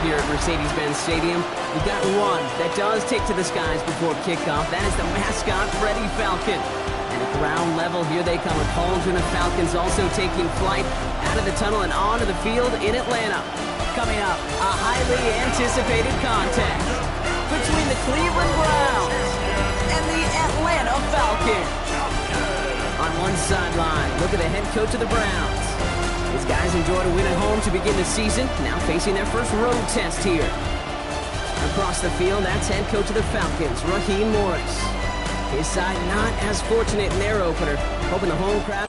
here at Mercedes-Benz Stadium. We've got one that does take to the skies before kickoff. That is the mascot, Freddie Falcon. And at ground level, here they come. A cauldron of Falcons also taking flight out of the tunnel and onto the field in Atlanta. Coming up, a highly anticipated contest between the Cleveland Browns and the Atlanta Falcons. On one sideline, look at the head coach of the Browns. His guys enjoyed a win at home to begin the season, now facing their first road test here. Across the field, that's head coach of the Falcons, Raheem Morris. His side not as fortunate in their opener, hoping the home crowd...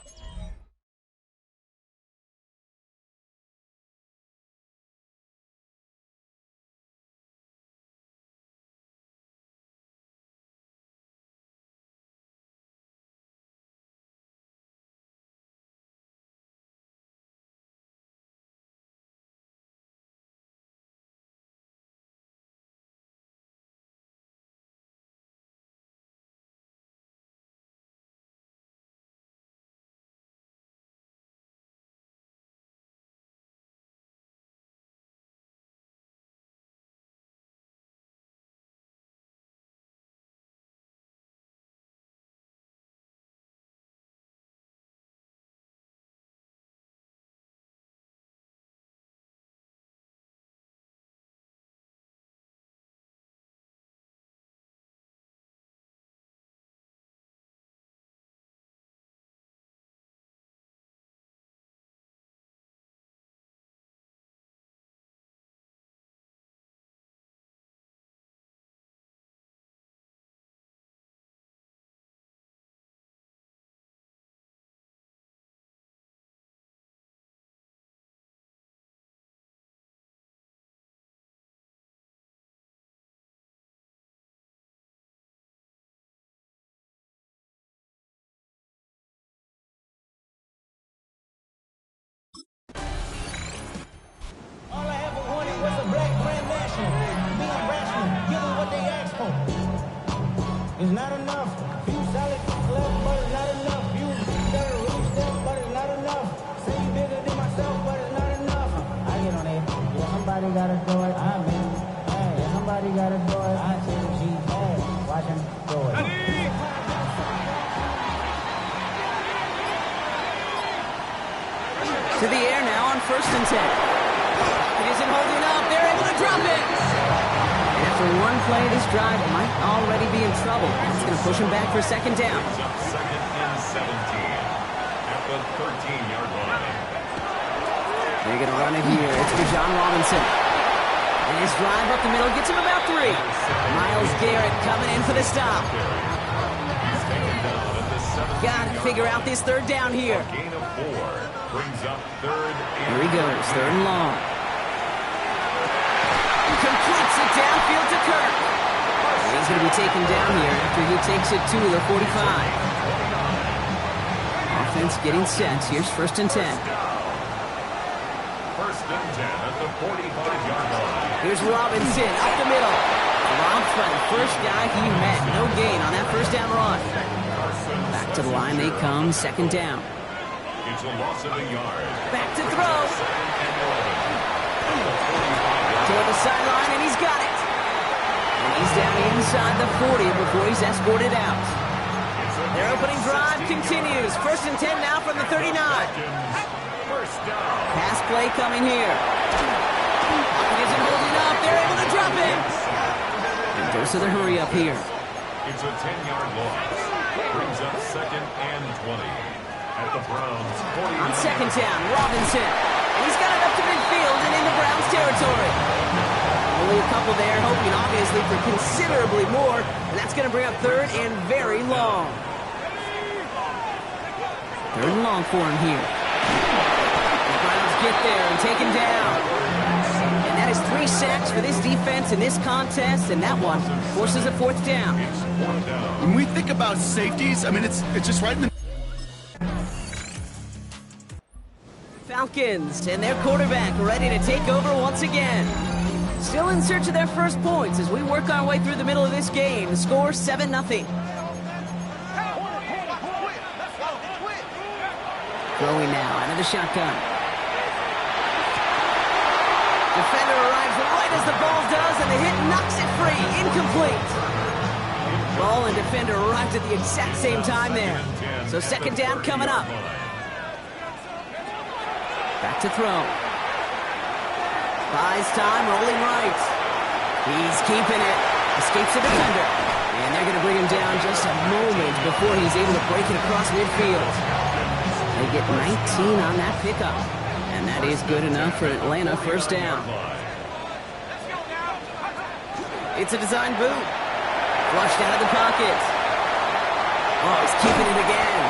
It's not enough. Few solid left, but it's not enough. Few better really step, but it's not enough. Say you bigger than myself, but it's not enough. I get on it. Yeah, somebody gotta do it. I'm in. Hey, yeah, somebody gotta do it. I see the cheese. Hey, watch him do it. To the air now on 1st and 10. It isn't holding up. They're able to drop it. And after one play, this drive might already be in trouble. It's going to push him back for 2nd down. Second and 17 at the 13-yard line. They're going to run it here. It's for John Robinson. And his drive up the middle gets him about 3. Myles Garrett coming in for the stop. Got to figure out this 3rd down here. Gain of 4 brings up 3rd. Here he goes, 3rd and long. Completes it downfield to Kirk. He's going to be taken down here after he takes it to the 45. Offense getting set. Here's 1st and 10. 1st and 10 at the 45-yard line. Here's Robinson up the middle. Rob for the first guy he met. No gain on that 1st down run. Back to the line they come. 2nd down. It's a loss of a yard. Back to throw. Toward the sideline, and he's got it. And he's down inside the 40 before he's escorted out. Their opening drive continues. 1st and 10 now from the 39. First down. Pass play coming here. It isn't holding up. They're able to drop it. And goes to the hurry up here. It's a 10-yard loss. Brings up 2nd and 20 at the Browns' 40. On 2nd down, Robinson. And he's got it up to midfield and into Browns territory. Only a couple there, hoping obviously for considerably more. And that's going to bring up 3rd and very long. 3rd and long for him here. The Browns get there and take him down. And that is 3 sacks for this defense in this contest. And that one forces a 4th down. When we think about safeties, I mean, it's just right in the... Falcons and their quarterback ready to take over once again. Still in search of their first points as we work our way through the middle of this game. The score 7-0. Throwing now out of the shotgun. Defender arrives right incomplete. Ball and defender arrived at the exact same time there. So second down coming up. Back to throw. Buys time, rolling right. He's keeping it. Escapes the defender. And they're going to bring him down just a moment before he's able to break it across midfield. They get 19 on that pickup. And that is good enough for Atlanta. First down. It's a design boot. Flushed out of the pocket. Oh, he's keeping it again.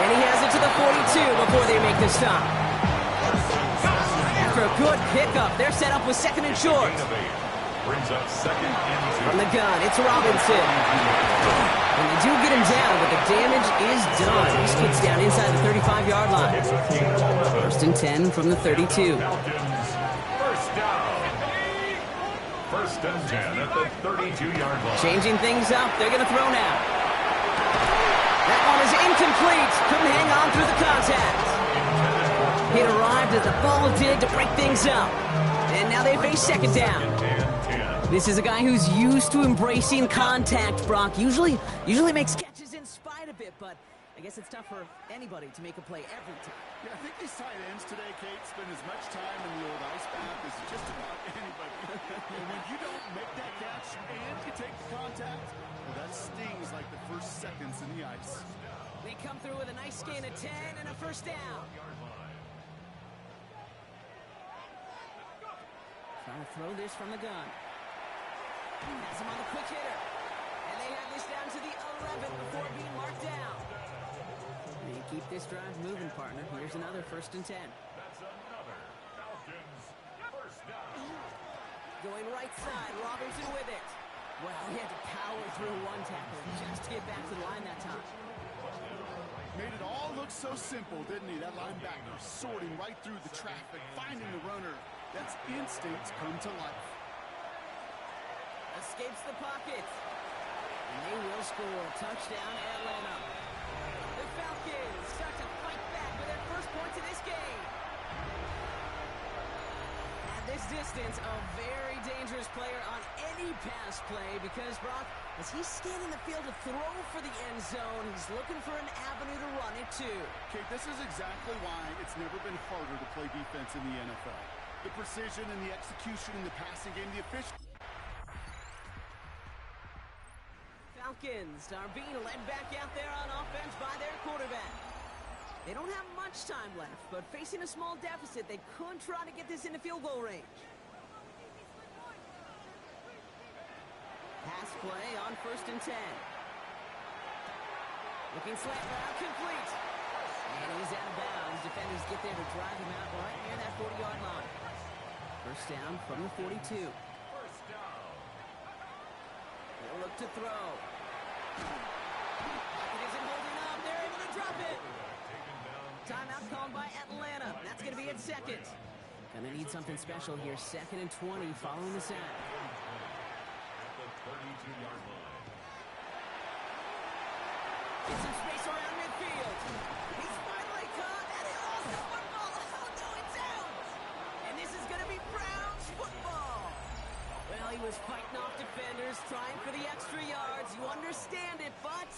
And he has it to the 42 before they make the stop. After a good pickup, they're set up with second and short. Brings up second and 2. From the gun, it's Robinson. And they do get him down, but the damage is done. This kid's down inside the 35-yard line. First and 10 from the 32. First down. First and 10 at the 32-yard line. Changing things up. They're going to throw now. That one is incomplete. Couldn't hang on through the contact. It arrived as the ball did to break things up. And now they face second down. This is a guy who's used to embracing contact, Brock. Usually makes catches in spite of it, but I guess it's tough for anybody to make a play every time. Yeah, I think these tight ends today, Kate, spend as much time in the old ice bath as just about anybody. And when you don't make that catch and you take the contact, well, that stings like the first seconds in the ice. They come through with a nice gain of 10 and a first down. Trying to throw this from the gun. Has him on the quick hitter. And they have this down to the 11 before being marked down. They keep this drive moving, partner. Here's another first and 10. That's another Falcons first down. Going right side, Robinson with it. Well, he had to power through one tackler just to get back to the line that time. Made it all look so simple, didn't he? That linebacker sorting right through the traffic, finding the runner. That's instincts come to life. Escapes the pocket. And they will score. Touchdown, Atlanta. The Falcons start to fight back with their first points of this game. At this distance, a very dangerous player on any pass play because, Brock, as he's scanning the field to throw for the end zone, he's looking for an avenue to run it to. Kate, this is exactly why it's never been harder to play defense in the NFL. The precision and the execution in the passing game, the efficiency. Falcons are being led back out there on offense by their quarterback. They don't have much time left, but facing a small deficit, they could try to get this into field goal range. Pass play on first and 10. Looking slant route, complete. And he's out of bounds. Defenders get there to drive him out right near that 40-yard line. First down from the 42. First down. They'll look to throw. Pocket isn't holding up. They're able to drop it. Timeout called by Atlanta. That's going to be at second. Gonna need something special here. Second and 20 following the sack. At the 32-yard line. Get some space around midfield. He's finally caught, and he lost the football. Oh, no, it's out. And this is going to be Browns football. Well, he was fighting off defenders, trying for the extra yards. You understand it, but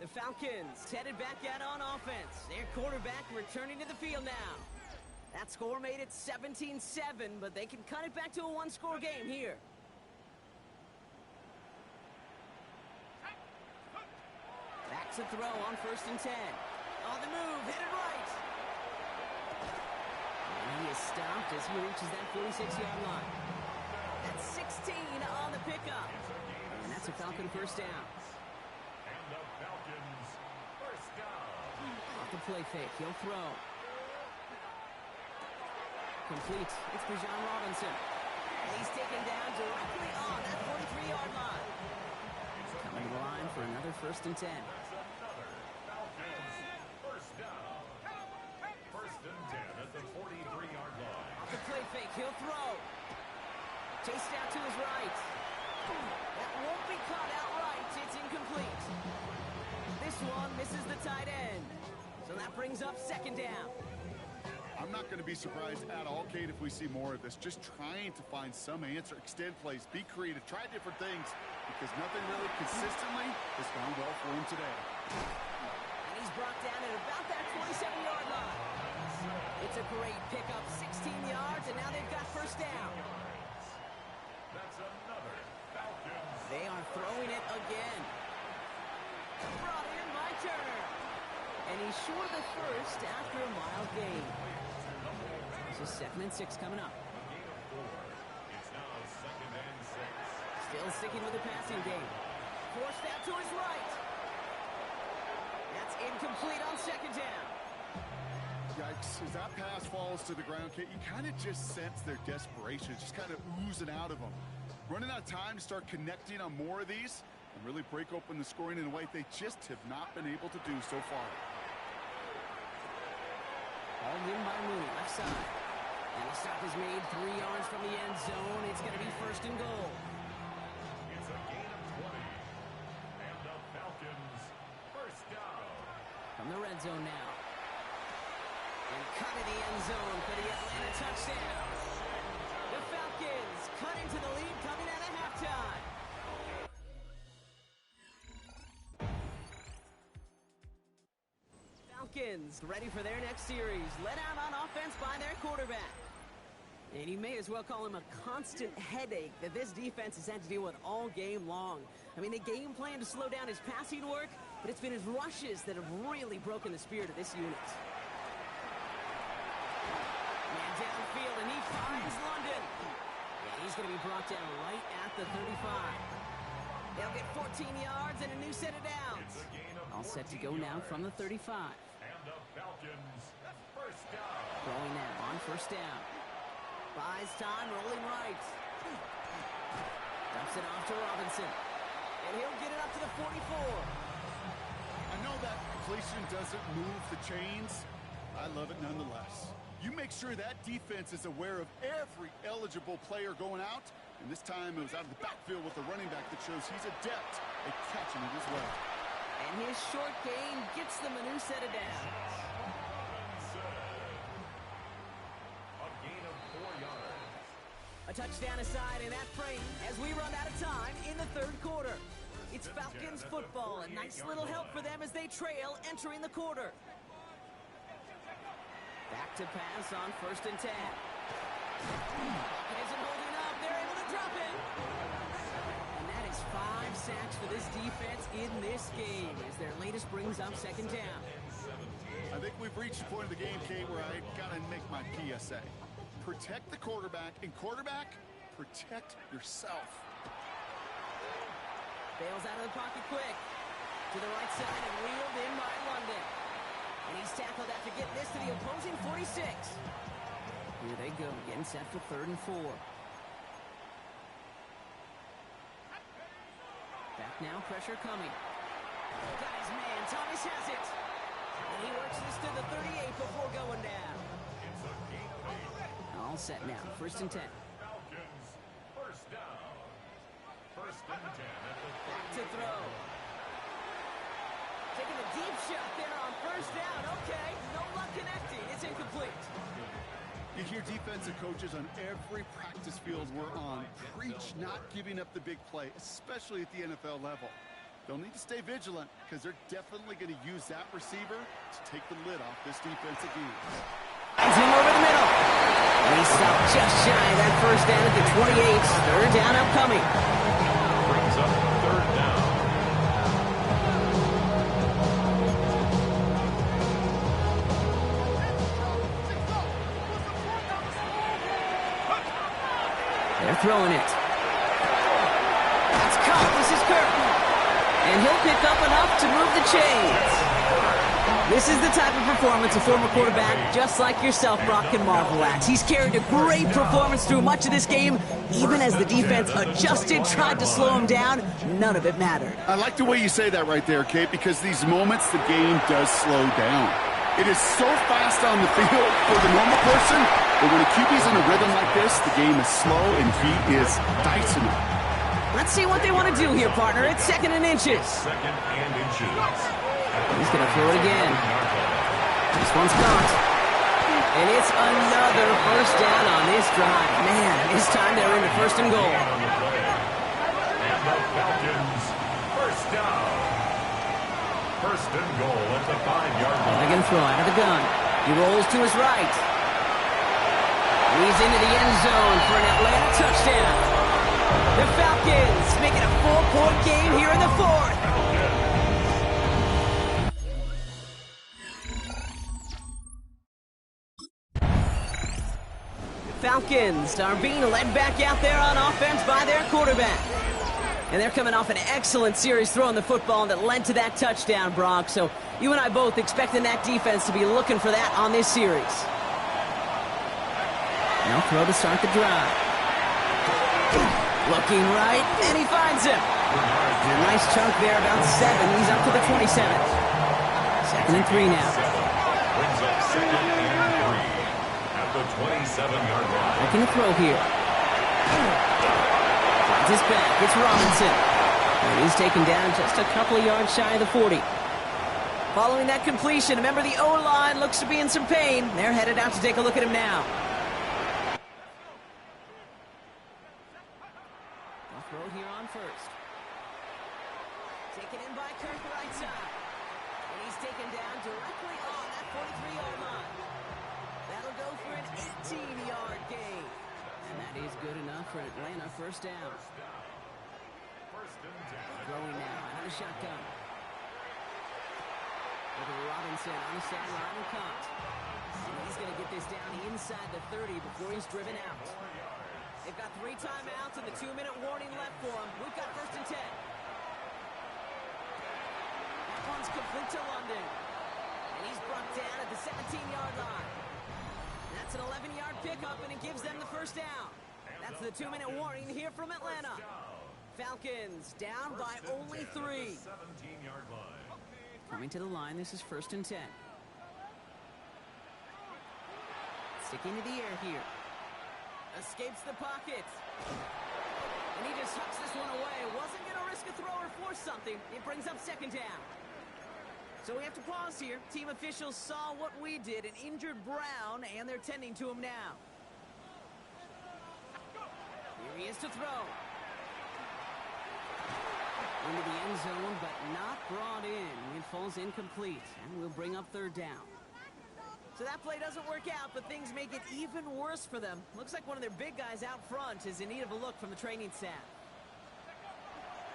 the Falcons headed back out on offense. Their quarterback returning to the field now. That score made it 17-7, but they can cut it back to a one-score game here. Back to throw on first and 10. On the move, hit it right. And he is stopped as he reaches that 46-yard line. That's 16 on the pickup. And that's a Falcon first down. And the Falcons first down. Off the play fake, he'll throw. Complete. It's Bijan Robinson. And he's taken down directly on that 43-yard line. Coming to the line for another first and 10. First down. First and 10 at the 43-yard line. Off the play fake, he'll throw. Chased out to his right. That won't be caught outright. It's incomplete. This one misses the tight end. So that brings up second down. I'm not going to be surprised at all, Kate, if we see more of this. Just trying to find some answer, extend plays, be creative, try different things, because nothing really consistently has gone well for him today. And he's brought down at about that 27-yard line. It's a great pickup, 16 yards, and now they've got first down. That's another Falcons. They are throwing it again. Brought in by Turner. And he's short of the first after a mild gain. This is 2nd and 6 coming up. A gain of 4. It's now 2nd and 6. Still sticking with the passing game. Forced out to his right. That's incomplete on 2nd down. Yikes, as that pass falls to the ground, Kate, you kind of just sense their desperation, just kind of oozing out of them. Running out of time to start connecting on more of these and really break open the scoring in a way they just have not been able to do so far. Hauled in by Mooney, left side. And the stop is made 3 yards from the end zone. It's going to be 1st and goal. It's a gain of 20. And the Falcons first down. From the red zone now. And cut in the end zone for the Atlanta touchdown. The Falcons cut into the lead coming out of halftime. Falcons ready for their next series. Let out on offense by their quarterback. And you may as well call him a constant headache that this defense has had to deal with all game long. I mean, they game plan to slow down his passing work, but it's been his rushes that have really broken the spirit of this unit. Man downfield, and he finds London. Yeah, he's going to be brought down right at the 35. They'll get 14 yards and a new set of downs. All set to go now from the 35. And the Falcons first down. Throwing now on 1st down. Buys time, rolling right. Dumps it off to Robinson. And he'll get it up to the 44. I know that completion doesn't move the chains. I love it nonetheless. You make sure that defense is aware of every eligible player going out. And this time it was out of the backfield with a running back that shows he's adept at catching it as well. And his short gain gets them a new set of downs. A gain of 4 yards. A touchdown aside in that frame as we run out of time in the 3rd quarter. It's Falcons football. A nice little help for them as they trail entering the quarter. Back to pass on 1st and 10. It isn't holding up. They're able to drop it. And that is 5 sacks for this defense in this game as their latest brings up 2nd down. I think we've reached the point of the game, Kate, where I gotta make my PSA. Protect the quarterback, and quarterback, protect yourself. Bails out of the pocket quick. To the right side and wheeled in by London. And he's tackled after getting this to the opposing 46. Here they go, getting set for 3rd and 4. Back now, pressure coming. Got his man, Thomas has it. And he works this to the 38 before going down. It's a gain of 8. All set now, 1st and 10. Falcons first down. 1st and 10 at the Back to throw. Taking a deep shot there on 1st down. Okay, no luck connecting. It's incomplete. You hear defensive coaches on every practice field we're on preach not giving up the big play, especially at the NFL level. They'll need to stay vigilant because they're definitely going to use that receiver to take the lid off this defense again. He's him over the middle. And he stopped just shy of that 1st down at the 28. 3rd down upcoming. Brings up 3rd down. They're throwing it. It's caught. This is Kirk. And he'll pick up enough to move the chains. This is the type of performance a former quarterback just like yourself, Brock, can marvel at. He's carried a great performance through much of this game. Even as the defense adjusted, tried to slow him down, none of it mattered. I like the way you say that right there, Kate, because these moments the game does slow down. It is so fast on the field for the normal person, but when a QB's in a rhythm like this, the game is slow and he is dicing it. Let's see what they want to do here, partner. It's 2nd and inches. 2nd and inches. He's going to throw it again. This one's caught. And it's another first down on this drive. Man, this time they're into first and goal. And the Falcons, first down. First and goal at the 5-yard line. They're going to throw out of the gun. He rolls to his right. He's into the end zone for an Atlanta touchdown. The Falcons make it a 4-point game here in the fourth. Falcons are being led back out there on offense by their quarterback. And they're coming off an excellent series throwing the football that led to that touchdown, Brock. So you and I both expecting that defense to be looking for that on this series. Now throw to start the drive. Looking right, and he finds him. And a nice chunk there, about 7. He's up to the 27. 2nd and 3 now. Brings up 2nd and 3 at the 27-yard line. Looking to throw here. Finds his back. It's Robinson. And he's taken down just a couple of yards shy of the 40. Following that completion, remember the O-line looks to be in some pain. They're headed out to take a look at him now. They'll throw here on first. Taken in by Kirk right side. And he's taken down directly on that 43-yard line. That'll go for an 18-yard gain. And that is good enough for an Atlanta first down. Throwing now out of the shotgun. Over to Robinson on the sideline and caught. And he's going to get this down inside the 30 before he's driven out. They've got 3 timeouts and the 2-minute warning left for them. We've got 1st and 10. That one's complete to London. And he's brought down at the 17-yard line. And that's an 11-yard pickup, and it gives them the first down. That's the 2-minute warning here from Atlanta. Falcons down by only 3. Coming to the line, this is 1st and 10. Sticking to the air here. Escapes the pocket. And he just hucks this one away. Wasn't going to risk a throw or force something. It brings up 2nd down. So we have to pause here. Team officials saw what we did, an injured Brown, and they're tending to him now. Here he is to throw. Into the end zone, but not brought in. It falls incomplete, and we'll bring up 3rd down. So that play doesn't work out, but things make it even worse for them. Looks like one of their big guys out front is in need of a look from the training staff.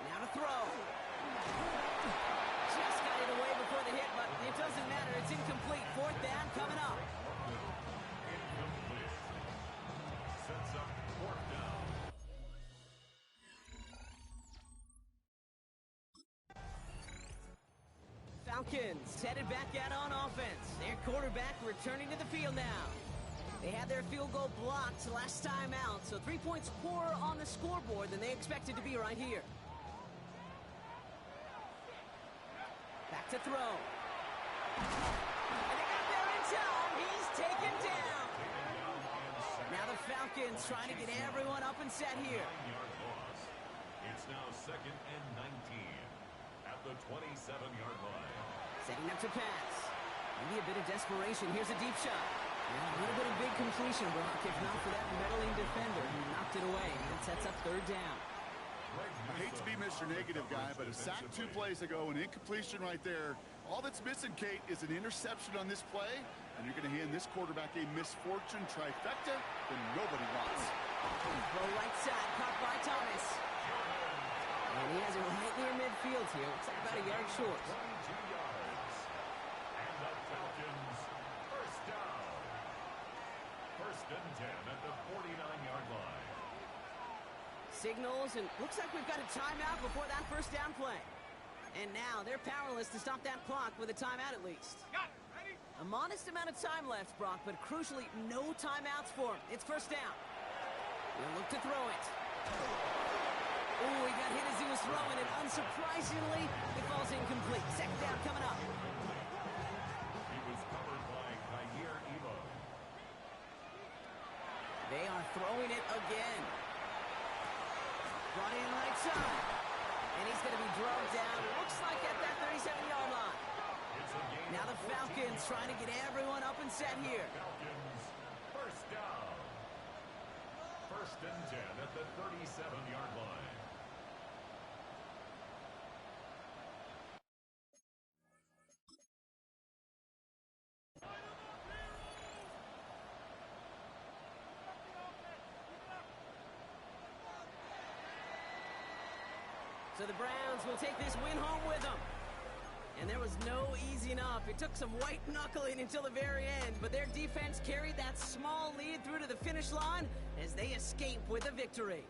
Now to throw. Just got it away before the hit, but it doesn't matter. It's incomplete. 4th down coming up. Incomplete. Sets up 4th down. Falcons headed back out on offense. Their quarterback returning to the field now. They had their field goal blocked last time out, so 3 points poorer on the scoreboard than they expected to be right here. Back to throw. And they got there in time. He's taken down. Now the Falcons trying to get everyone up and set here. It's now 2nd and 19 at the 27-yard line. Setting up to pass. Maybe a bit of desperation. Here's a deep shot. Yeah, a little bit of big completion, Brock. If not for that meddling defender who knocked it away. That sets up 3rd down. I hate to be Mr. Negative guy, but a sack 2 plays ago, an incompletion right there. All that's missing, Kate, is an interception on this play, and you're going to hand this quarterback a misfortune trifecta that nobody wants. Throw right side, caught by Thomas. And he has it right near midfield here. Looks like about a yard short. 22 yards. And the Falcons, first down. 1st and 10 at the 49-yard line. Signals, and looks like we've got a timeout before that first down play. And now they're powerless to stop that clock with a timeout at least. A modest amount of time left, Brock, but crucially, no timeouts for him. It's 1st down. He'll look to throw it. Oh, he got hit as he was throwing it. Unsurprisingly, it falls incomplete. 2nd down coming up. He was covered by Kyer Evo. They are throwing it again. Brought in right side. And he's going to be drugged down. It looks like at that 37-yard line. It's a gain Now of the 14 Falcons trying to get everyone up and set here. Falcons, first down. First and 10 at the 37-yard line. So the Browns will take this win home with them. And there was no easing up. It took some white knuckling until the very end, but their defense carried that small lead through to the finish line as they escape with a victory.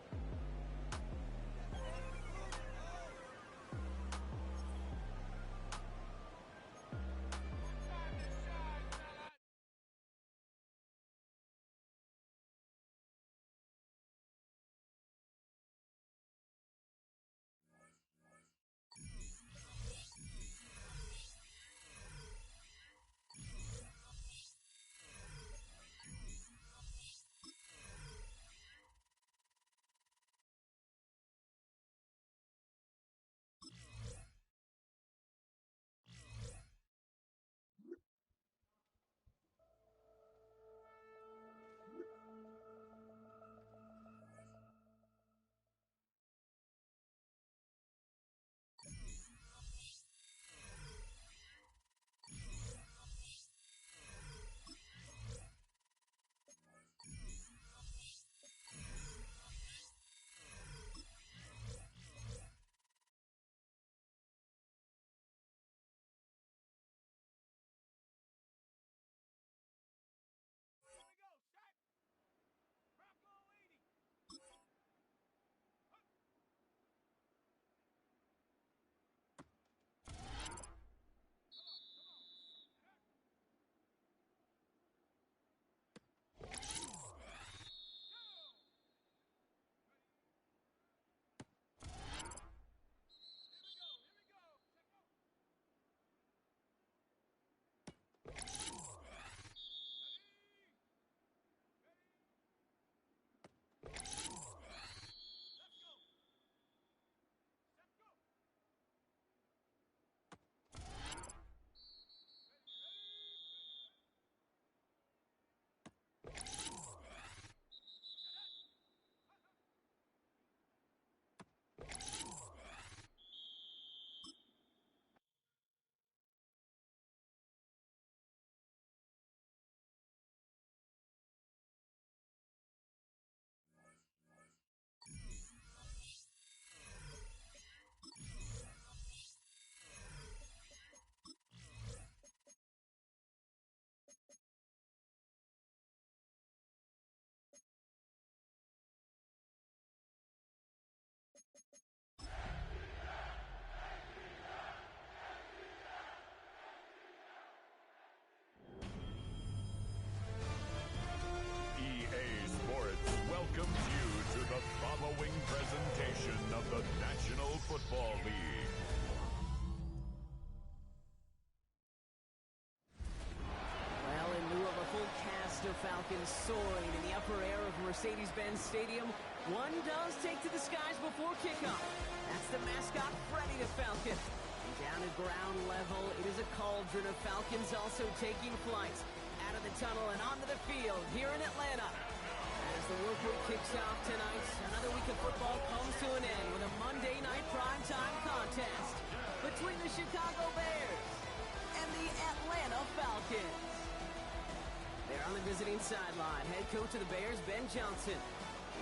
EA Sports welcomes you to the following presentation of the National Football League. Well, in lieu of a full cast of Falcons soaring in the upper air of Mercedes-Benz Stadium, one does take to the skies before kickoff. That's the mascot, Freddy the Falcon. And down at ground level, it is a cauldron of Falcons also taking flight out of the tunnel and onto the field here in Atlanta. As the work week kicks off tonight, another week of football comes to an end with a Monday night primetime contest between the Chicago Bears and the Atlanta Falcons. They're on the visiting sideline. Head coach of the Bears, Ben Johnson.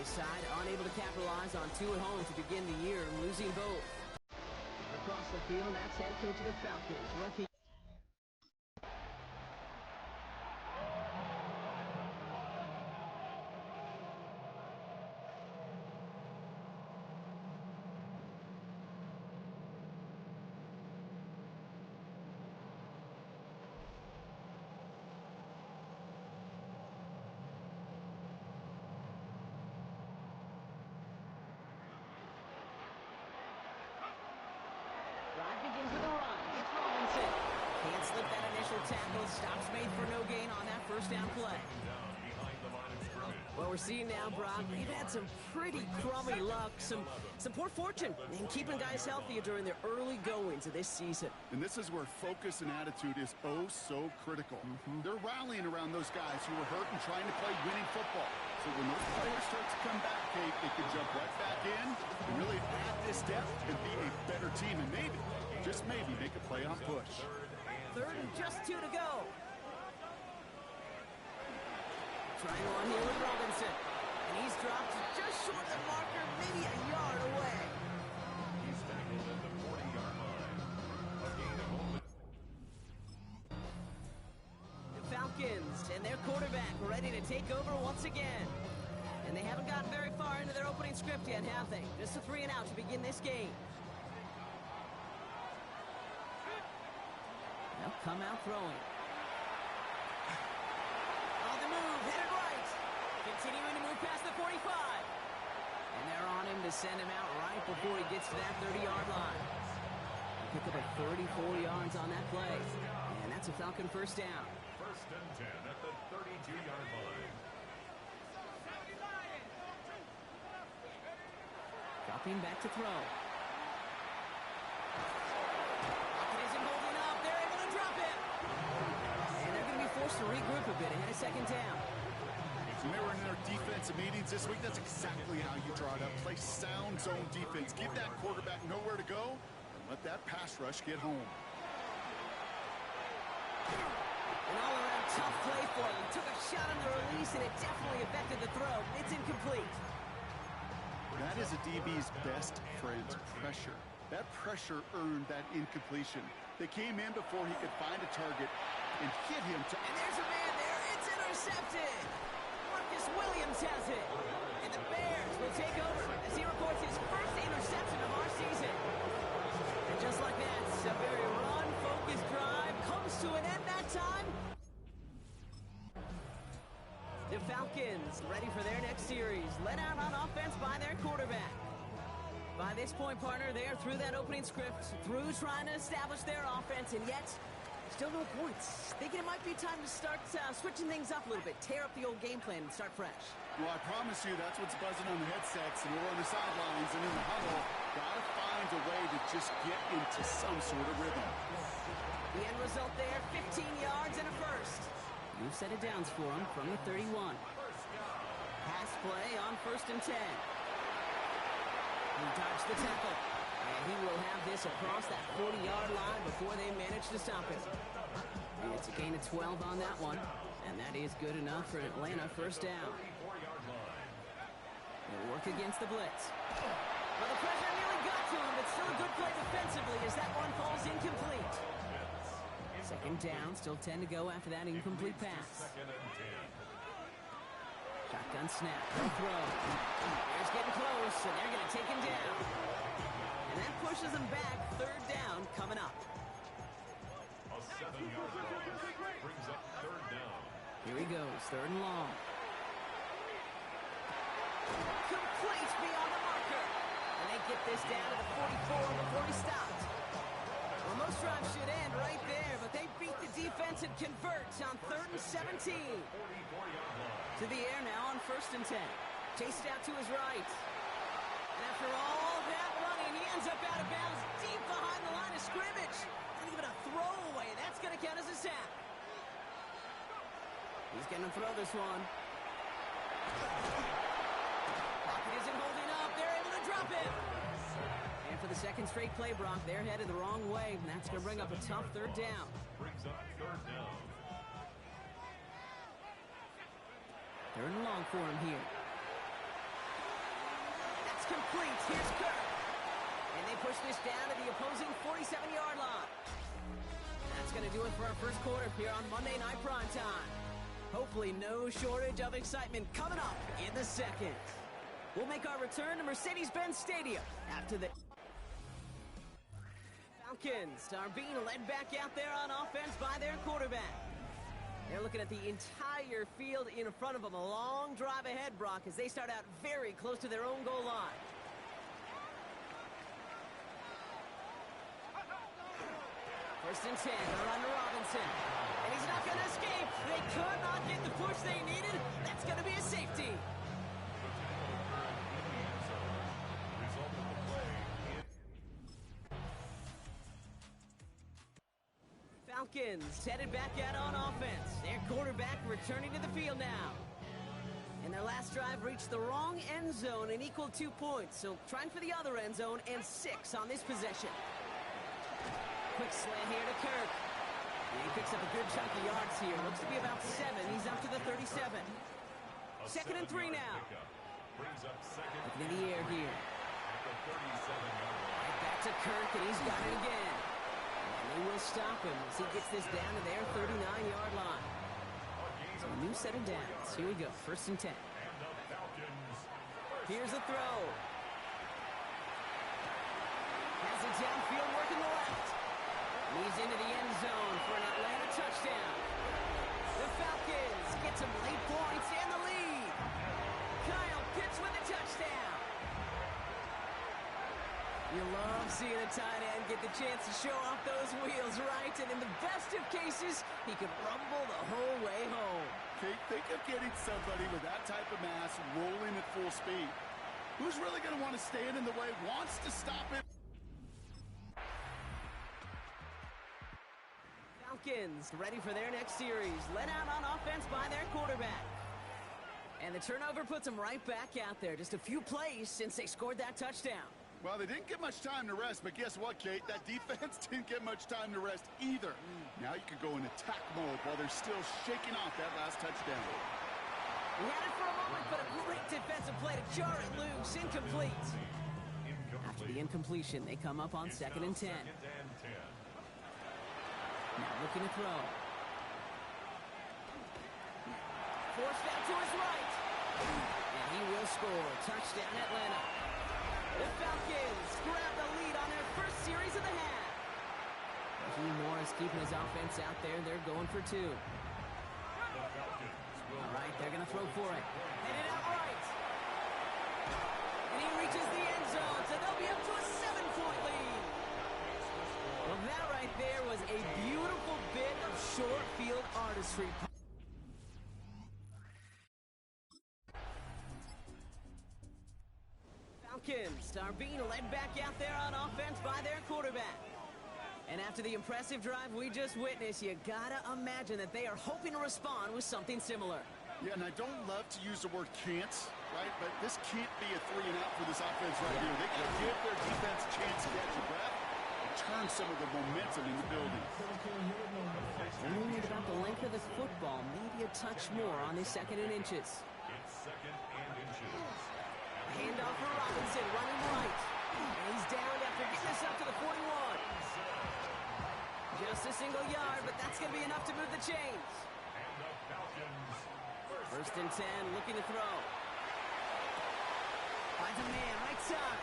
His side unable to capitalize on two at home to begin the year, losing both. Across the field, that's head coach of the Falcons, rookie. Drive begins with a run. It's Robinson. Can't slip that initial tackle. Stops made for no gain on that first down play. Down behind the line of scrimmage. Well, we're we're seeing now, Brock, they've had some pretty crummy luck, some poor fortune in keeping guys healthy during their early goings of this season. And this is where focus and attitude is oh so critical. They're rallying around those guys who were hurt and trying to play winning football. So when those players start to come back, Kate, they can jump right back in and really add this depth and be a better team and maybe, just maybe, make a playoff push. Third and just 2 to go. Trying on here with Robinson. And he's dropped just short of the marker, maybe a yard away. He's tackled at the 40-yard line. A gain of only. The Falcons and their quarterback ready to take over once again. And they haven't gotten very far into their opening script yet, have they? Just a 3 and out to begin this game. They'll come out throwing. On the move, headed right. Continuing to move past the 45. And they're on him to send him out right before he gets to that 30-yard line. Pick up a 34 yards on that play. And that's a Falcon first down. First and 10 at the 32-yard line. Dropping back to throw. Pocket isn't holding up. They're able to drop it. And they're going to be forced to regroup a bit ahead of second down. When they were in their defensive meetings this week, that's exactly how you draw it up. Play sound zone defense. Give that quarterback nowhere to go and let that pass rush get home. An all-around tough play for him. Took a shot on the release, and it definitely affected the throw. It's incomplete. That is a DB's best friend, pressure. That pressure earned that incompletion. They came in before he could find a target and hit him to... And there's a man there. It's intercepted. Marcus Williams has it. And the Bears will take over as he records his first interception of our season. And just like that, a very run-focused drive comes to an end that time. The Falcons ready for their next series, led out on offense by their quarterback. By this point, partner, they are through that opening script, through trying to establish their offense, and yet still no points. Thinking it might be time to start switching things up a little bit, tear up the old game plan and start fresh. Well, I promise you that's what's buzzing on the headsets, and we're on the sidelines and in the huddle. Gotta find a way to just get into some sort of rhythm. The end result there, 15 yards and a first. You've set it downs for him from the 31. Pass play on first and 10. He dodged the tackle. And he will have this across that 40-yard line before they manage to stop it. And it's a gain of 12 on that one. And that is good enough for an Atlanta first down. They'll work against the blitz. Well, the pressure nearly got to him, but still a good play defensively as that one falls incomplete. Second down, still 10 to go after that incomplete pass. Shotgun snap, no throw. Bears getting close, and they're going to take him down. And that pushes him back, third down coming up. A 7-yard loss brings up third down. Here he goes, third and long. Complete beyond the marker. And they get this down to the 44 before he stopped. Well, most drives should end right there, but they beat the defense and convert on third and 17. To the air now on first and 10. Chased out to his right. And after all that running, he ends up out of bounds deep behind the line of scrimmage. Not even a throwaway. That's going to count as a sack. He's going to throw this one. Pocket isn't holding up. They're able to drop it. And for the second straight play, Brock, they're headed the wrong way, and that's going to bring up a tough third down. Brings up third down. Third and long for him here. That's complete. Here's Kirk. And they push this down to the opposing 47-yard line. And that's going to do it for our first quarter here on Monday Night Primetime. Hopefully no shortage of excitement coming up in the second. We'll make our return to Mercedes-Benz Stadium after the... Falcons are being led back out there on offense by their quarterback. They're looking at the entire field in front of them. A long drive ahead, Brock, as they start out very close to their own goal line. First and 10, they're on to Robinson. And he's not going to escape. They could not get the push they needed. That's going to be a safety. Falcons headed back out on offense. Their quarterback returning to the field now. And their last drive reached the wrong end zone and equaled 2 points. So trying for the other end zone and 6 on this possession. Quick slant here to Kirk. And he picks up a good chunk of yards here. Looks to be about 7. He's up to the 37. Second and 3 now. Looking in the air here. Right back to Kirk, and he's got it again. And they will stop him as he gets this down to their 39-yard line. So a new set of downs. Here we go, 1st and 10. Here's a throw. Has it downfield, working the left. He's into the end zone for an Atlanta touchdown. The Falcons get some late points and the lead. Kyle Pitts with a touchdown. You love seeing a tight end get the chance to show off those wheels, right? And in the best of cases, he could rumble the whole way home. Kate, think of getting somebody with that type of mass rolling at full speed. Who's really going to want to stand in the way, wants to stop it? Falcons ready for their next series. Led out on offense by their quarterback. And the turnover puts them right back out there. Just a few plays since they scored that touchdown. Well, they didn't get much time to rest, but guess what, Kate? That defense didn't get much time to rest either. Now you could go in attack mode while they're still shaking off that last touchdown. We had it for a moment, but a great defensive play to jar it loose. Incomplete. After the incompletion, they come up on 2nd and 10. Now looking to throw. Forced out to his right. And he will score. Touchdown, Atlanta. The Falcons grab the lead on their first series of the half. Raheem Morris keeping his offense out there. They're going for 2. All right, they're going to throw for it. Headed out right. And he reaches the end zone, so they'll be up to a 7-point lead. Well, that right there was a beautiful bit of short field artistry. Falcons are being led back out there on offense by their quarterback. And after the impressive drive we just witnessed, you gotta imagine that they are hoping to respond with something similar. Yeah, and I don't love to use the word can't, right? But this can't be a 3 and out for this offense right here. They gotta give their defense a chance to catch a breath and turn some of the momentum in the building. Only about the length of the football, maybe a touch more on this 2nd and inches. It's 2nd and inches. Handoff for Robinson, running right. And he's down after getting this up to the 41. Just a single yard, but that's going to be enough to move the chains. And the Falcons. 1st and 10, looking to throw. Finds a man, right side.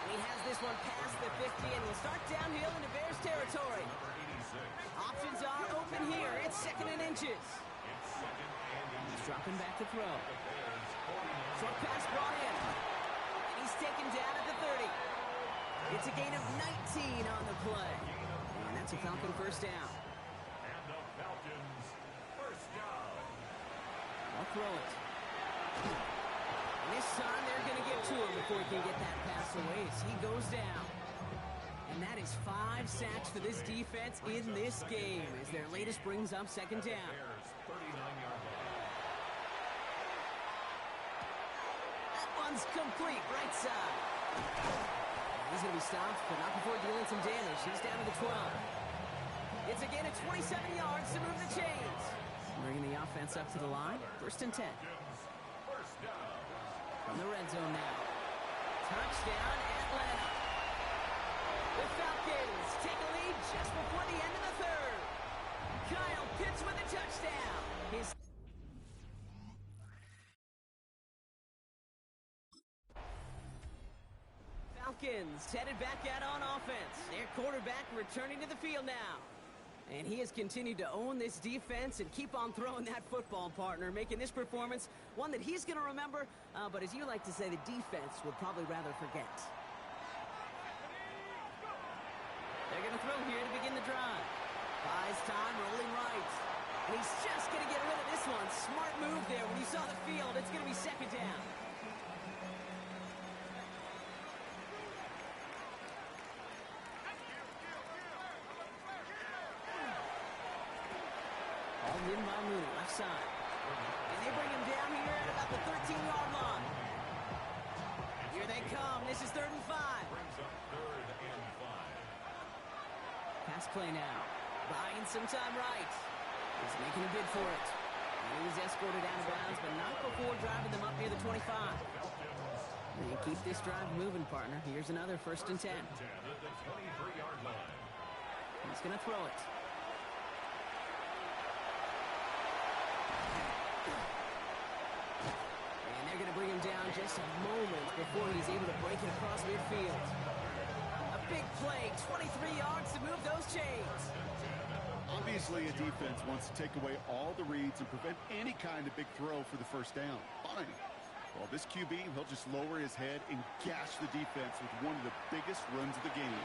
And he has this one past the 50 and will start downhill into Bears territory. Options are open here. It's 2nd and inches. He's dropping back to throw. Short pass brought in. And he's taken down at the 30. It's a gain of 19 on the play. And that's a Falcon 1st down. And the Falcons 1st down. I'll throw it. And this time they're going to get to him before he can get that pass away as he goes down. And that is 5 sacks for this defense in this game as their latest brings up 2nd down. Bears 39-yard line. That one's complete, right side. He's going to be stopped, but not before dealing some damage. He's down to the 12. It's again at 27 yards to move the chains. Bringing the offense up to the line. 1st and 10. First down. From the red zone now. Touchdown, Atlanta. The Falcons take a lead just before the end of the 3rd. Kyle Pitts with a touchdown. His Falcons headed back out on offense. Their quarterback returning to the field now. And he has continued to own this defense and keep on throwing that football, partner, making this performance one that he's going to remember, but as you like to say, the defense would probably rather forget. They're going to throw here to begin the drive. Buys time, rolling right. And he's just going to get rid of this one. Smart move there. When you saw the field, it's going to be 2nd down. by Mooney, left side. And they bring him down here at about the 13-yard line. Here they come. This is 3rd and 5. Brings up 3rd and 5. Pass play now. Buying some time right. He's making a bid for it. And he was escorted out of bounds, but not before driving them up near the 25. And keep this drive moving, partner. Here's another 1st and 10. 10 at the 23-yard line. He's going to throw it. And they're going to bring him down just a moment before he's able to break it across midfield. A big play, 23 yards to move those chains. Obviously, a defense wants to take away all the reads and prevent any kind of big throw for the 1st down. Fine. Well, this QB, he'll just lower his head and gash the defense with one of the biggest runs of the game.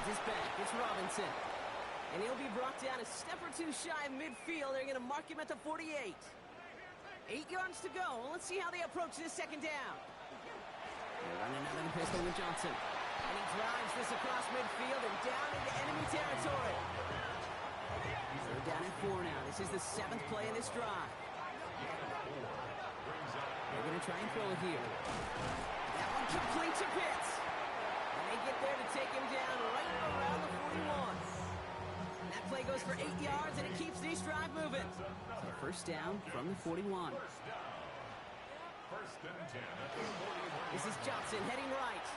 This back, it's Robinson. And he'll be brought down a step or two shy of midfield. They're going to mark him at the 48. 8 yards to go. Let's see how they approach this 2nd down. They're running out of the pistol with Johnson. And he drives this across midfield and down into enemy territory. They're down at 4 now. This is the 7th play in this drive. They're going to try and throw it here. That one complete to Pitts. And they get there to take him down right around the 41. And that play goes for 8 yards, and it keeps this drive moving. So 1st down from the 41. 1st and 10 at the 41. This is Johnson heading right.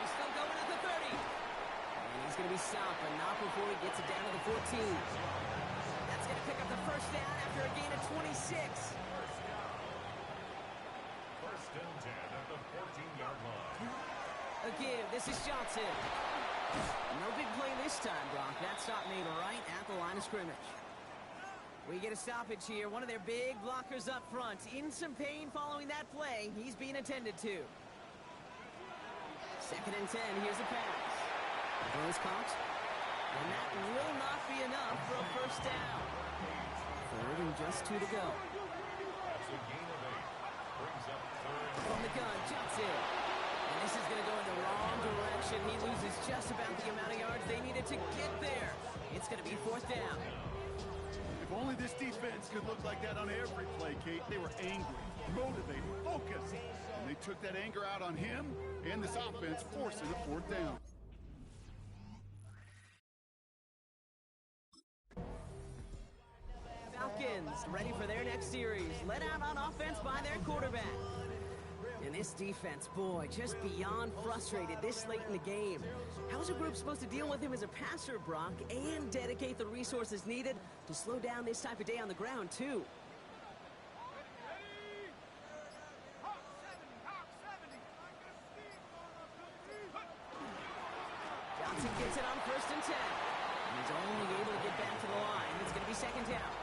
He's still going at the 30. And he's going to be stopped, but not before he gets it down to the 14. That's going to pick up the 1st down after a gain of 26. 1st and 10 at the 14-yard line. Again, this is Johnson. No big play this time, Brock. That stop made right at the line of scrimmage. We get a stoppage here. One of their big blockers up front. In some pain following that play. He's being attended to. 2nd and 10. Here's a pass. Throw is caught. And that will not be enough for a 1st down. 3rd and just 2 to go. That's a gain of 8. Brings up 3rd. From the gun, Johnson. And this is going to go in the wrong direction. He loses just about the amount of yards they needed to get there. It's going to be 4th down. If only this defense could look like that on every play, Kate. They were angry, motivated, focused. And they took that anger out on him and this offense, forcing a 4th down. Falcons ready for their next series. Led out on offense by their quarterback. And this defense, boy, just beyond frustrated this late in the game. How is a group supposed to deal with him as a passer, Brock, and dedicate the resources needed to slow down this type of day on the ground, too? Johnson gets it on 1st and 10. And he's only able to get back to the line. It's going to be 2nd down.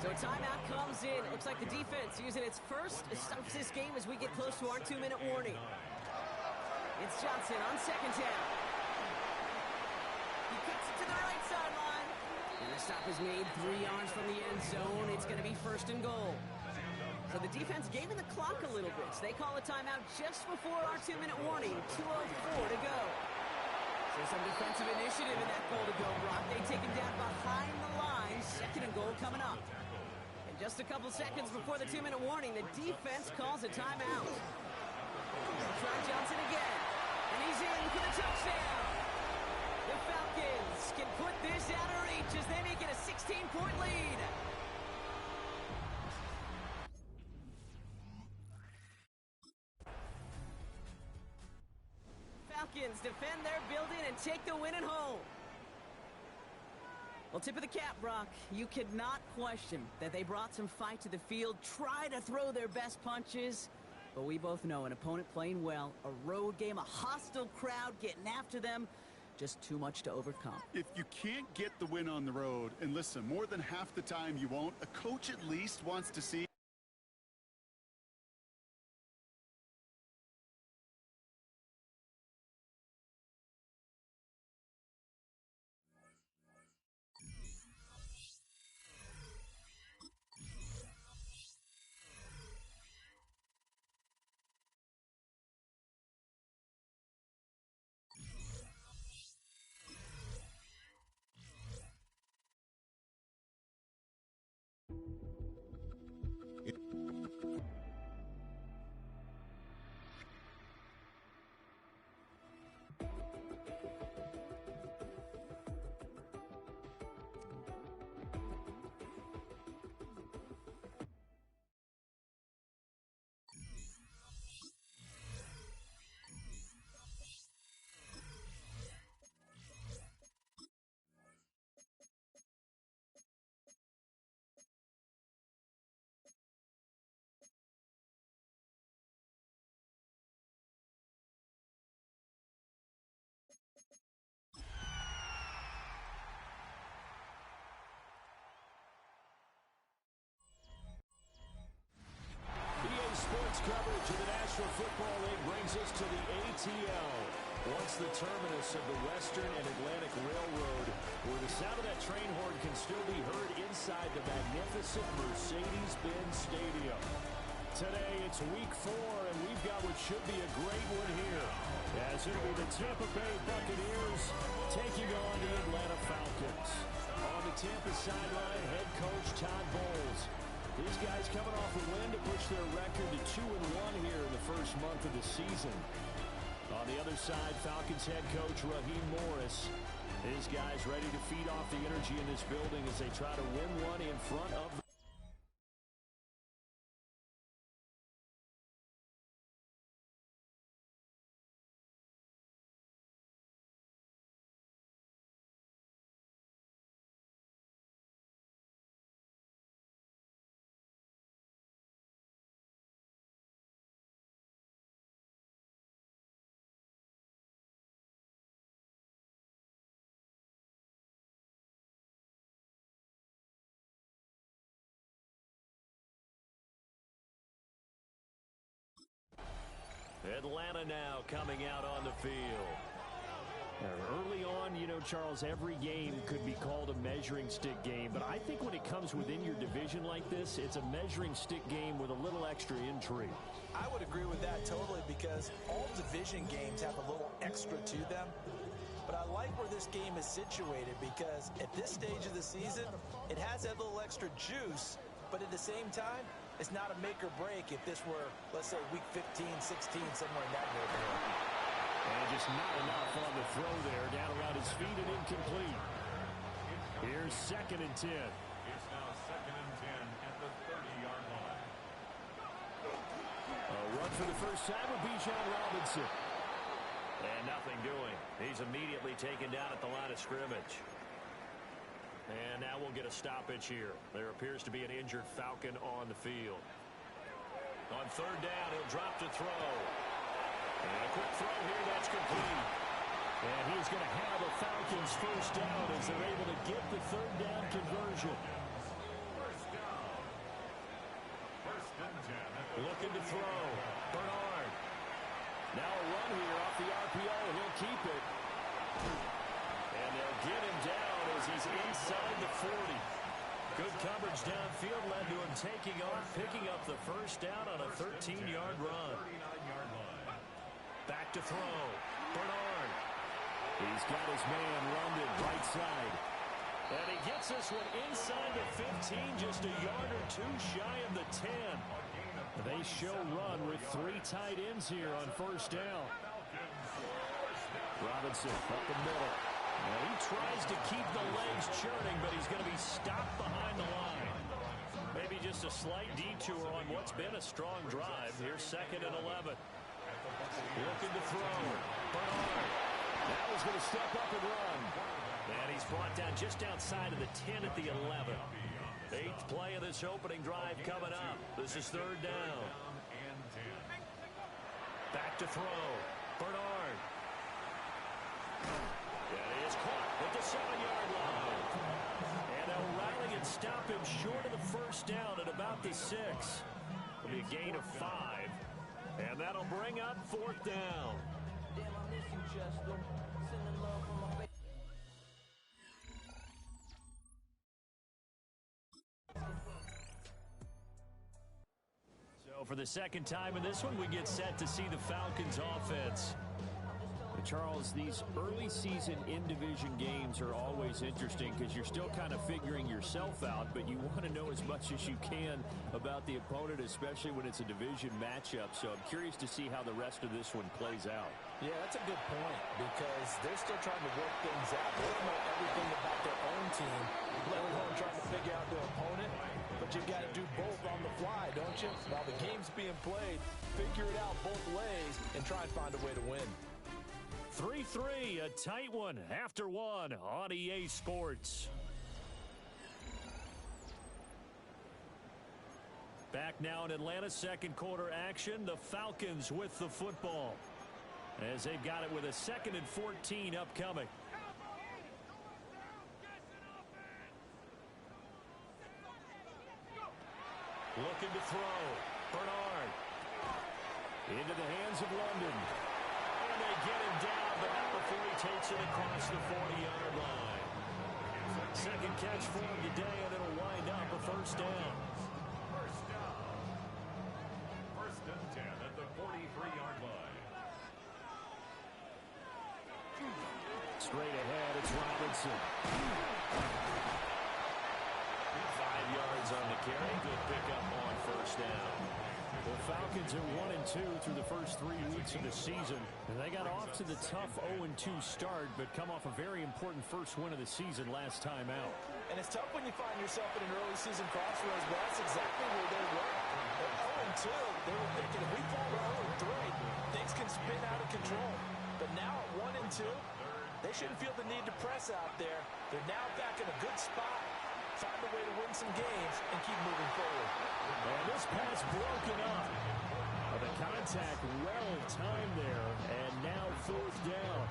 So a timeout comes in. It looks like the defense using its first stops this game as we get close to our 2-minute warning. It's Johnson on 2nd down. He kicks it to the right sideline. And the stop is made 3 yards from the end zone. It's going to be 1st and goal. So the defense gave him the clock a little bit. So they call a timeout just before our 2-minute warning. 2:04 to go. So some defensive initiative in that goal to go, Brock. They take him down behind the line. 2nd and goal coming up. And just a couple seconds before the 2-minute warning, the defense calls a timeout. They'll try Johnson again. And he's in for the touchdown. The Falcons can put this out of reach as they make it a 16-point lead. Falcons defend their building and take the win at home. Well, tip of the cap, Brock. You could not question that they brought some fight to the field, try to throw their best punches. But we both know an opponent playing well, a road game, a hostile crowd getting after them, just too much to overcome. If you can't get the win on the road, and listen, more than half the time you won't, a coach at least wants to see coverage of the National Football League brings us to the ATL. Once the terminus of the Western and Atlantic Railroad, where the sound of that train horn can still be heard inside the magnificent Mercedes-Benz Stadium. Today, it's week 4, and we've got what should be a great one here, as it'll be the Tampa Bay Buccaneers taking on the Atlanta Falcons. On the Tampa sideline, head coach Todd Bowles. These guys coming off a win to push their record to 2-1 here in the first month of the season. On the other side, Falcons head coach Raheem Morris. His guys ready to feed off the energy in this building as they try to win one in front of the Atlanta now coming out on the field. Early on, you know, Charles, every game could be called a measuring stick game, but I think when it comes within your division like this, it's a measuring stick game with a little extra intrigue. I would agree with that totally, because all division games have a little extra to them. But I like where this game is situated, because at this stage of the season, it has that little extra juice, but at the same time, it's not a make or break if this were, let's say, week 15, 16, somewhere in that neighborhood. And just not enough on the throw there. Down around his feet and incomplete. Here's 2nd and 10. It's now 2nd and 10 at the 30-yard line. A run for the first time with Bijan Robinson. And nothing doing. He's immediately taken down at the line of scrimmage. And now we'll get a stoppage here. There appears to be an injured Falcon on the field. On 3rd down, he'll drop to throw. And a quick throw here, that's complete. And he's going to have a Falcons first down as they're able to get the 3rd down conversion. First down. 1st and 10. Looking to throw. Bernard. Now a run here off the RPO. He'll keep it. And they'll get him down as he's inside the 40. Good coverage downfield led to him taking off, picking up the first down on a 13-yard run. 39-yard line. Back to throw. Bernard. He's got his man London right side. And he gets this one inside the 15, just a yard or two shy of the 10. They show run with 3 tight ends here on first down. Robinson up the middle. Now he tries to keep the legs churning, but he's going to be stopped behind the line. Maybe just a slight detour on what's been a strong drive. Here's 2nd and 11. Looking to throw. Bernard. Now he's going to step up and run. And he's brought down just outside of the 10 at the 11. 8th play of this opening drive coming up. This is 3rd down. Back to throw. Bernard. And he is caught at the 7-yard line. And they'll rally and stop him short of the first down at about the 6. It'll be a gain of 5. And that'll bring up 4th down. Damn, I miss you, Chester. Sending love from my face. So for the 2nd time in this one, we get set to see the Falcons offense. Charles, these early season in-division games are always interesting because you're still kind of figuring yourself out, but you want to know as much as you can about the opponent, especially when it's a division matchup. So I'm curious to see how the rest of this one plays out. Yeah, that's a good point, because they're still trying to work things out. They don't know everything about their own team, let alone trying to figure out their opponent. But you got to do both on the fly, don't you? While the game's being played, figure it out both ways and try and find a way to win. 3-3, a tight one after one on EA Sports. Back now in Atlanta, 2nd quarter action. The Falcons with the football, as they've got it with a 2nd and 14 upcoming. Looking to throw. Bernard. Into the hands of London. And they get him down, but not before he takes it across the 40-yard line. Second catch for him today, and it'll wind up a first down. First down. First and 10 at the 43-yard line. Straight ahead, it's Robinson. 5 yards on the carry. Good pickup on first down. The Falcons are 1-2 through the first 3 weeks of the season. And they got off to the tough 0-2 start, but come off a very important first win of the season last time out. And it's tough when you find yourself in an early season crossroads, but that's exactly where they were. At 0-2, they were thinking, if we fall to 0-3, things can spin out of control. But now at 1-2, they shouldn't feel the need to press out there. They're now back in a good spot. Find a way to win some games and keep moving forward. And this pass broken up. The contact well timed there, and now fourth down.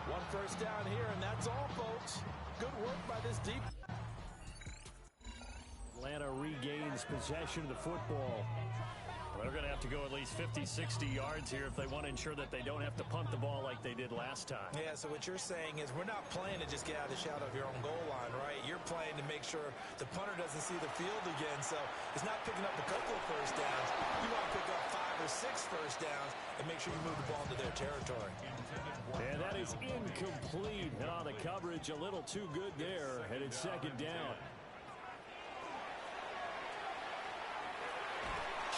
One first down here, and that's all, folks. Good work by this deep. Atlanta regains possession of the football. They're going to have to go at least 50, 60 yards here if they want to ensure that they don't have to punt the ball like they did last time. Yeah, so what you're saying is we're not playing to just get out of the shadow of your own goal line, right? You're playing to make sure the punter doesn't see the field again. So it's not picking up a couple of first downs. You want to pick up 5 or 6 first downs and make sure you move the ball into their territory. And that is incomplete. And on the coverage, a little too good there. And it's second down.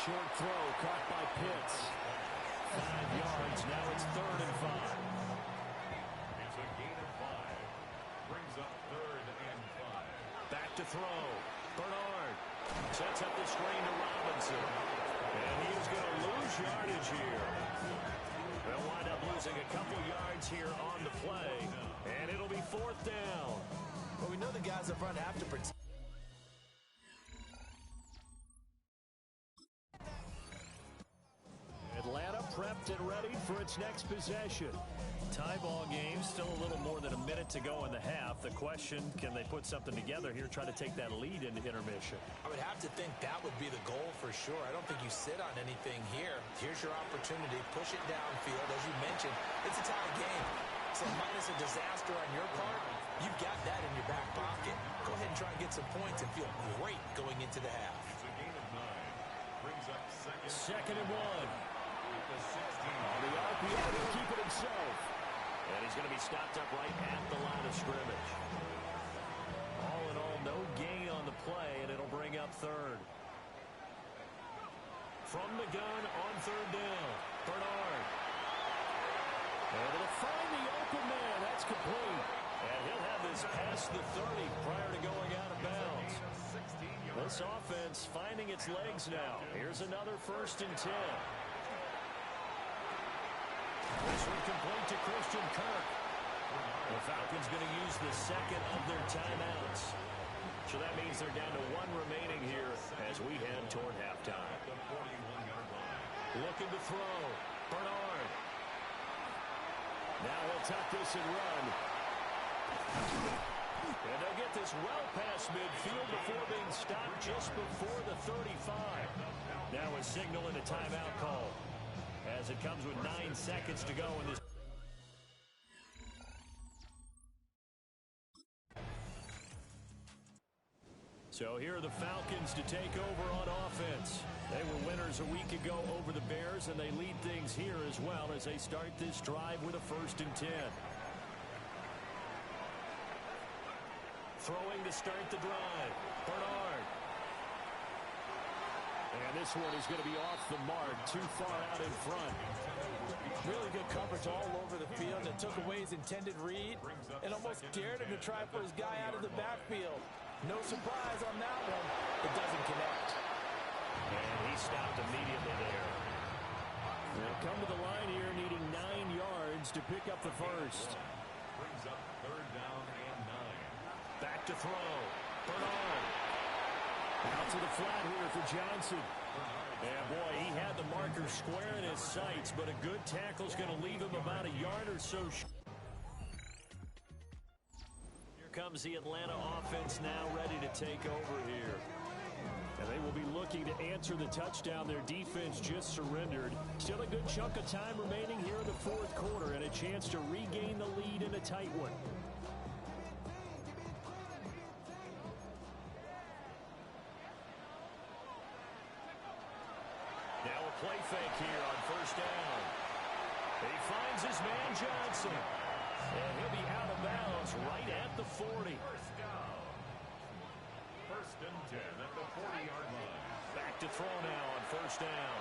Short throw caught by Pitts. 5 yards. Now it's 3rd and 5. It's a gain of 5. Brings up 3rd and 5. Back to throw. Bernard sets up the screen to Robinson. And he's going to lose yardage here. They'll wind up losing a couple yards here on the play. And it'll be 4th down. Well, we know the guys up front have to protect. Atlanta prepped and ready for its next possession. Tie ball game, still a little more than a minute to go in the half. The question, can they put something together here, try to take that lead into intermission? I would have to think that would be the goal for sure. I don't think you sit on anything here. Here's your opportunity. Push it downfield. As you mentioned, it's a tie game. So minus a disaster on your part, you've got that in your back pocket. Go ahead and try and get some points and feel great going into the half. It's a gain of 9. Brings up Second and 1. On the RPO, he'll keep it himself. And he's going to be stopped up right at the line of scrimmage. All in all, no gain on the play, and it'll bring up 3rd. From the gun on 3rd down, Bernard. Able to find the open man. That's complete. And he'll have this past the 30 prior to going out of bounds. This offense finding its legs now. Here's another 1st and 10. This one complete to Christian Kirk. The Falcons going to use the second of their timeouts. So that means they're down to 1 remaining here as we head toward halftime. Looking to throw. Bernard. Now he'll tuck this and run. And they'll get this well past midfield before being stopped just before the 35. Now a signal and a timeout call, as it comes with 9 seconds to go in this. So here are the Falcons to take over on offense. They were winners a week ago over the Bears, and they lead things here as well as they start this drive with a 1st and 10. Throwing to start the drive. Bernard. And this one is going to be off the mark, too far out in front. Really good coverage all over the field, and took away his intended read and almost dared him to try for his guy out of the backfield. No surprise on that one. It doesn't connect. And he stopped immediately there. They'll come to the line here needing 9 yards to pick up the 1st. Brings up 3rd down and 9. Back to throw. Bernard. Out to the flat here for Johnson. And boy, he had the marker square in his sights, but a good tackle's going to leave him about a yard or so short. Here comes the Atlanta offense now ready to take over here. And they will be looking to answer the touchdown their defense just surrendered. Still a good chunk of time remaining here in the fourth quarter and a chance to regain the lead in a tight one. Now a play fake here on first down. He finds his man Johnson. And he'll be out of bounds right at the 40. First down. First and 10 at the 40-yard line. Back to throw now on first down.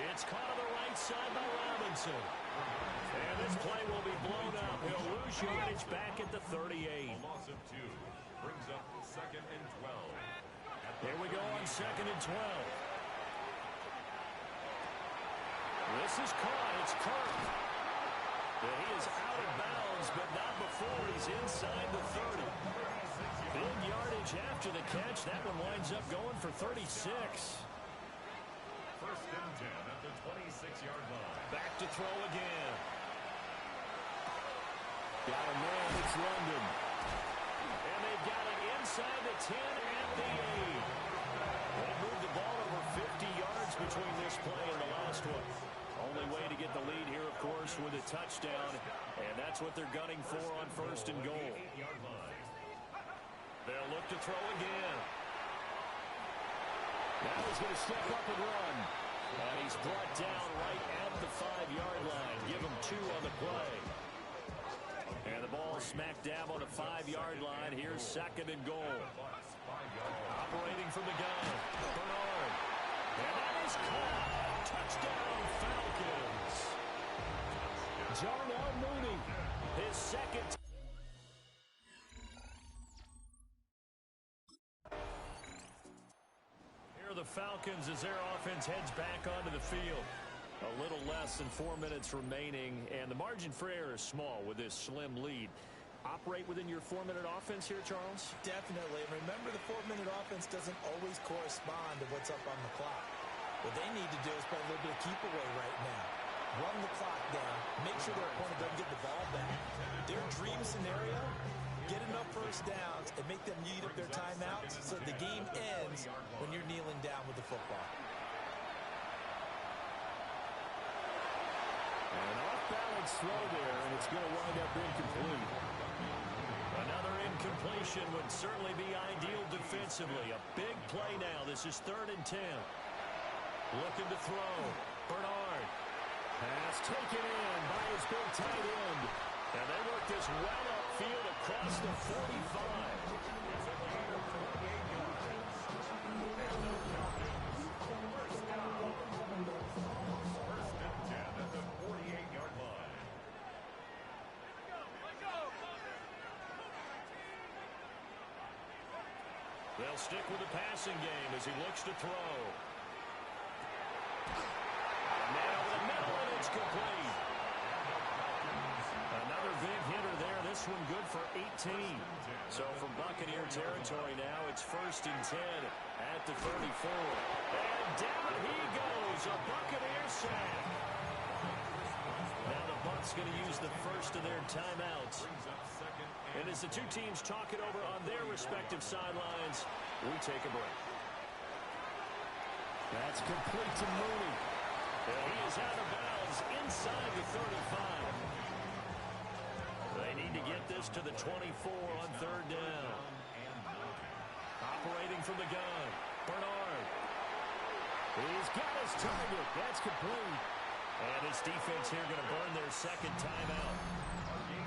It's caught on the right side by Robinson. And this play will be blown up. He'll lose yardage back at the 38. A loss of 2 brings up second and 12. Here we go on second and 12. This is caught. It's Kirk. And he is out of bounds, but not before he's inside the 30. Big yardage after the catch. That one winds up going for 36. First and 10 at the 26-yard line. Back to throw again. Got a man. It's London. And they've got it inside the 10 at the 8. They moved the ball over 50 yards between this play and the last one. Only way to get the lead here, of course, with a touchdown. And that's what they're gunning for on first and goal. They'll look to throw again. Now he's going to step up and run. And he's brought down right at the 5-yard line. Give him 2 on the play. And the ball smack dab on the 5-yard line. Here's second and goal. Operating from the gun. Bernard. And that is caught. Touchdown, Falcons. Darnell Mooney. His second. Here are the Falcons as their offense heads back onto the field. A little less than 4 minutes remaining, and the margin for error is small with this slim lead. Operate within your 4-minute offense here, Charles? Definitely. And remember, the 4-minute offense doesn't always correspond to what's up on the clock. What they need to do is play a little bit of keep away right now. Run the clock down. Make sure their opponent doesn't get the ball back. Their dream scenario, get enough first downs and make them eat up their timeouts so that the game ends when you're kneeling down with the football. An off-balance throw there, and it's going to wind up incomplete. Another incompletion would certainly be ideal defensively. A big play now. This is 3rd and 10. Looking to throw. Bernard. Pass taken in by his big tight end. And they work this well upfield across the 45. They'll stick with the passing game as he looks to throw. Now the middle, and it's complete. Another big hitter there. This one good for 18. So from Buccaneer territory now, it's 1st and 10 at the 34. And down he goes. A Buccaneer sack. Now the Bucs going to use the first of their timeouts. And as the two teams talk it over on their respective sidelines, we take a break. That's complete to Mooney. And he is out of bounds inside the 35. They need to get this to the 24 on 3rd down. Operating from the gun, Bernard. He's got his target. That's complete. And his defense here going to burn their second timeout.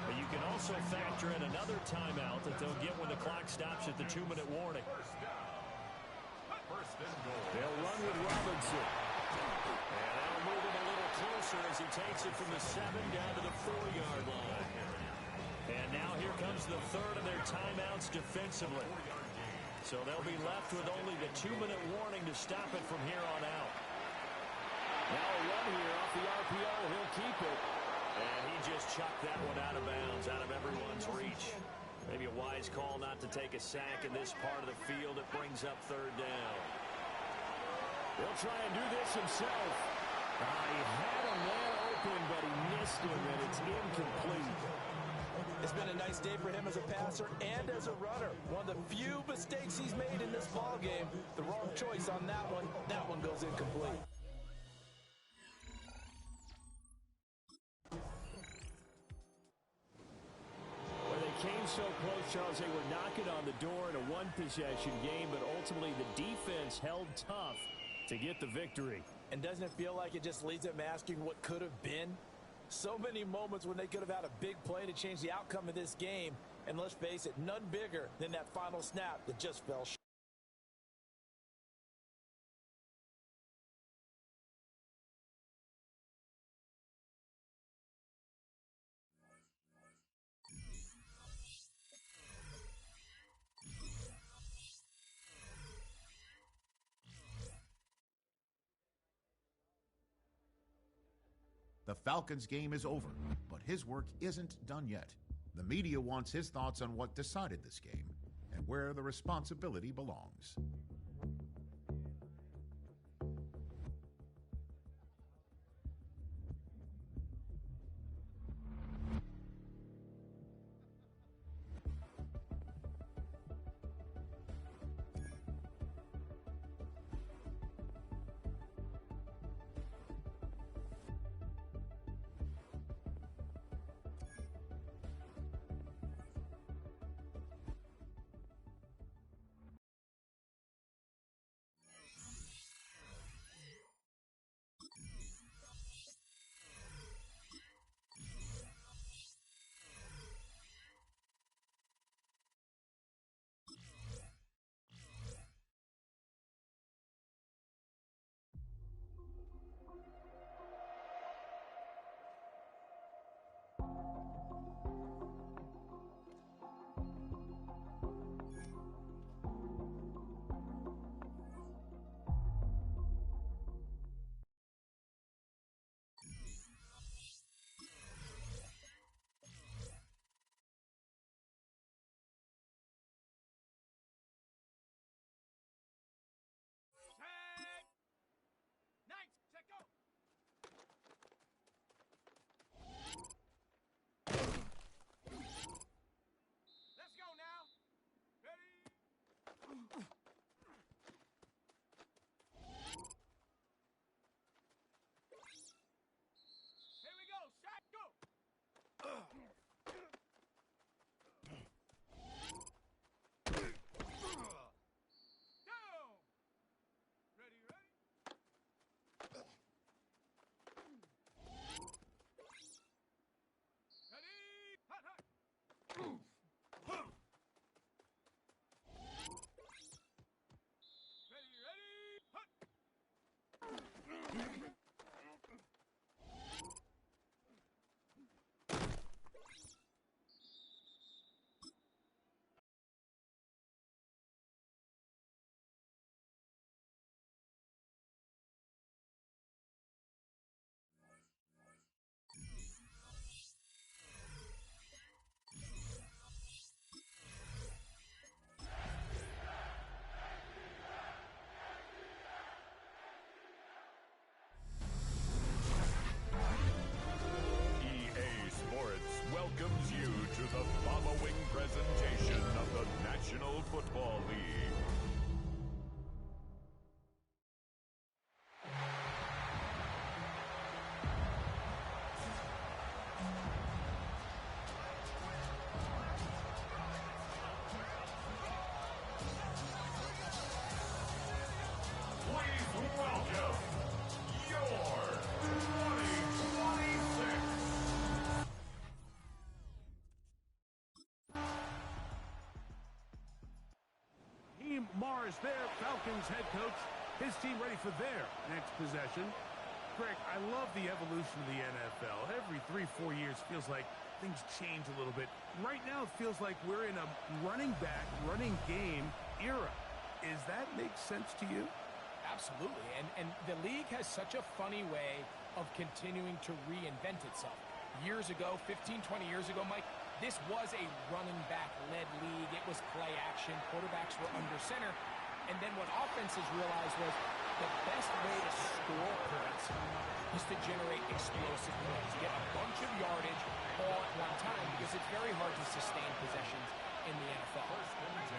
But you can also factor in another timeout that they'll get when the clock stops at the 2-minute warning. They'll run with Robinson. And that'll move him a little closer as he takes it from the 7 down to the 4-yard line. And now here comes the 3rd of their timeouts defensively. So they'll be left with only the 2-minute warning to stop it from here on out. Now a run here off the RPO. He'll keep it. And he just chucked that one out of bounds, out of everyone's reach. Maybe a wise call not to take a sack in this part of the field. It brings up 3rd down. He'll try and do this himself. He had a man open, but he missed him, and it's incomplete. It's been a nice day for him as a passer and as a runner. One of the few mistakes he's made in this ball game. The wrong choice on that one. That one goes incomplete. Came so close, Charles. They were knocking on the door in a one-possession game, but ultimately the defense held tough to get the victory. And doesn't it feel like it just leaves them asking what could have been? So many moments when they could have had a big play to change the outcome of this game. And let's face it, none bigger than that final snap that just fell short. The Falcons game is over, but his work isn't done yet. The media wants his thoughts on what decided this game and where the responsibility belongs. Welcomes you to the following presentation of the National Football League. Please welcome your 2026 Morris there, Falcons head coach. His team ready for their next possession. Greg, I love the evolution of the NFL. Every 3-4 years feels like things change a little bit. Right now it feels like we're in a running back, running game era. Is that make sense to you? Absolutely, and the league has such a funny way of continuing to reinvent itself. Years ago, 15, 20 years ago, Mike, this was a running back-led league. It was play action. Quarterbacks were under center. And then what offenses realized was the best way to score points is to generate explosive plays, get a bunch of yardage all at one time, because it's very hard to sustain possessions in the NFL.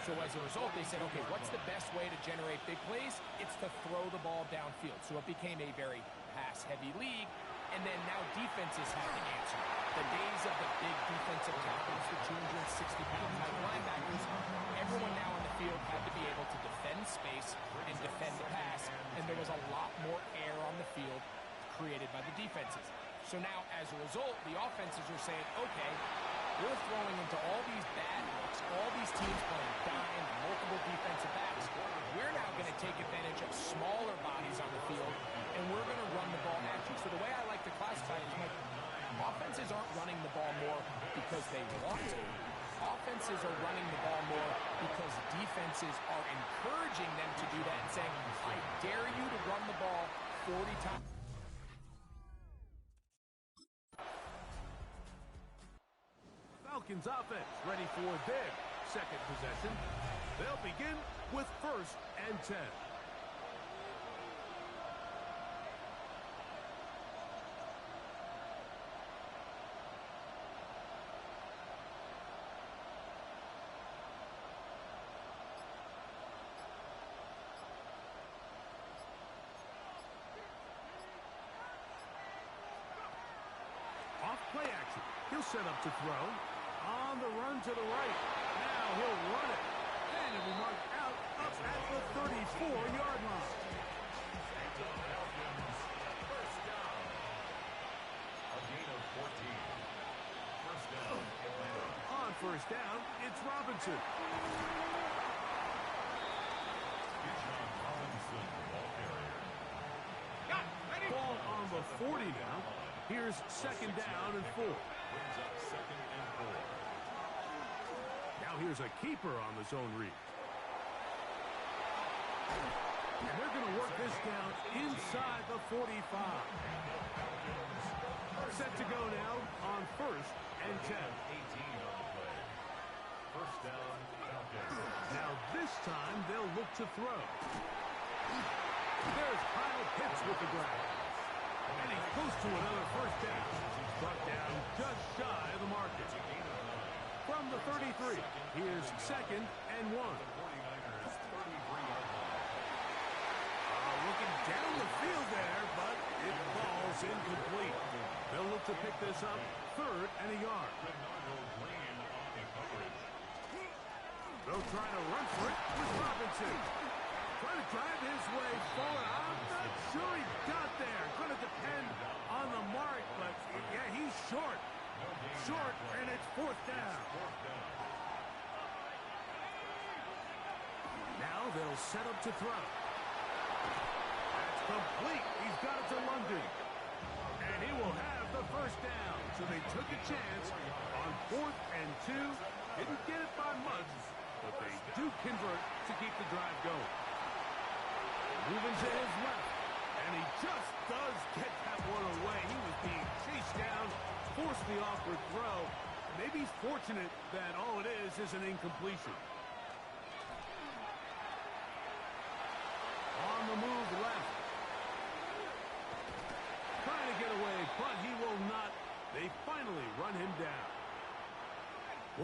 So as a result, they said, okay, what's the best way to generate big plays? It's to throw the ball downfield. So it became a very pass-heavy league, and then now defenses have to answer. The days of the big defensive tackles, the 260-pound type linebackers, everyone now on the field had to be able to defend space and defend the pass, and there was a lot more air on the field created by the defenses. So now, as a result, the offenses are saying, okay, we're throwing into all these bad looks, all these teams playing dime, multiple defensive backs. We're now going to take advantage of smaller bodies on the field, and we're going to run the ball at you. So the way I like to classify it is, like, offenses aren't running the ball more because they want to. Offenses are running the ball more because defenses are encouraging them to do that and saying, I dare you to run the ball 40 times. Falcons offense ready for their second possession. They'll begin with 1st and 10. Off play action. He'll set up to throw. On the run to the right. Now he'll run it. And it'll be marked out up at the 34-yard line. First down. A gain of 14. First down, Atlanta. On 1st down, it's Robinson. Bijan Robinson, ball carrier. Ball on the 40 now. Here's 2nd down and 4. Brings up 2nd and 4. Now here's a keeper on the zone read. And they're going to work this down inside the 45. Set to go now on 1st and 10. 18 on the play. First down, Falcons. Now this time they'll look to throw. There's Kyle Pitts with the grab. And he's close to another 1st down. Brought down just shy of the market. From the 33, here's 2nd and 1. 49ers, 33-yard line. Looking down the field there, but it falls incomplete. They'll look to pick this up 3rd and a yard. Bernardo Green on the coverage. They'll try to run for it with Robinson. Trying to drive his way forward. I'm not sure he got there. Going to depend on the mark, but yeah, he's short. Short, and it's 4th down. Now they'll set up to throw. That's complete. He's got it to London. And he will have the 1st down. So they took a chance on 4th and 2. Didn't get it by much, but they do convert to keep the drive going. Moving to his left. And he just does get that one away. He was being chased down, forced the awkward throw. Maybe he's fortunate that all it is an incompletion. On the move left. Trying to get away, but he will not. They finally run him down.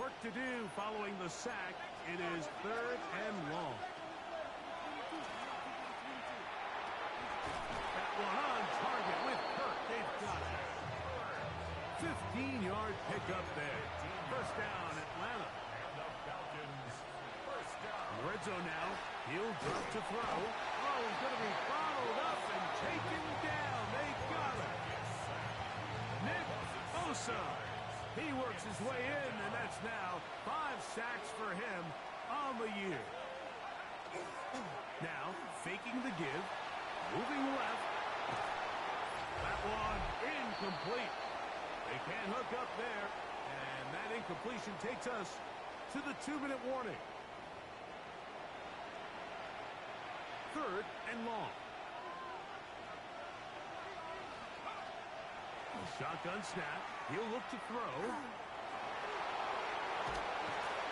Work to do following the sack. It is 3rd and long. That one on target with Kirk. They've got it. 15-yard pickup there. 1st down, Atlanta. And the Falcons, first down. Red zone now. He'll drop to throw. Oh, he's going to be followed up and taken down. They got it. Nick Bosa. He works his way in, and that's now 5 sacks for him on the year. Now, faking the give. Moving left. That one incomplete. They can't hook up there. And that incompletion takes us to the 2-minute warning. 3rd and long. Shotgun snap. He'll look to throw.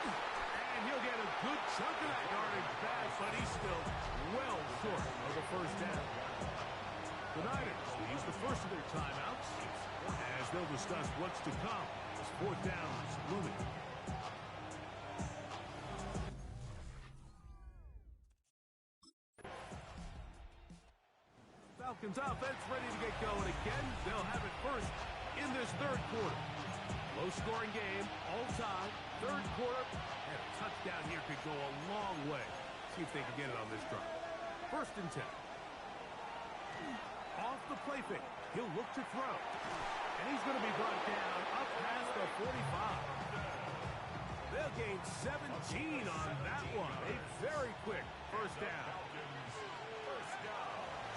And he'll get a good chunk of that yardage back, but he's still well short of the 1st down. The Niners first of their timeouts as they'll discuss what's to come as fourth down is looming. Falcons offense ready to get going again. They'll have it first in this third quarter. Low-scoring game, all time, third quarter, and a touchdown here could go a long way. See if they can get it on this drive. First and 10. Off the play fake. He'll look to throw. And he's going to be brought down up past the 45. They'll gain 17 on that one. A very quick first down.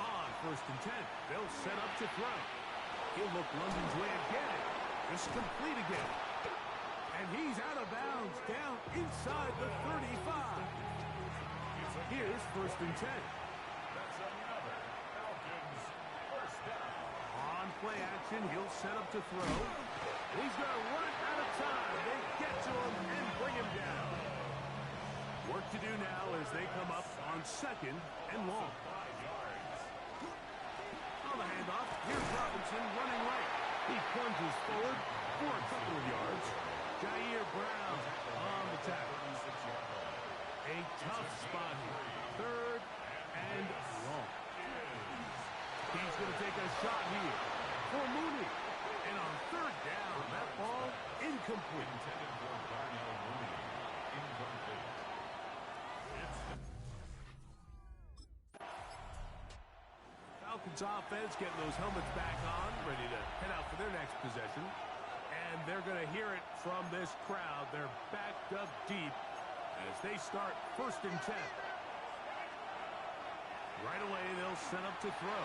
On first and 10, they'll set up to throw. He'll look London's way again. It's complete again. And he's out of bounds down inside the 35. Here's first and 10. That's another Falcons first down. On play action, he'll set up to throw. He's going to run it out of time. They get to him and bring him down. Work to do now as they come up on second and long. On the handoff, here's Robinson running right. He plunges forward for a couple of yards. Jair Brown on the tackle. A tough spot here. Third and long. He's going to take a shot here for Mooney. And on third down, that ball incomplete. Intended for Darnell Mooney. Incomplete. Falcons offense getting those helmets back on, ready to head out for their next possession. And they're going to hear it from this crowd. They're backed up deep as they start first and 10. Right away, they'll set up to throw.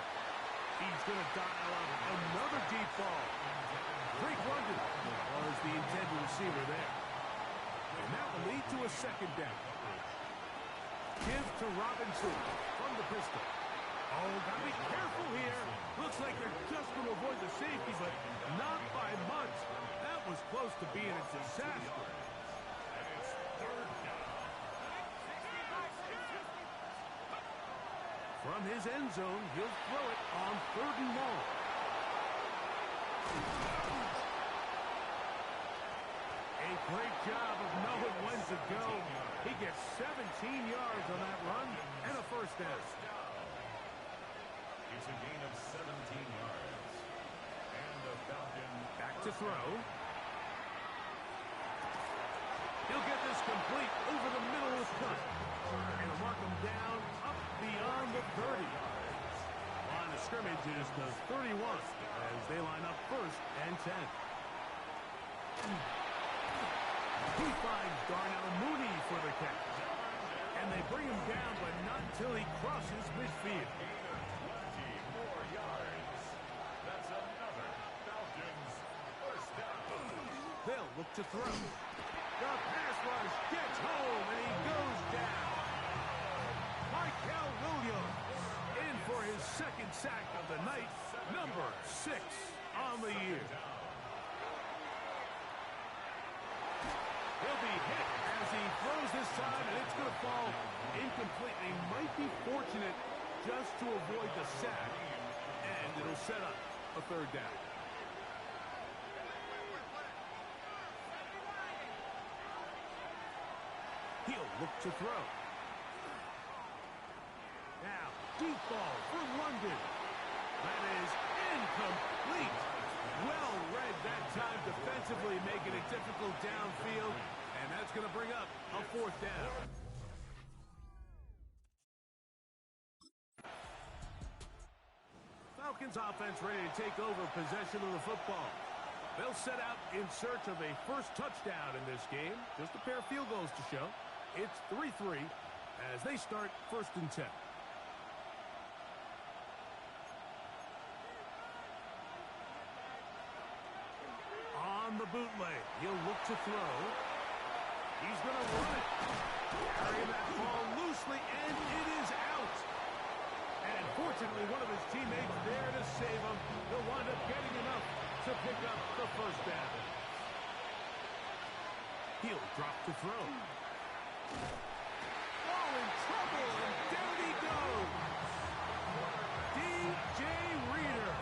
He's going to dial up another deep ball. Drake London was the intended receiver there. And that will lead to a second down. Give to Robinson from the pistol. Oh, got to be careful here. Looks like they're just going to avoid the safety, but not by much. That was close to being a disaster. And it's third down. From his end zone, he'll throw it on third and long. A great job of knowing when to go. He gets 17 yards on that run and a first down. It's a gain of 17 yards. And the Falcons back to throw. He'll get this complete over the middle of the cut. And mark him down up beyond the 30. Line of scrimmage is the 31 as they line up first and 10. He finds Darnell Mooney for the catch. And they bring him down, but not until he crosses midfield. 24 yards. That's another Falcons first down. They'll look to throw. The pass rush gets home, and he goes down. Michael Williams in for his second sack of the night, number 6 on the year. He'll be hit as he throws this time, and it's going to fall incomplete. He might be fortunate just to avoid the sack, and it'll set up a third down. He'll look to throw. Now, deep ball for London. That is incomplete. Well read that time defensively, making it difficult downfield, and that's going to bring up a fourth down. Falcons offense ready to take over possession of the football. They'll set out in search of a first touchdown in this game. Just a pair of field goals to show. It's 3-3 as they start first and 10. On the bootleg, he'll look to throw. He's going to run it. Carrying that ball loosely, and it is out. And fortunately, one of his teammates there to save him. He'll wind up getting enough to pick up the first down. He'll drop to throw. Oh, in trouble, and down he goes. DJ Reader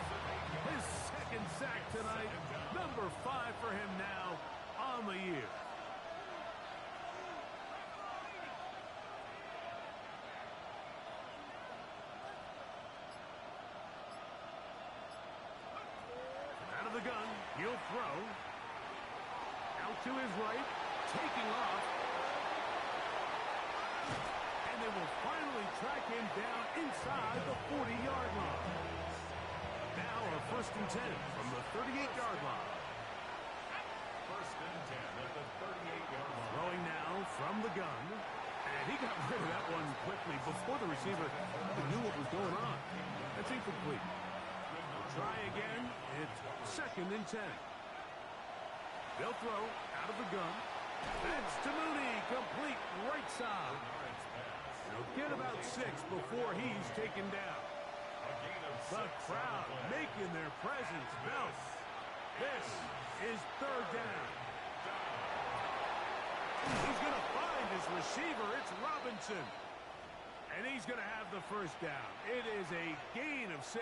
He'll throw. Out to his right. Taking off. And they will finally track him down inside the 40-yard line. Now a 1st and 10 from the 38-yard line. 1st and 10 at the 38-yard line. Throwing now from the gun. And he got rid of that one quickly before the receiver knew what was going on. That's incomplete. We'll try again. It's 2nd and 10. They'll throw out of the gun. That's to Mooney. Complete right side. They'll get about 6 before he's taken down. The crowd making their presence felt. This is 3rd down. He's going to find his receiver. It's Robinson. And he's going to have the 1st down. It is a gain of 6.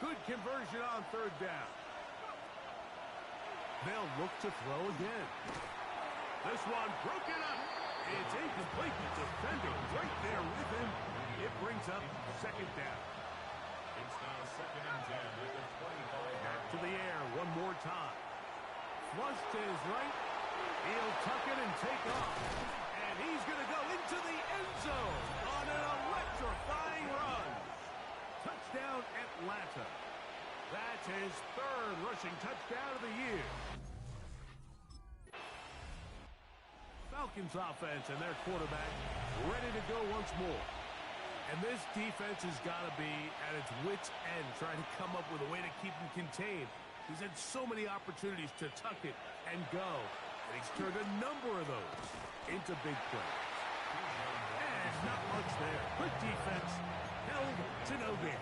Good conversion on 3rd down. They'll look to throw again. This one broken up. It's incomplete. The defender right there with him. It brings up 2nd down. It's now 2nd and 10 at the 25. Back to the air one more time. Flush to his right. He'll tuck it and take off. And he's going to go into the end zone on an electrifying run. Touchdown, Atlanta. That's his 3rd rushing touchdown of the year. Falcons offense and their quarterback ready to go once more. And this defense has got to be at its wits' end trying to come up with a way to keep him contained. He's had so many opportunities to tuck it and go. And he's turned a number of those into big plays. And not much there. Good defense. Held to no gain.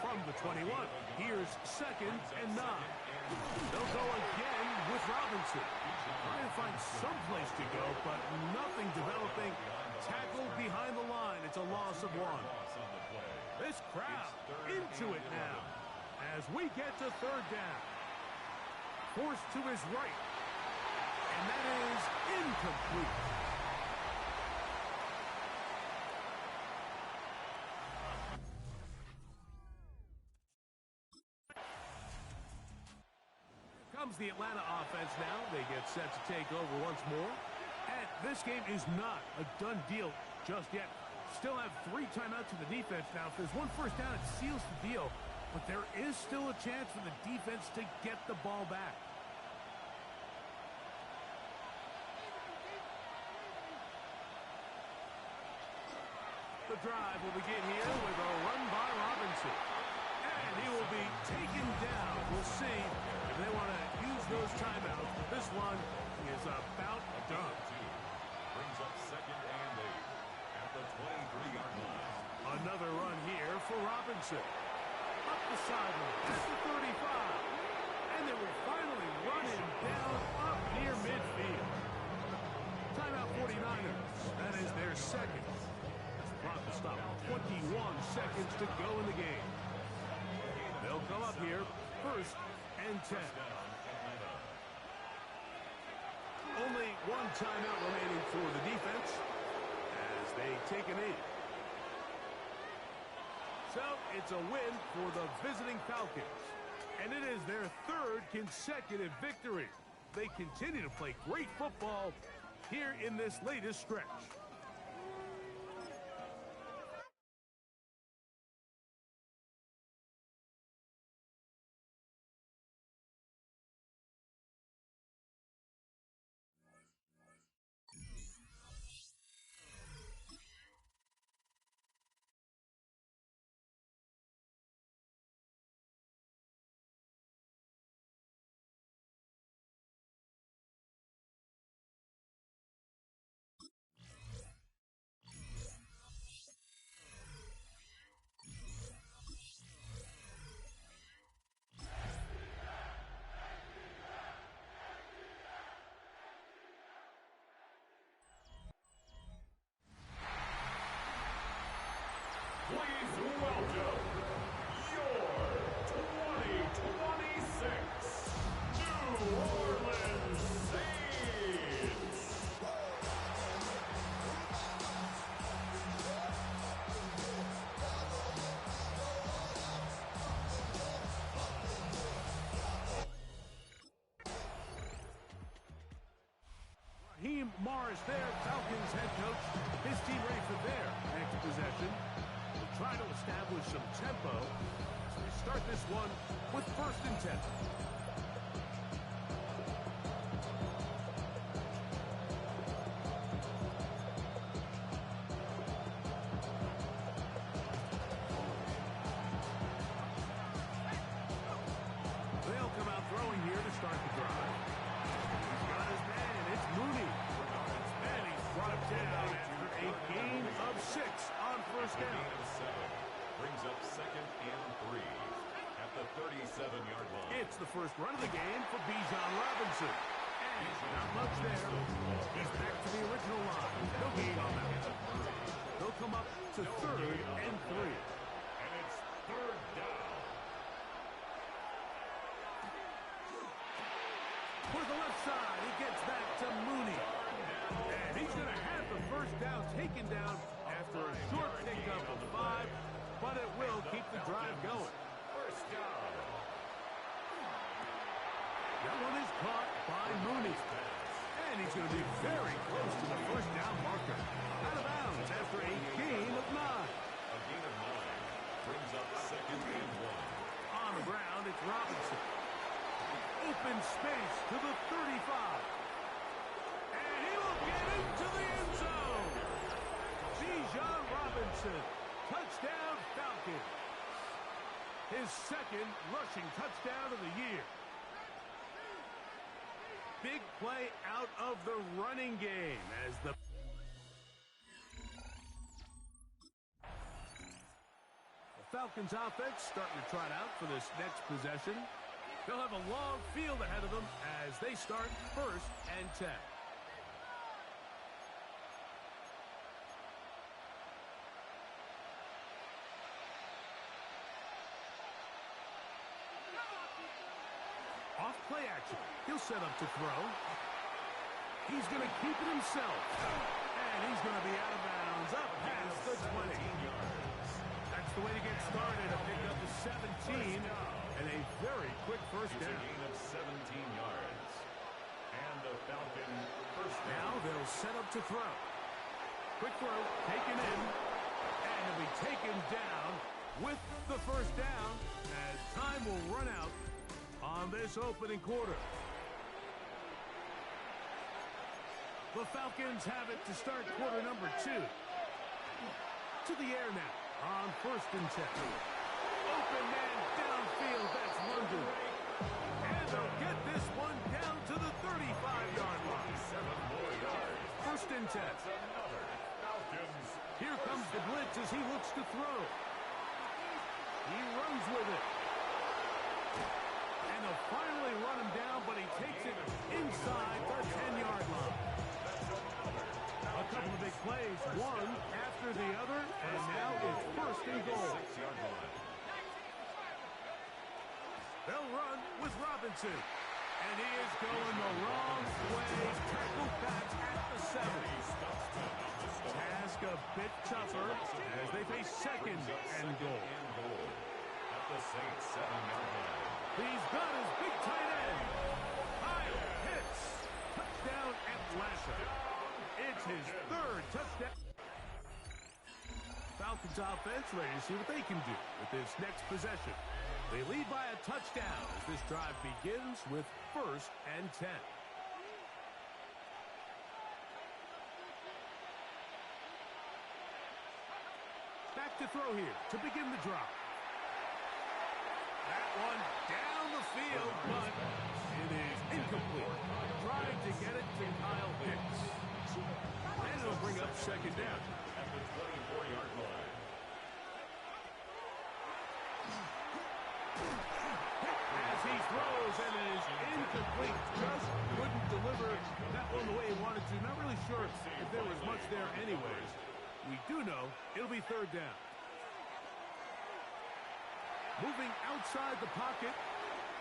From the 21, here's 2nd and 9. They'll go again with Robinson. Trying to find some place to go, but nothing developing. Tackled behind the line. It's a loss of 1. This crowd into it now as we get to 3rd down. Forced to his right. And that is incomplete. Comes the Atlanta offense now. They get set to take over once more. And this game is not a done deal just yet. Still have 3 timeouts to the defense now. If there's one 1st down, it seals the deal. But there is still a chance for the defense to get the ball back. The drive will begin here with a run by Robinson. And he will be taken down. We'll see if they want to use those timeouts. But this one is about done. Brings up 2nd and 8 at the 23-yard line. Another run here for Robinson. Up the sideline at the 35. And they will finally run him down up near midfield. Timeout 49ers. That is their 2nd. Clock will stop. 21 seconds to go in the game. They'll come up here 1st and 10. Only 1 timeout remaining for the defense as they take a knee. So it's a win for the visiting Falcons. And it is their 3rd consecutive victory. They continue to play great football here in this latest stretch. Morris there, Falcons head coach. His team ready for their next possession. We'll try to establish some tempo. So we start this one with 1st and 10. They'll come out throwing here to start the drive. He's got his man. It's Mooney. And he's brought down after a gain of 6 on 1st down. Brings up 2nd and 3 at the 37-yard line. It's the first run of the game for Bijan Robinson. And not much there. He's back to the original line. No gain on that. They'll come up to 3rd and 3. And it's 3rd down. For the left side, he gets back to Mooney. And he's going to have the 1st down taken down after a short pickup of 5, but it will keep the drive going. 1st down. That one is caught by Mooney. And he's going to be very close to the 1st down marker. Out of bounds after a gain of 9. A gain of 9 brings up 2nd and 1. On the ground, it's Robinson. Open space to the 35. And he will get into the end zone. Bijan Robinson. Touchdown, Falcons. His 2nd rushing touchdown of the year. Big play out of the running game as the Falcons offense starting to trot out for this next possession. They'll have a long field ahead of them as they start 1st and 10. Off play action. He'll set up to throw. He's going to keep it himself. And he's going to be out of bounds up past the 20. That's the way to get started. A pick up to 17 and a very quick 1st down. It's a gain of 17 yards. And the Falcon 1st down. Now they'll set up to throw. Quick throw, taken in, and he'll be taken down with the 1st down as time will run out on this opening quarter. The Falcons have it to start quarter number 2. To the air now on 1st and 10. Open man downfield, that's London. And they'll get this one down to the 35-yard line. 7 more yards. 1st and 10. That's another Falcons. Here comes the blitz as he looks to throw. He runs with it. And they'll finally run him down, but he takes it inside the 10-yard line. A couple of big plays, one after the other, and now it's 1st and goal. 6-yard line. They'll run with Robinson. And he is going the wrong way. Tackled back at the 7. Task a bit tougher as they face 2nd and goal. At the Saints 7-yard line. He's got his big tight end. High hits. Touchdown Atlanta. It's his 3rd touchdown. Falcons offense ready to see what they can do with this next possession. They lead by a touchdown as this drive begins with 1st and 10. Back to throw here to begin the drive. That one down the field, but it is incomplete. Trying to get it to Kyle Hicks. And it'll bring up 2nd down. At the 24-yard line. As he throws, and it is incomplete. Just couldn't deliver that one the way he wanted to. Not really sure if there was much there anyways. We do know it'll be 3rd down. Moving outside the pocket.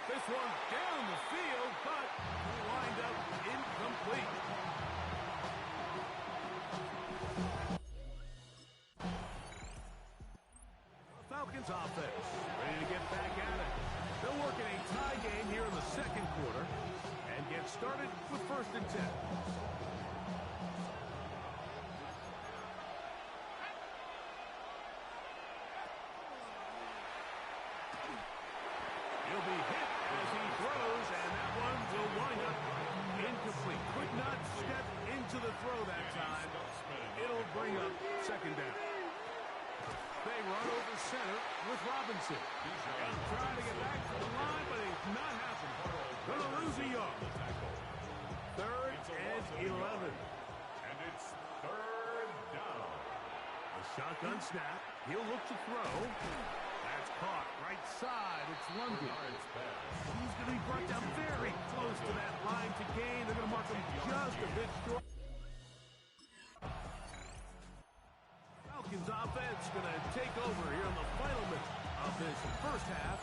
This one down the field, but lined up incomplete. Falcons offense ready to get back at it. They'll work in a tie game here in the 2nd quarter and get started with 1st and 10. He'll be hit as he throws, and that one will wind up incomplete. Could not step into the throw that time. It'll bring up second down. They run over center with Robinson. He'll try to get back to the line, but it's not happening. Gonna lose a yard. Third and 11. And it's third down. A shotgun snap. He'll look to throw. That's caught. Right side. It's London. He's going to be brought down very close to that line to gain. They're going to mark him just a bit short. Falcons offense going to take over here in the final minute of this first half.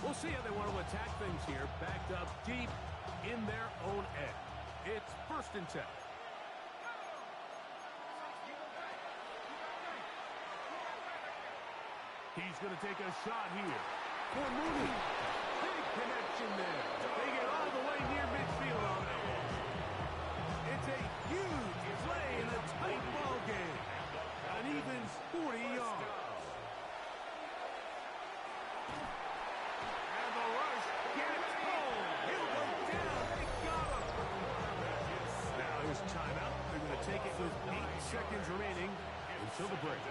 We'll see how they want to attack things here. Backed up deep in their own end. It's 1st and 10. He's going to take a shot here for Mooney. Big connection there. They get all the way near midfield on that one. It's a huge play in a tight ball game. An even 40 yards. And the rush gets home. He'll go down. They got him. Now here's a timeout. They're going to take it with 8 seconds remaining until the break.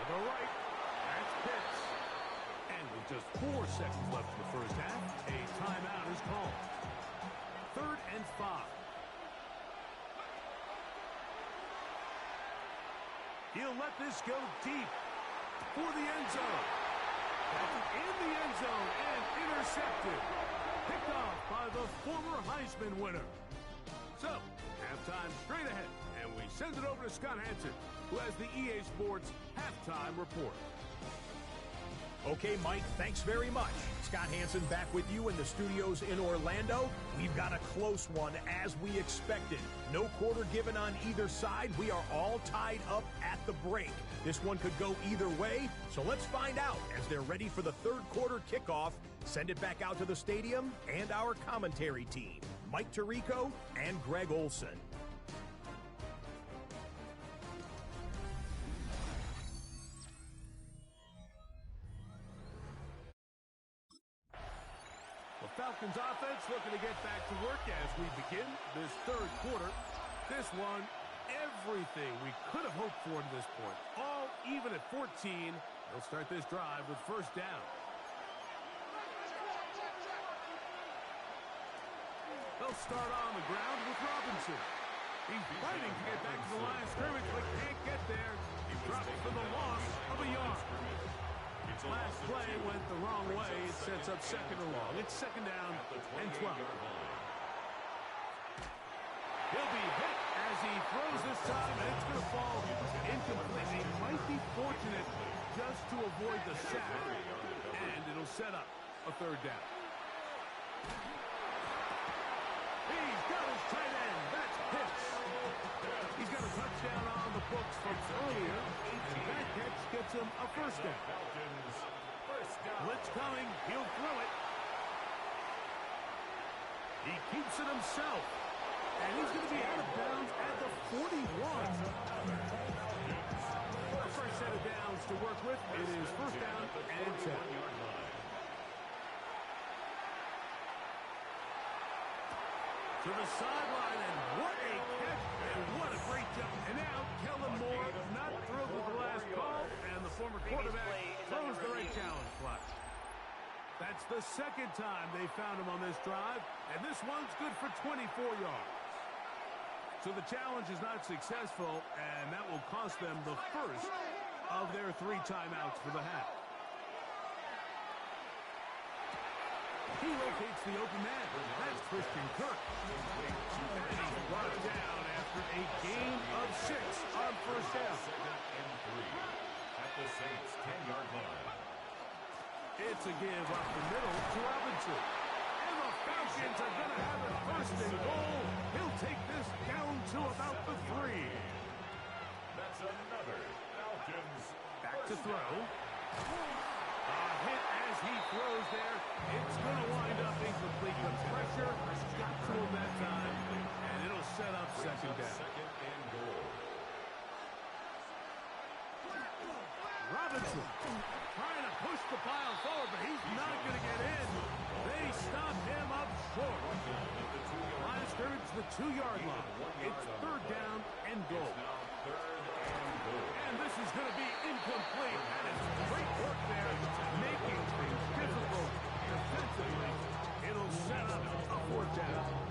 The right, that's Pitts. And with just 4 seconds left in the first half, a timeout is called. 3rd and 5. He'll let this go deep for the end zone. That's in the end zone and intercepted. Picked off by the former Heisman winner. So, halftime straight ahead, and we send it over to Scott Hansen, who has the EA Sports halftime report. Okay, Mike, thanks very much. Scott Hansen back with you in the studios in Orlando. We've got a close one, as we expected. No quarter given on either side. We are all tied up at the break. This one could go either way, so let's find out as they're ready for the third quarter kickoff. Send it back out to the stadium and our commentary team, Mike Tirico and Greg Olson. The Falcons offense looking to get back to work as we begin this third quarter. This one, everything we could have hoped for to this point. All even at 14. They'll start this drive with first down. They'll start on the ground with Robinson. He's fighting to get back to the line of scrimmage, but can't get there. He dropped for the loss of a yard. Last play went the wrong way. It sets up second and long. It's second down and 12. He'll be hit as he throws this time, and it's going to fall incomplete. He might be fortunate just to avoid the sack, and it'll set up a third down. He's got his tight end. That's Pitts. He's got a touchdown on the books from earlier, and that catch gets him a first down. Blitz coming. He'll throw it. He keeps it himself. And he's going to be out of bounds at the 41. The first set of downs to work with. It is first down and 10. To the sideline, and what a catch, and what a great jump. And now, Kellen Moore, not thrilled with the last call, and the former quarterback throws the right challenge flag. That's the second time they found him on this drive, and this one's good for 24 yards. So the challenge is not successful, and that will cost them the first of their 3 timeouts for the half. He locates the open man. That's Christian Kirk. And he's brought down after a gain of 6 on first down. Second and 3 at the Saints' 10-yard line. It's a give up the middle to Robinson. And the Falcons are going to have it first and goal. He'll take this down to about the 3. That's another Falcons. Back to throw. A hit as he throws there. It's going to wind up incomplete. The pressure got to him that time, and it'll set up second down. Second and goal. Robinson trying to push the pile forward, but he's not going to get in. They stop him up short. Line of scrimmage, the 2-yard line. It's third down and goal. And this is going to be incomplete. That is great work there, making things difficult defensively. It'll set up a fourth down.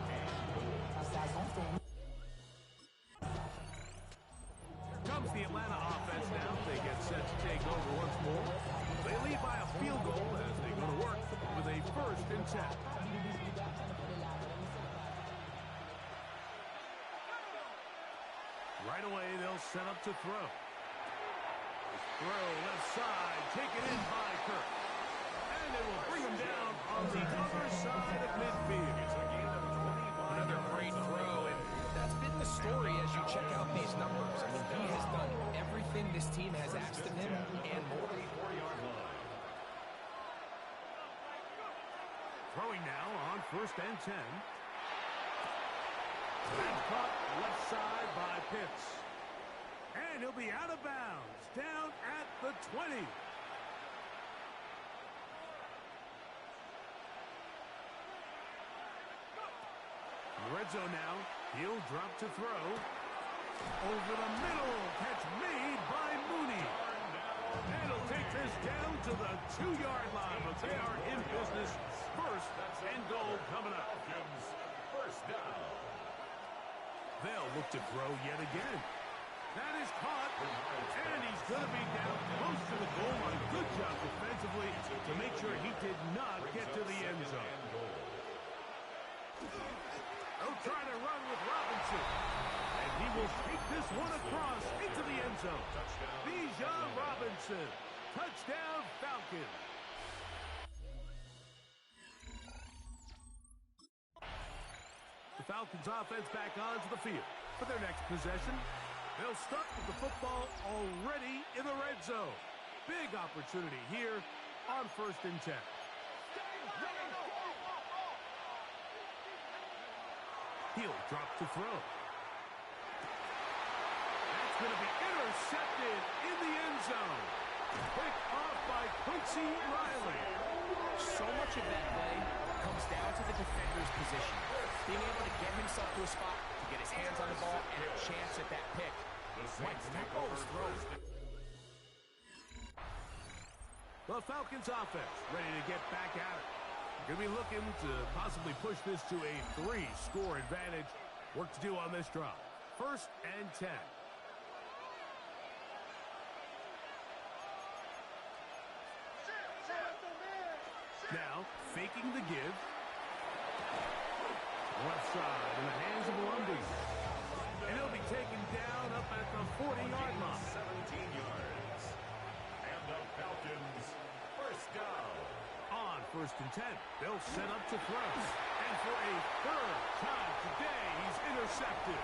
Comes the Atlanta offense now. They get set to take over once more. They lead by a field goal as they go to work with a 1st and 10. Right away, they'll set up to throw. Throw left side, taken in by Kirk. And they will bring him down on the other side of midfield. Another great throw, and that's been the story as you check out these numbers. I mean, he has done everything this team has asked of him and more. Throwing now on 1st and 10. That's caught left side by Pitts. And he'll be out of bounds, down at the 20. Red zone now. He'll drop to throw. Over the middle. Catch made by Mooney. And he'll take this down to the 2-yard line. But they are in business. 1st and goal coming up. First down. They'll look to throw yet again. That is caught. And he's going to be down close to the goal line. Good job defensively to make sure he did not get to the end zone. They'll try to run with Robinson. And he will take this one across into the end zone. Bijan Robinson. Touchdown, Falcons. The Falcons offense back onto the field for their next possession. They'll start with the football already in the red zone. Big opportunity here on 1st and 10. He'll drop to throw. That's going to be intercepted in the end zone. Picked off by Quincy Riley. So much of that play comes down to the defender's position. Being able to get himself to a spot, to get his hands on the ball, and a chance at that pick. Mike, that ball was thrown. The Falcons offense ready to get back at it. Going to be looking to possibly push this to a 3-score advantage. Work to do on this drive. 1st and 10. Now, faking the give. Left side in the hands of Lundy. And he'll be taken down up at the 40-yard line. 17 yards. And the Falcons, 1st down. On 1st and 10, they'll set up to throw. And for a 3rd time today, he's intercepted.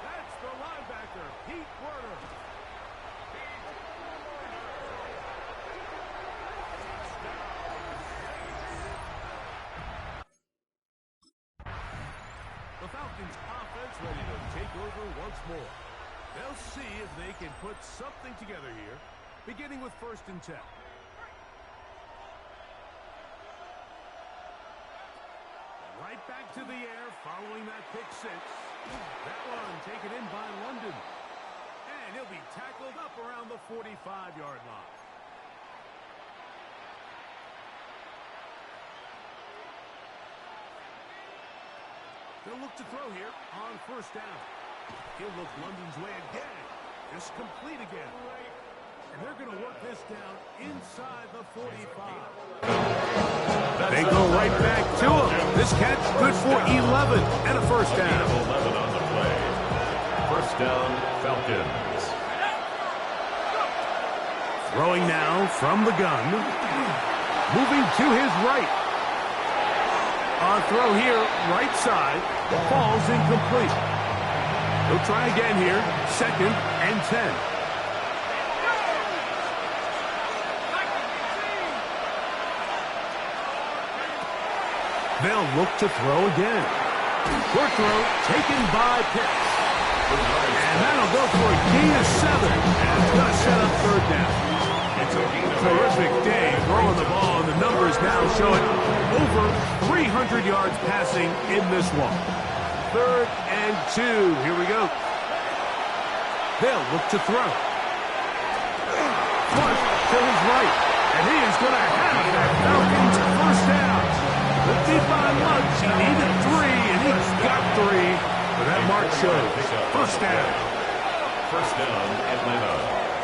That's the linebacker, Pete Werner. The Falcons offense ready to take over once more. They'll see if they can put something together here, beginning with 1st and 10. Right back to the air following that pick 6. That one taken in by London. And he'll be tackled up around the 45-yard line. They'll look to throw here on 1st down. He'll look London's way again. Just complete again. And they're going to work this down inside the 45. They go right back to him. This catch good for 11 and a 1st down. 11 on the play. 1st down, Falcons. Throwing now from the gun. Moving to his right. On throw here, right side. Falls incomplete. He'll try again here. 2nd and 10. They'll look to throw again. Short throw taken by Pitts. And that'll go for a gain of 7. And it's going to set up 3rd down. It's a now showing over 300 yards passing in this one. 3rd and 2. Here we go. They'll look to throw. Flush to his right. And he is going to have that Falcons first down. The deep on Lutz, he needed 3, and he got 3. But that mark shows. First down. First down, Atlanta.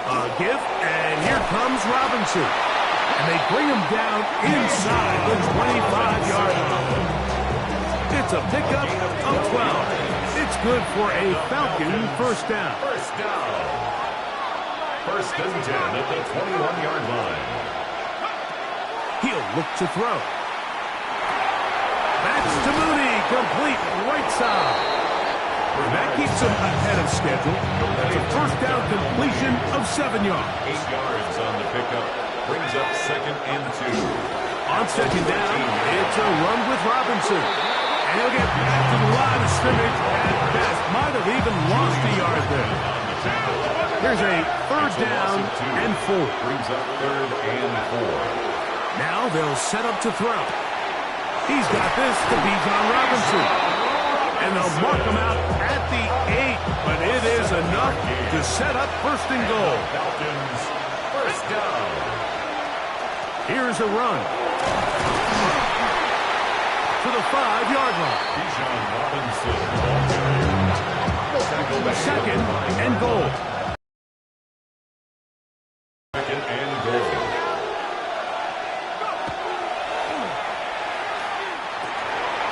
A give, and here comes Robinson. And they bring him down inside the 25-yard line. It's a pickup of 12. It's good for a Falcon first down. First down. 1st and 10 at the 21-yard line. He'll look to throw. That's to Mooney, complete right side. That keeps him ahead of schedule. It's a first down completion of 7 yards. 8 yards on the pickup. Brings up 2nd and 2. On 2nd down, it's a run with Robinson. And he'll get back to the line of scrimmage at best. Might have even lost a yard there. Here's a 3rd down and 4. Brings up 3rd and 4. Now they'll set up to throw. He's got this to Bijan Robinson. And they'll mark him out at the 8. But it is enough to set up 1st and goal. Falcons, first down. Here's a run. To the 5-yard line. Bijan Robinson. 2nd and goal. 2nd and goal.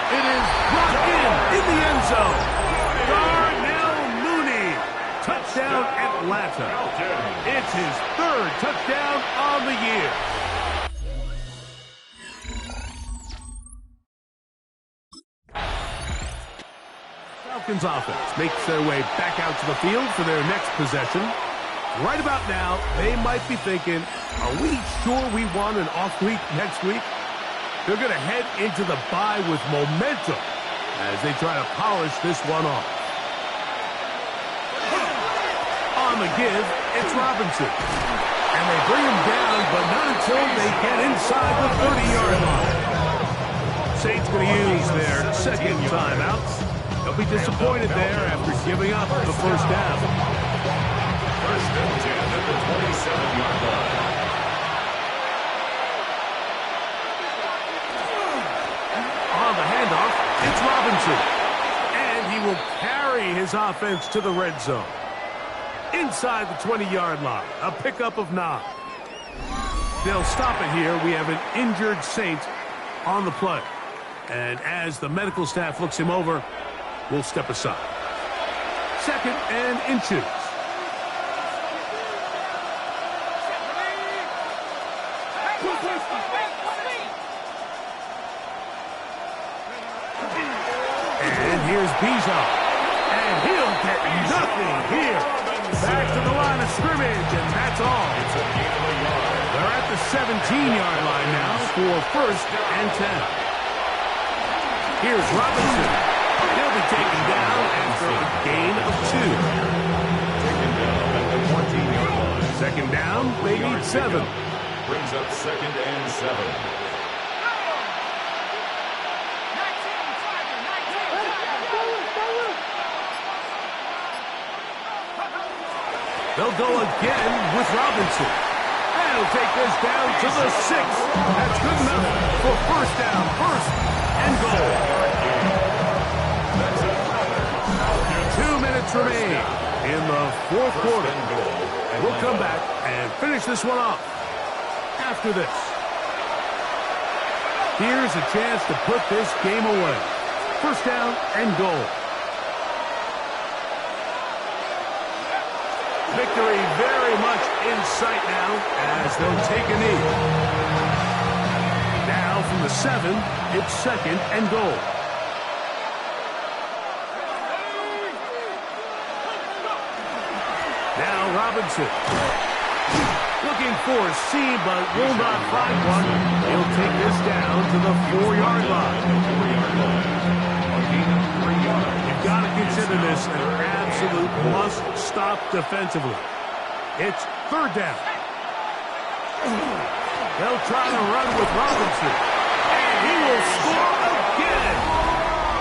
It is brought in the end zone. Darnell Mooney. Touchdown Atlanta. It's his 3rd touchdown on the year. Falcons offense makes their way back out to the field for their next possession. Right about now, they might be thinking, are we sure we want an off week next week? They're going to head into the bye with momentum as they try to polish this one off. On the give, it's Robinson. And they bring him down, but not until they get inside the 30-yard line. Saints going to use their 2nd timeout. They'll be disappointed there after giving up the first down. 1st and 10 at the 27-yard line. On the handoff, it's Robinson. And he will carry his offense to the red zone. Inside the 20-yard line, a pickup of 9. They'll stop it here. We have an injured Saint on the play. And as the medical staff looks him over, we'll step aside. 2nd and inches. And here's Bijan. And he'll get nothing here. Back to the line of scrimmage, and that's all. They're at the 17-yard line now for 1st and 10. Here's Robinson. He'll be taken down after a gain of 2. Taken down at the 14-yard line. 2nd down, they need 7. Brings up 2nd and 7. They'll go again with Robinson. And he'll take this down to the 6. That's good enough for first down, 1st and goal. 2 minutes remain in the 4th quarter. We'll come back and finish this one off after this. Here's a chance to put this game away. First down and goal. Victory very much in sight now as they'll take a knee. Now from the 7, it's 2nd and goal. Now Robinson. Looking for a seam, but will not find one. He'll take this down to the 4-yard line. You've got to consider this an absolute must-stop defensively. It's 3rd down. They'll try to run with Robinson. And he will score again.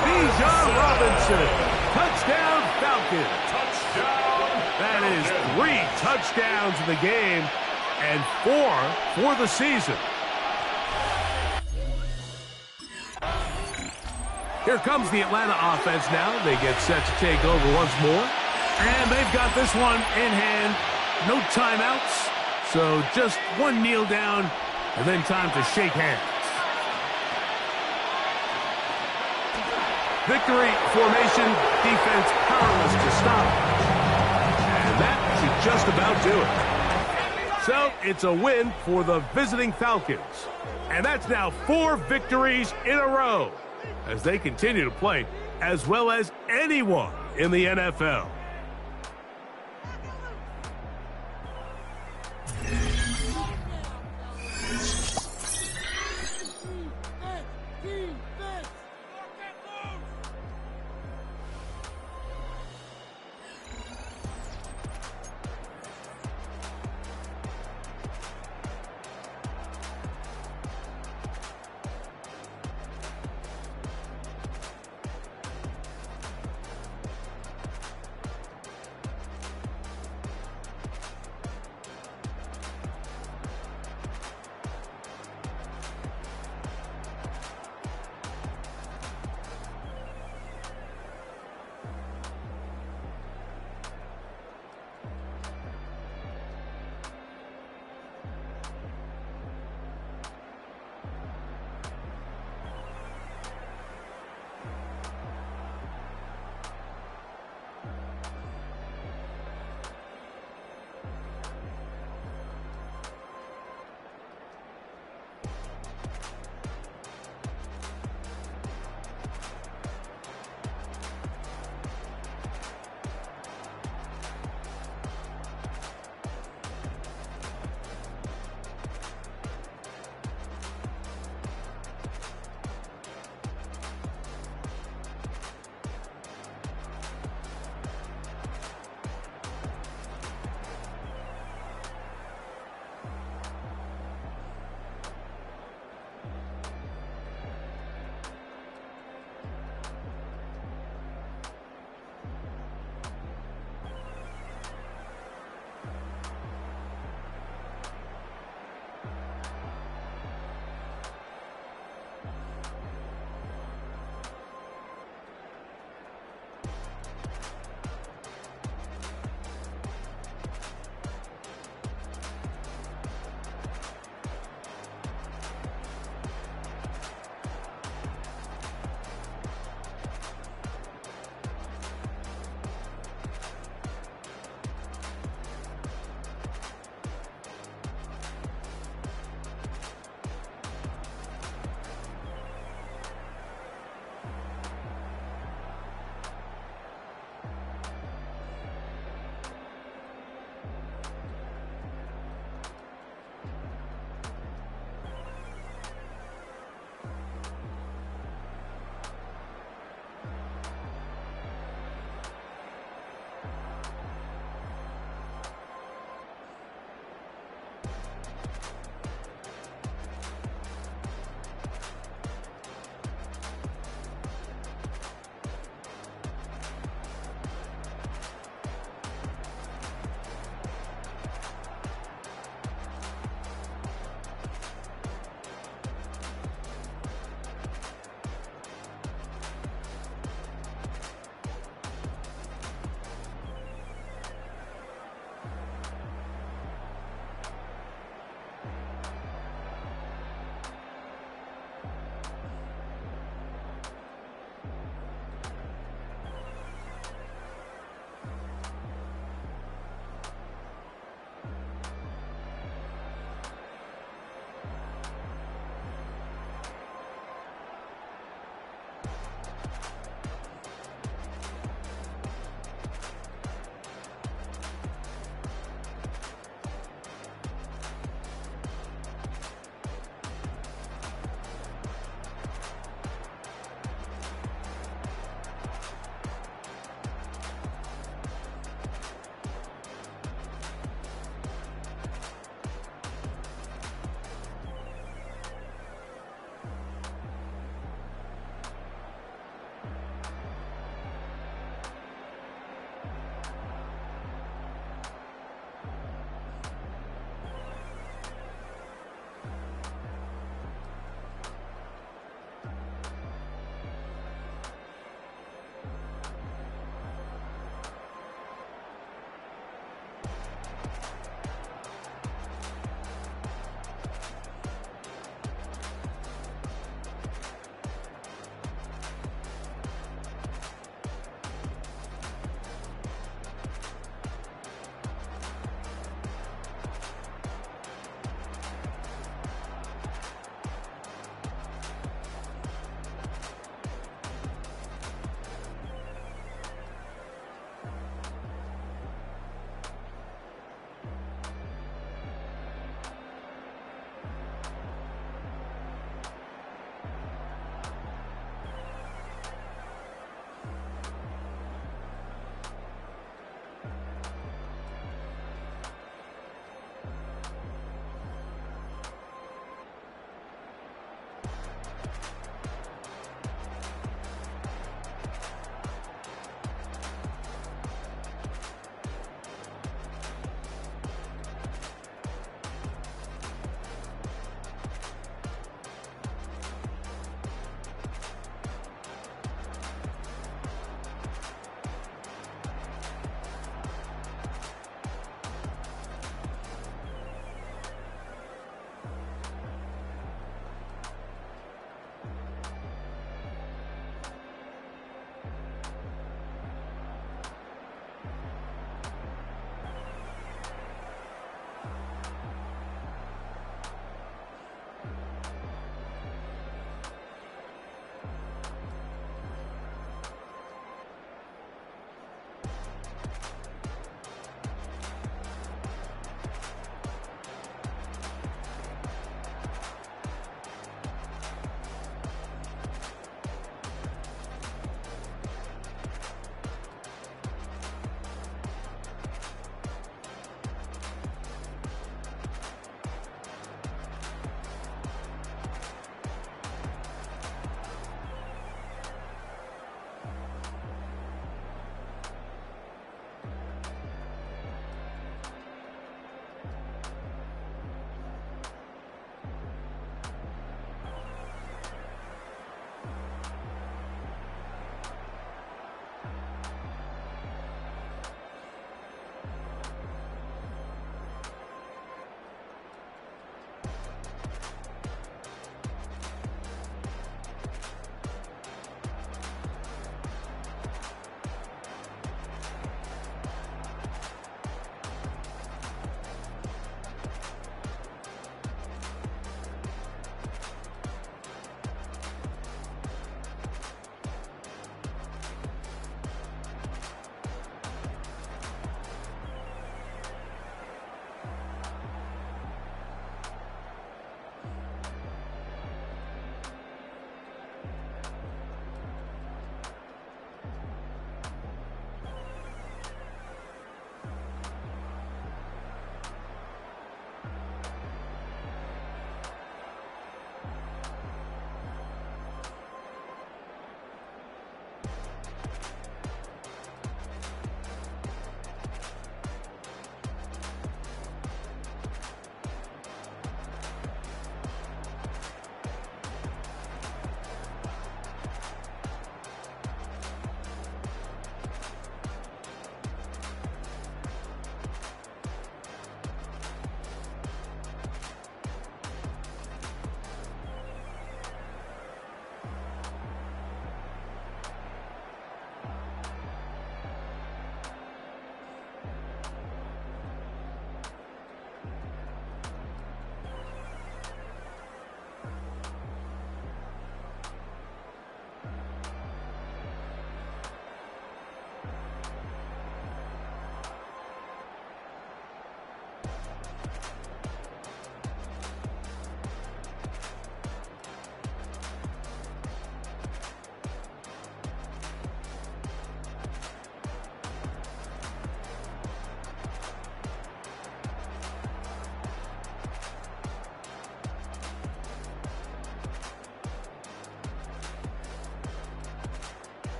Bijan Robinson. Touchdown, Falcons. Touchdown. That is 3 touchdowns in the game and 4 for the season. Here comes the Atlanta offense now. They get set to take over once more. And they've got this one in hand. No timeouts. So just one kneel down and then time to shake hands. Victory formation, defense powerless to stop. And that should just about do it. So it's a win for the visiting Falcons. And that's now 4 victories in a row as they continue to play as well as anyone in the NFL.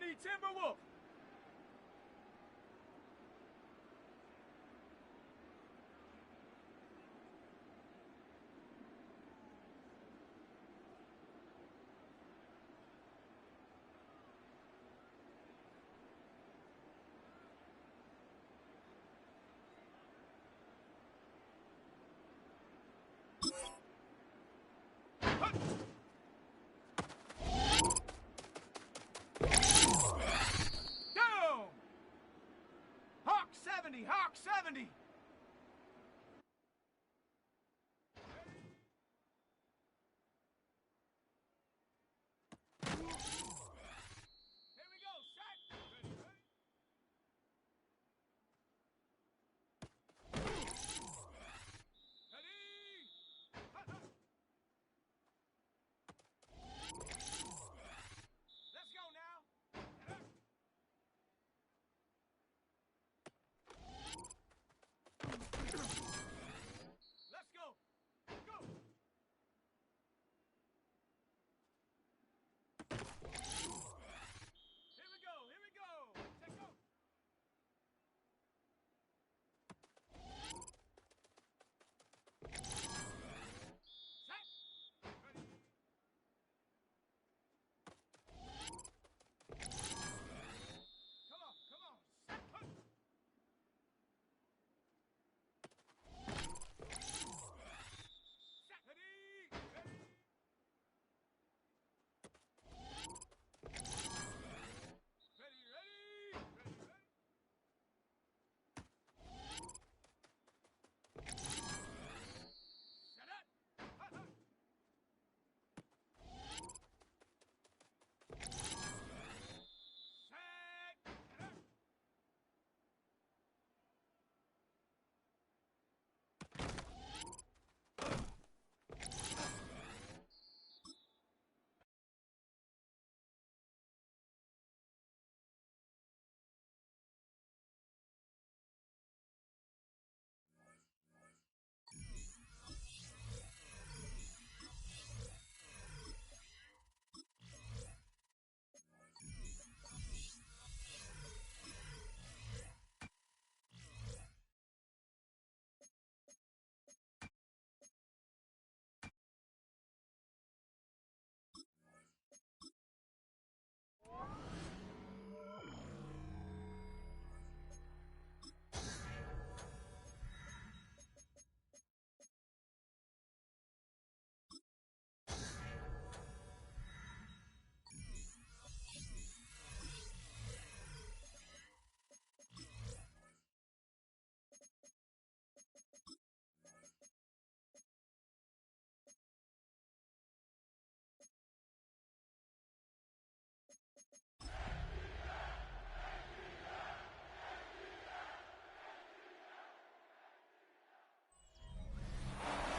Heavy Timberwolf! Hawk 70! Here we go, set! Ready? Let's go now! Let's go! Go! Here we go! Here we go! Take off! Set! Ready? Come on! Come on! Set! Cut! Set! Ready! Ready! Ready, ready, ready, ready. Set up. Hut, hut. Set. Set up.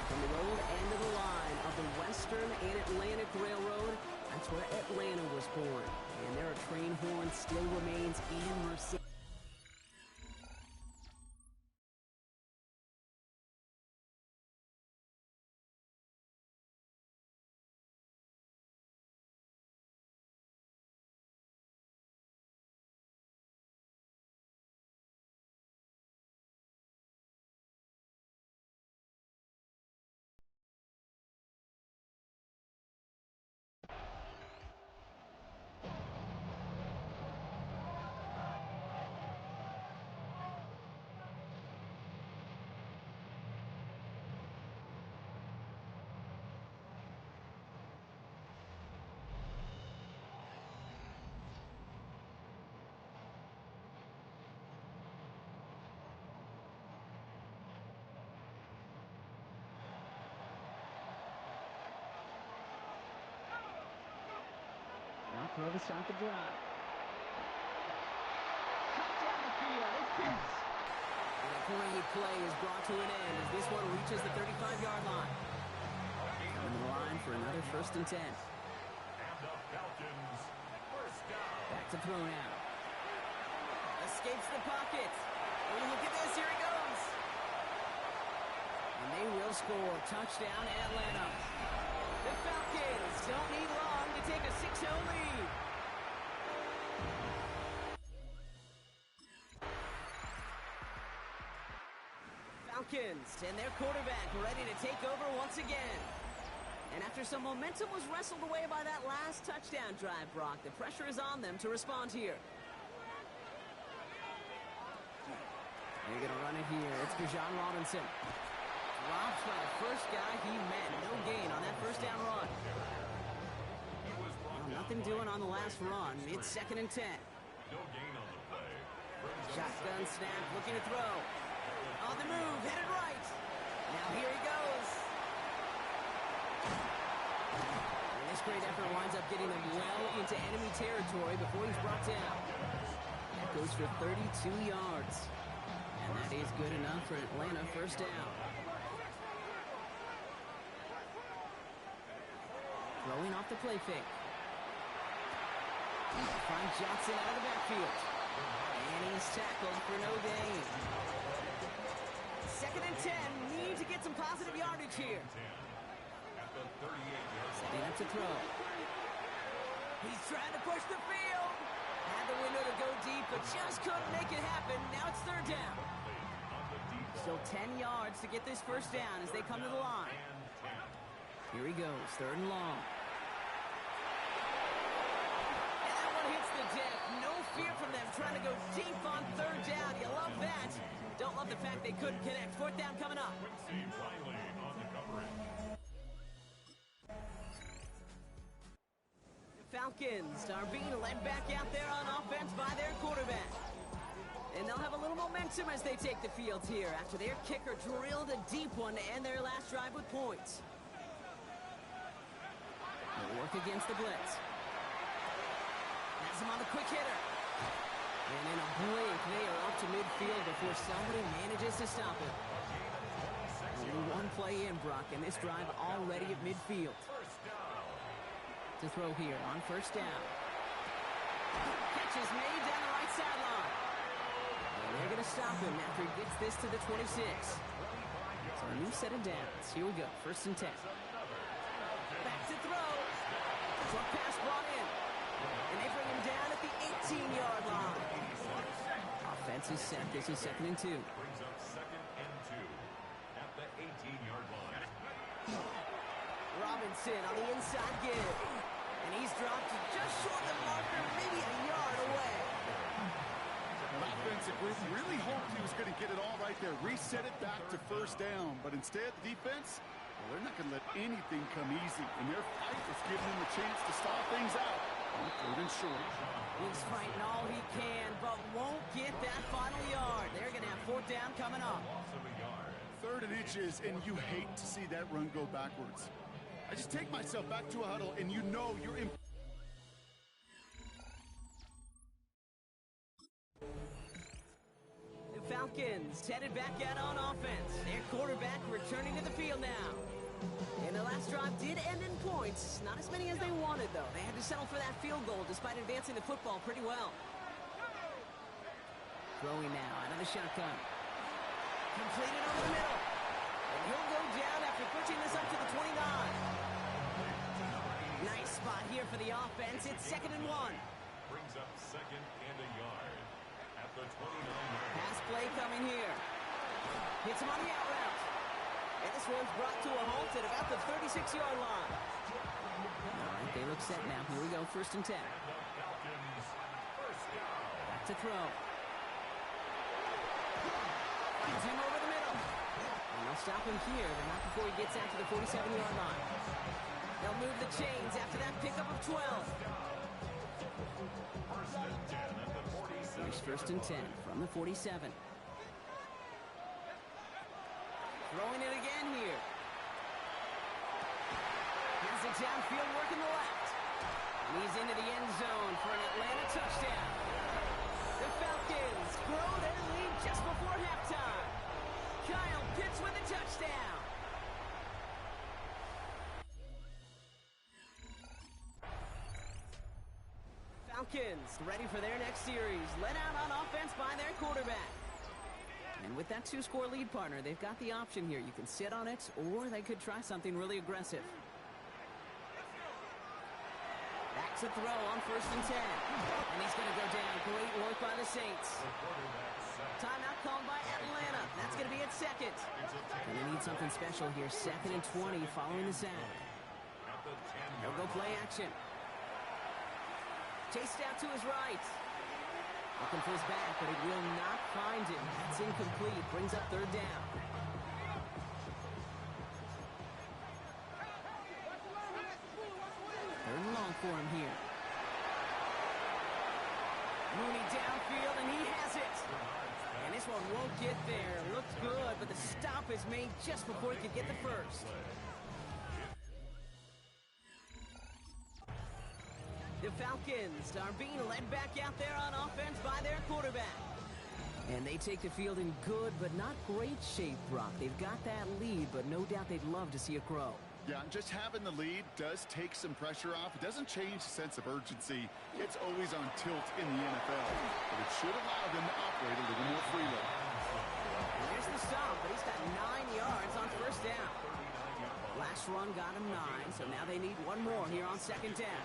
From the old end of the line of the Western and Atlantic Railroad, that's where Atlanta was born. And there are train horns still remains in Mercedes. Now throw to start the drive. Cut down the field. It's Pitts. And a great play is brought to an end as this one reaches the 35-yard line. Coming to the line for another 1st and 10. And the Falcons, first down. Back to throw now. Escapes the pocket. Oh, look at this. Here he goes. And they will score. Touchdown, Atlanta. The Falcons don't need long to take a 6-0 lead. Falcons, and their quarterback ready to take over once again. And after some momentum was wrestled away by that last touchdown drive, Brock, the pressure is on them to respond here. They're going to run it here. It's Bijan Robinson. Drops by the first guy he met. No gain on that first down run. Well, nothing doing on the last run. It's 2nd and 10. No gain on the play. Shotgun snap, looking to throw. On the move, headed right. Now here he goes. And this great effort winds up getting them well into enemy territory before he's brought down. That goes for 32 yards. And that is good enough for Atlanta first down. Throwing off the play fake. Find Johnson out of the backfield. And he's tackled for no gain. 2nd and 10. Need to get some positive yardage here. At the 38-yard Setting up to throw. He's trying to push the field. Had the window to go deep, but just couldn't make it happen. Now it's 3rd down. Still 10 yards to get this first down as they come to the line. Here he goes, 3rd and long. And that one hits the deck. No fear from them trying to go deep on 3rd down. You love that. Don't love the fact they couldn't connect. 4th down coming up. Riley on the coverage. The Falcons are being led back out there on offense by their quarterback. And they'll have a little momentum as they take the field here after their kicker drilled a deep one to end their last drive with points. They'll work against the blitz. Has him on the quick hitter. And in a blink, they are up to midfield before somebody manages to stop it. Only one play in, Brock, and this drive already at midfield. To throw here on 1st down. Catch is made down the right sideline. And they're going to stop him after he gets this to the 26. So a new set of downs. Here we go, 1st and 10. Back to throw. Short pass brought in. And they bring him down at the 18-yard line. Offense is set. This is 2nd and 2. Brings up 2nd and 2 at the 18-yard line. Robinson on the inside give. And he's dropped just short of the marker, maybe a yard away. Offensive group really hoped he was going to get it all right there, reset it back to 1st down. But instead, the defense, well, they're not going to let anything come easy. And their fight is giving them a chance to stall things out. 3rd and short. He's fighting all he can, but won't get that final yard. They're going to have 4th down coming up. Loss of a yard. 3rd and inches, and you hate to see that run go backwards. I just take myself back to a huddle, and you know you're in. The Falcons headed back out on offense. Their quarterback returning to the field now. And the last drive did end in points. Not as many as they wanted, though. They had to settle for that field goal despite advancing the football pretty well. Throwing now out of the shotgun. Completed over the middle. And he'll go down after pushing this up to the 29. Nice spot here for the offense. It's 2nd and 1. Brings up 2nd and a yard at the 29-yard line. Pass play coming here. Hits him on the out route. And this one's brought to a halt at about the 36-yard line. All right, they look set now. Here we go, 1st and 10. Falcons, 1st down. Back to throw. Finds him over the middle. And they'll stop him here, but not before he gets out to the 47-yard line. They'll move the chains after that pickup of 12. 1st and 10 at the 47. Here's 1st and 10 from the 47. Throwing it again here. Here's the downfield work in the left. And he's into the end zone for an Atlanta touchdown. The Falcons grow their lead just before halftime. Kyle Pitts with a touchdown. Falcons ready for their next series. Led out on offense by their quarterback. And with that 2-score lead, partner, they've got the option here. You can sit on it, or they could try something really aggressive. Back to throw on 1st and 10. And he's going to go down. Great work by by the Saints. Timeout called by Atlanta. That's going to be at second. And they need something special here. 2nd and 20 following the sack. They'll go play action. Chased out to his right. Looking for his back, but he will not find him. That's incomplete. Brings up 3rd down. 3rd and long for him here. Mooney downfield, and he has it. And this one won't get there. Looked good, but the stop is made just before he could get the first. The Falcons are being led back out there on offense by their quarterback. And they take the field in good but not great shape, Brock. They've got that lead, but no doubt they'd love to see it grow. Yeah, and just having the lead does take some pressure off. It doesn't change the sense of urgency. It's always on tilt in the NFL. But it should allow them to operate a little more freely. Here's the stop, but he's got 9 yards on 1st down. Last run got him 9, so now they need one more here on 2nd down.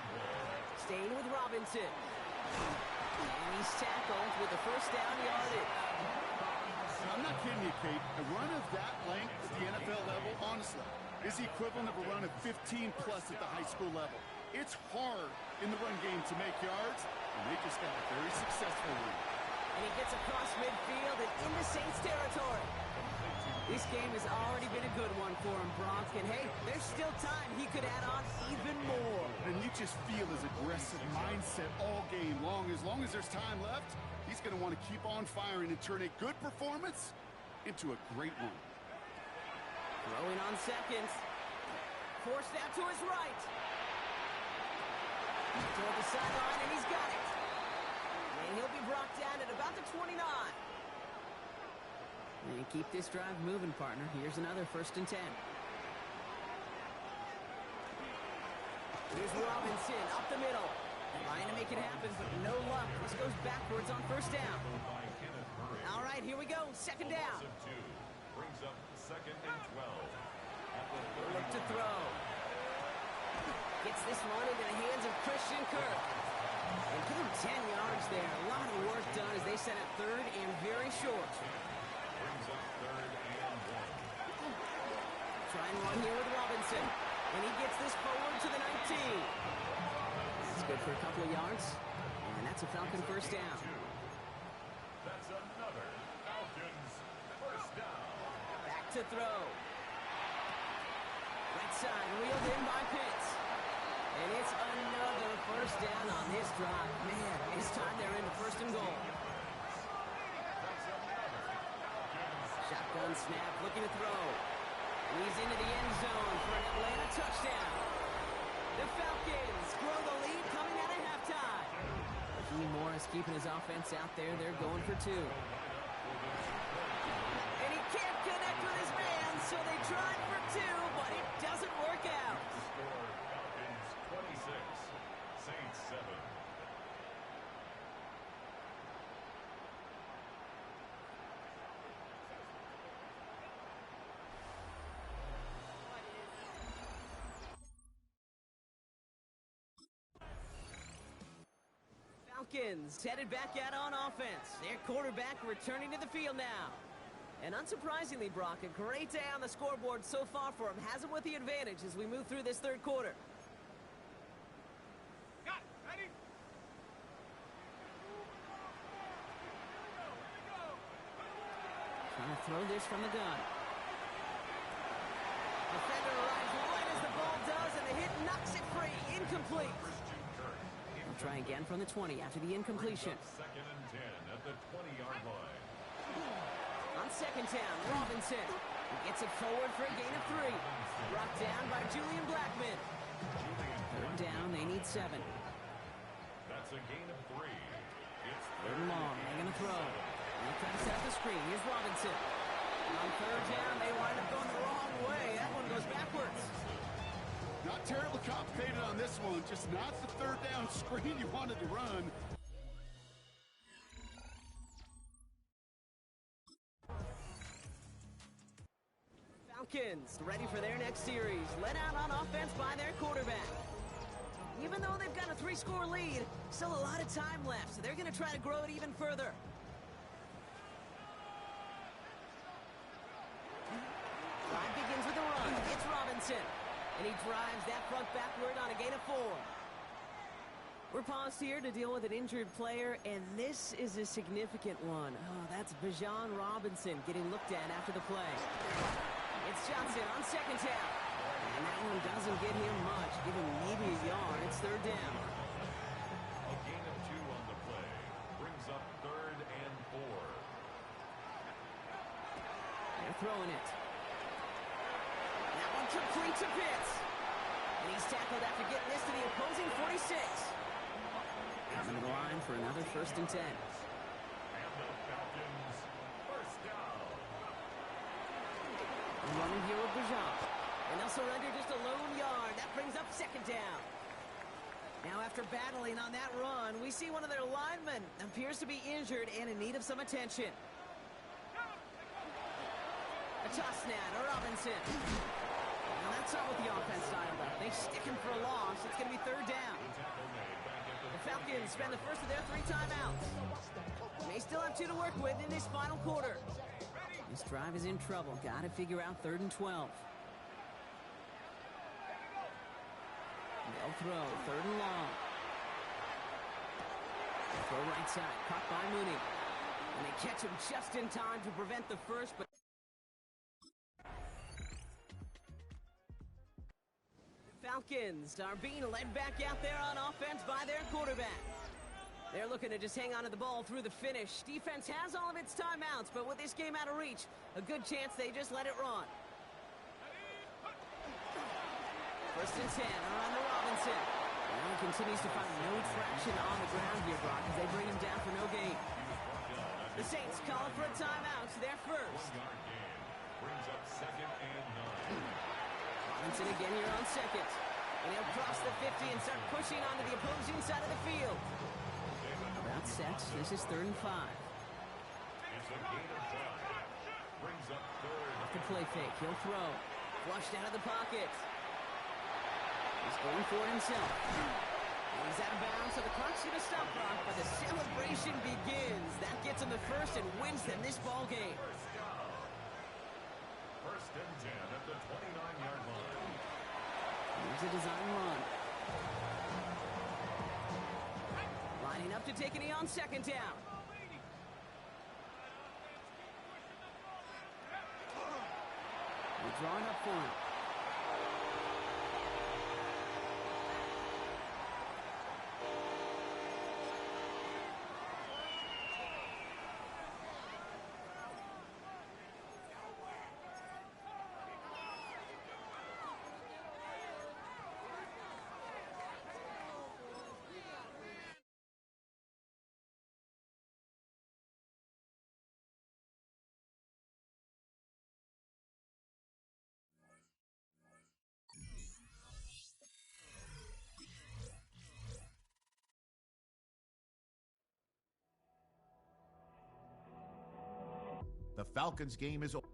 Staying with Robinson. And he's tackled with the 1st down yardage. I'm not kidding you, Kate. A run of that length at the NFL level, honestly, is the equivalent of a run of 15-plus at the high school level. It's hard in the run game to make yards, and they just got a very successful one. And he gets across midfield and into Saints territory. This game has already been a good one for him, Brock. And hey, there's still time he could add on even more. And you just feel his aggressive mindset all game long. As long as there's time left, he's going to want to keep on firing and turn a good performance into a great one. Throwing on 2nd. Forced out to his right. Toward the sideline, and he's got it. And he'll be brought down at about the 29. And keep this drive moving, partner. Here's another 1st and 10. Here's Robinson up the middle. Trying to make it happen, but no luck. This goes backwards on 1st down. All right, here we go. 2nd down. Brings up 2nd and 12. Look to throw. Gets this one into the hands of Christian Kirk. And give him 10 yards there. A lot of work done as they set up 3rd and very short. Brings up 3rd and 1. Try and run here with Robinson. And he gets this forward to the 19. That's good for a couple of yards. And that's a Falcon 1st down. That's another Falcons 1st down. Back to throw. Right side, wheeled in by Pitts. And it's another 1st down on this drive. Man, this time they're into 1st and goal. Shotgun snap, looking to throw. And he's into the end zone for an Atlanta touchdown. The Falcons grow the lead coming out of halftime. Raheem Morris keeping his offense out there. They're going for 2. And he can't connect with his man, so they tried for 2, but it doesn't work out. Falcons 26, Saints 7. Falcons headed back out on offense. Their quarterback returning to the field now. And unsurprisingly, Brock, a great day on the scoreboard so far for him. Has him with the advantage as we move through this 3rd quarter. Ready? Trying to throw this from the gun. Defender arrives right as the ball does, and the hit knocks it free. Incomplete. We'll try again from the 20 after the incompletion. 2nd and 10 at the 20-yard line. On 2nd down, Robinson. He gets it forward for a gain of 3. Brought down by Julian Blackman. 3rd down, they need 7. That's a gain of 3. It's 3rd and long, they're going to throw. They'll try to set up the screen. Here's Robinson. On 3rd down, they wind up going the wrong way. That one goes backwards. Not terribly complicated on this one. Just not the 3rd down screen you wanted to run. Falcons ready for their next series. Led out on offense by their quarterback. Even though they've got a 3-score lead, still a lot of time left, so they're going to try to grow it even further. Drive begins with a run. It's Robinson. And he drives that front backward on a gain of 4. We're paused here to deal with an injured player, and this is a significant one. Oh, that's Bijan Robinson getting looked at after the play. It's Johnson on second down. And that one doesn't get him much. Give him maybe a yard. It's third down. A gain of 2 on the play. Brings up 3rd and 4. They're throwing it. That one complete to Pitts. And he's tackled after getting this to the opposing 46. Coming to the line for another 1st and 10. And the Falcons, first down. Running here with Bijan. And they'll surrender just a lone yard. That brings up 2nd down. Now after battling on that run, we see one of their linemen appears to be injured and in need of some attention. A toss now to Robinson. Now that's not what the offense styled up. They stick him for a loss. It's going to be 3rd down. The Falcons spend the first of their 3 timeouts. They still have 2 to work with in this final quarter. This drive is in trouble. Got to figure out 3rd and 12. They'll throw 3rd and long. Throw right side. Caught by Mooney. And they catch him just in time to prevent the first, but Falcons are being led back out there on offense by their quarterback. They're looking to just hang on to the ball through the finish. Defense has all of its timeouts, but with this game out of reach, a good chance they just let it run. 1st and 10 around to Robinson. Now he continues to find no traction on the ground here, Brock, as they bring him down for no gain. The Saints calling for a timeout, their first. 1-yard gain. Brings up 2nd and 9. Robinson again here on 2nd. And he'll cross the 50 and start pushing onto the opposing side of the field. About set. This is 3rd and 5. It's a gain of 5. Brings up 3rd. Off the play fake. He'll throw. Flushed out of the pocket. He's going for it himself. And he's out of bounds, so the clock's going to stop, Brock, but the celebration begins. That gets him the first and wins them this ball game. First down. 1st and 10 at the 29-yard line. Here's a design run. Lining up to take a knee on 2nd down. They're drawing up for him. The Falcons game is over.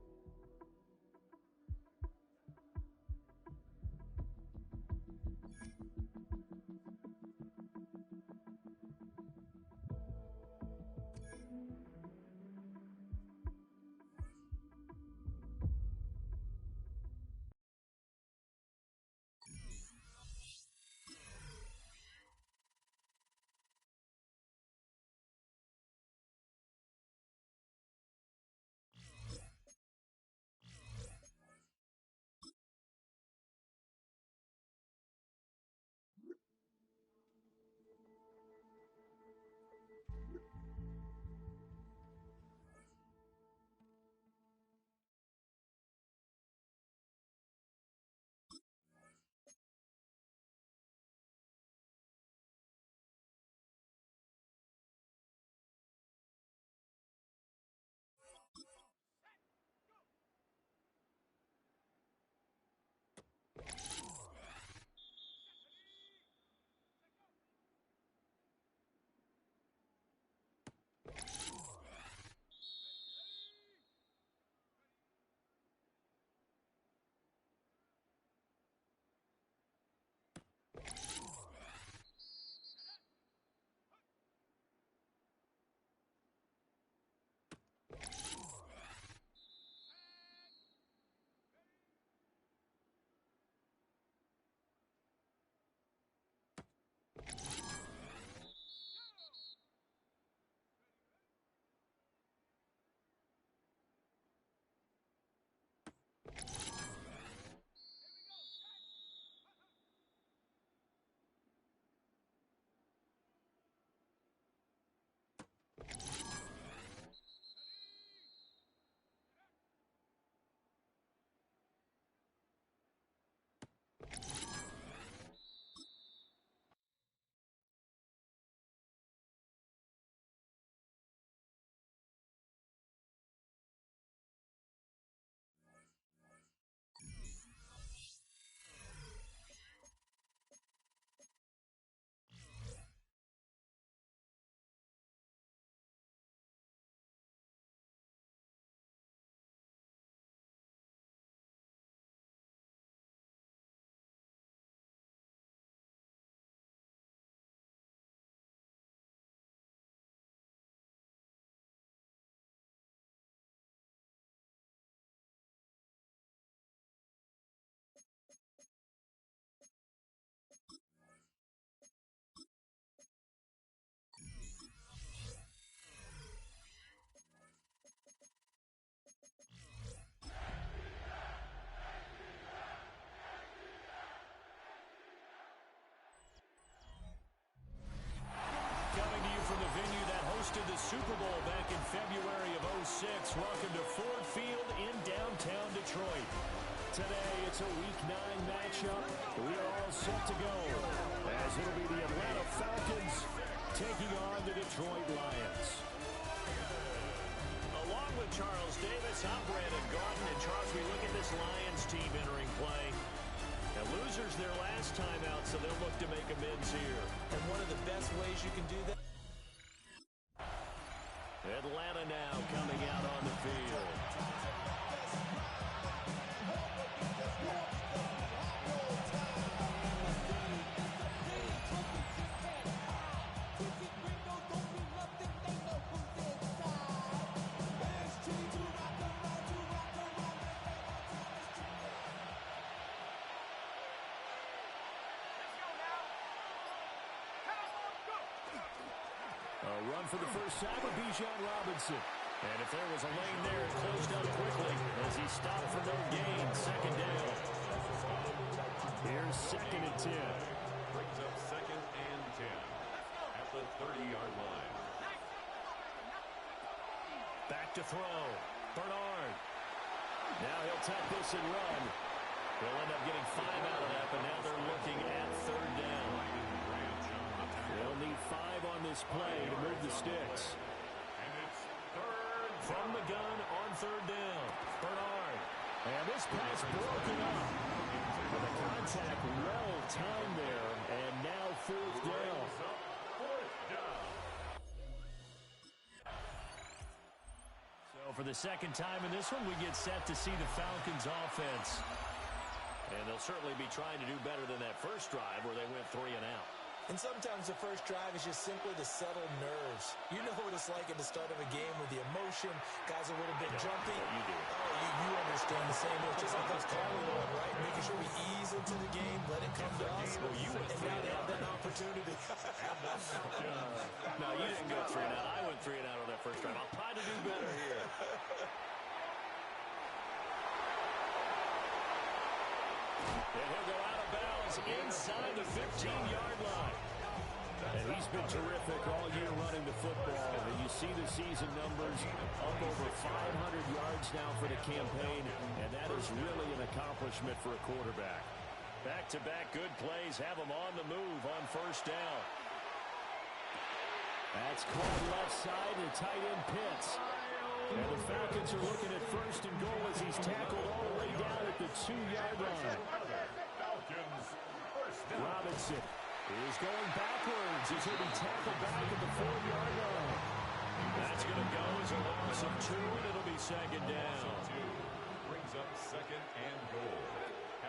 Super Bowl back in February of '06. Welcome to Ford Field in downtown Detroit. Today, it's a Week 9 matchup. We are all set to go, as it'll be the Atlanta Falcons taking on the Detroit Lions. Along with Charles Davis, I'm Brandon Gaudin. And Charles, we look at this Lions team entering play. Now, losers their last time out, so they'll look to make amends here. And one of the best ways you can do that. Atlanta now coming out on the field. A run for the first time with Bijan Robinson. And if there was a lane there, it closed up quickly as he stopped for no gain. Second down. Here's 2nd and 10. Brings up 2nd and 10 at the 30-yard line. Back to throw. Bernard. Now he'll tap this and run. They'll end up getting 5 out of that, but now they're looking at 3rd down. They'll need 5 on this play to move the sticks. And it's 3rd from the gun on 3rd down. Bernard. And this pass broken up. With a contact well timed there. And now 4th down. So for the second time in this one, we get set to see the Falcons offense. And they'll certainly be trying to do better than that first drive where they went 3 and out. And sometimes the first drive is just simply to settle nerves. You know what it's like at the start of a game with the emotion. Guys are a little bit jumpy. You do. Oh, you understand the same way. It's just like those calling going, right? Making sure we ease into the game, let it come to us. Well, you went and now they have that opportunity. No, you didn't go 3 and out. I went 3 and out on that first drive. I'll try to do better here. And he'll go out of bounds inside the 15-yard line. And he's been terrific all year running the football. And you see the season numbers up over 500 yards now for the campaign. And that is really an accomplishment for a quarterback. Back-to-back good plays have him on the move on 1st down. That's caught left side to tight end Pitts. And the Falcons are looking at 1st and goal as he's tackled all the way down at the 2-yard line. Robinson is going backwards as he'll be tackled back at the 4-yard line. That's going to go as a loss of 2, and it'll be 2nd down. Brings up 2nd and goal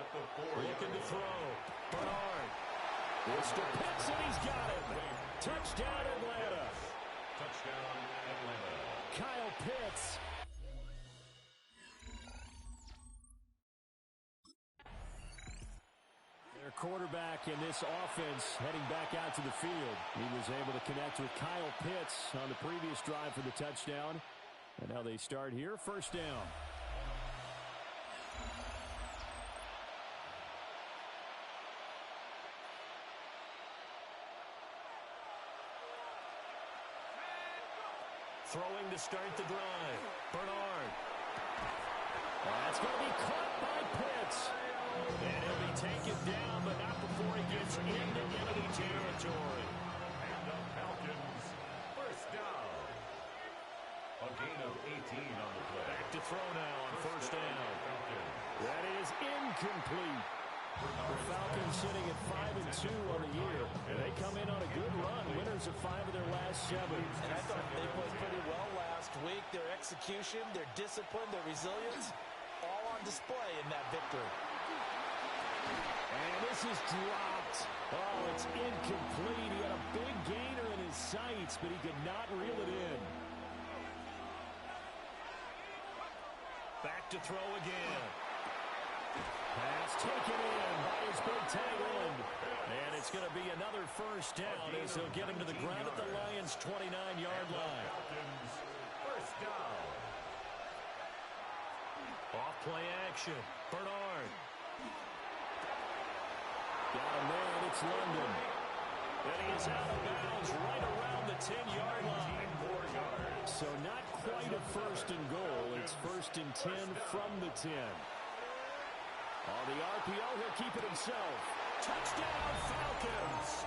at the 4. Looking to throw. Bernard. Mr. Pitts, and he's got him. Touchdown, Atlanta. Touchdown, Atlanta. Kyle Pitts. Their quarterback in this offense heading back out to the field. He was able to connect with Kyle Pitts on the previous drive for the touchdown. And now they start here, 1st down. Throwing to start the drive. Bernard. That's going to be caught by Pitts. And he'll be taken down, but not before he gets into enemy territory. And the Falcons, 1st down. A gain of 18 on the play. Back to throw now on 1st down. That is incomplete. The Falcons sitting at 5-2 on the year. And they come in on a good run, winners of 5 of their last 7. And I thought they played pretty well last week. Their execution, their discipline, their resilience, all on display in that victory. And this is dropped. Oh, it's incomplete. He had a big gainer in his sights, but he could not reel it in. Back to throw again. Pass taken in by his big tight end. And it's going to be another 1st down as they'll get him to the ground at the Lions' 29-yard line. 1st down. Off play action. Bernard. Got him there, and it's London. And he is out of bounds right around the 10-yard line. of 1st and goal. It's 1st and 10 from the 10. On the RPO, he'll keep it himself. Touchdown, Falcons!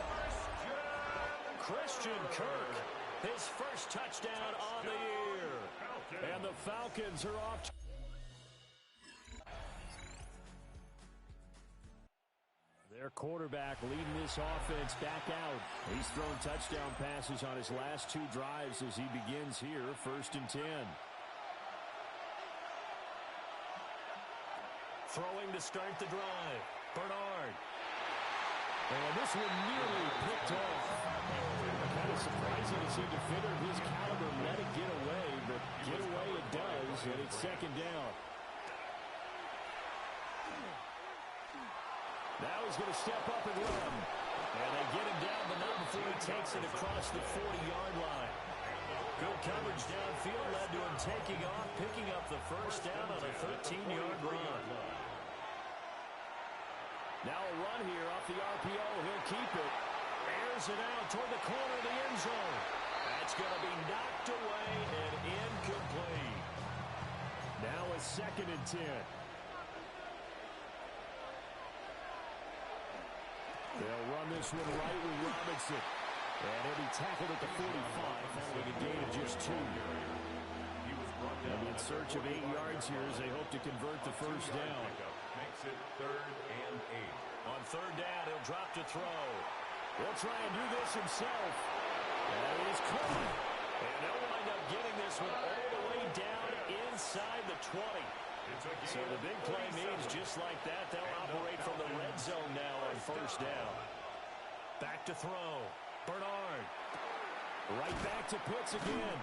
Christian Kirk, his first touchdown on the year. And the Falcons are off. Their quarterback leading this offense back out. He's thrown touchdown passes on his last 2 drives as he begins here, 1st and 10. Throwing to start the drive. Bernard. And this one nearly picked off. Kind of surprising to see a defender of his caliber let it get away, but get away it does, and it's 2nd down. Now he's going to step up and run. And they get him down, but not before he takes it across the 40-yard line. Good coverage downfield led to him taking off, picking up the 1st down on a 13-yard run. Now a run here off the RPO. He'll keep it. Airs it out toward the corner of the end zone. That's going to be knocked away and incomplete. Now a 2nd and 10. They'll run this one right with Robinson. And he'll be tackled at the 45, following a gain of just 2. They'll be in search of 8 yards here as they hope to convert the 1st down. Makes it 3rd and 8. On 3rd down, he'll drop to throw. He'll try and do this himself. And he's caught. And they'll wind up getting this one all the way down inside the 20. So the big play means just like that, they'll operate from the red zone now on 1st down. Back to throw. Bernard. Right back to Pitts again.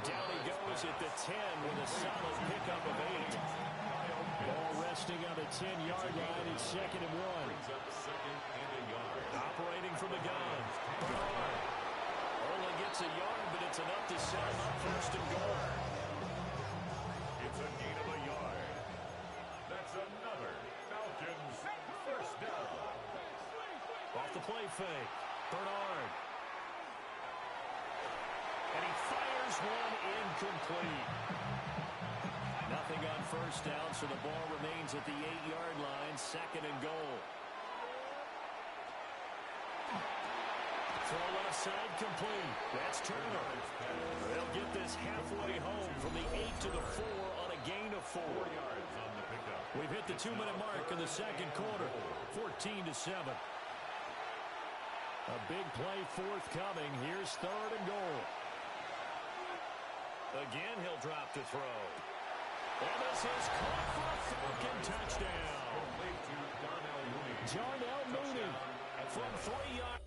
Down he goes at the 10 with a solid pickup of 8. Ball resting on the 10-yard line. It's 2nd and 1. Operating from the gun. Bernard. Only gets a yard, but it's enough to set him up 1st and goal. It's a gain of a yard. That's another Falcons 1st down. Off the play fake. Bernard. And he fires one incomplete. Nothing on 1st down, so the ball remains at the 8-yard line, 2nd and goal. Throw left side complete. That's Turner. They'll get this halfway home from the 8 to the 4 on a gain of 4. 4 yards on the pickup. We've hit the 2-minute mark in the 2nd quarter, 14-7. A big play forthcoming. Here's 3rd and goal. Again, he'll drop to throw. And this is caught for a Falcon touchdown. Darnell Mooney from 3 yards.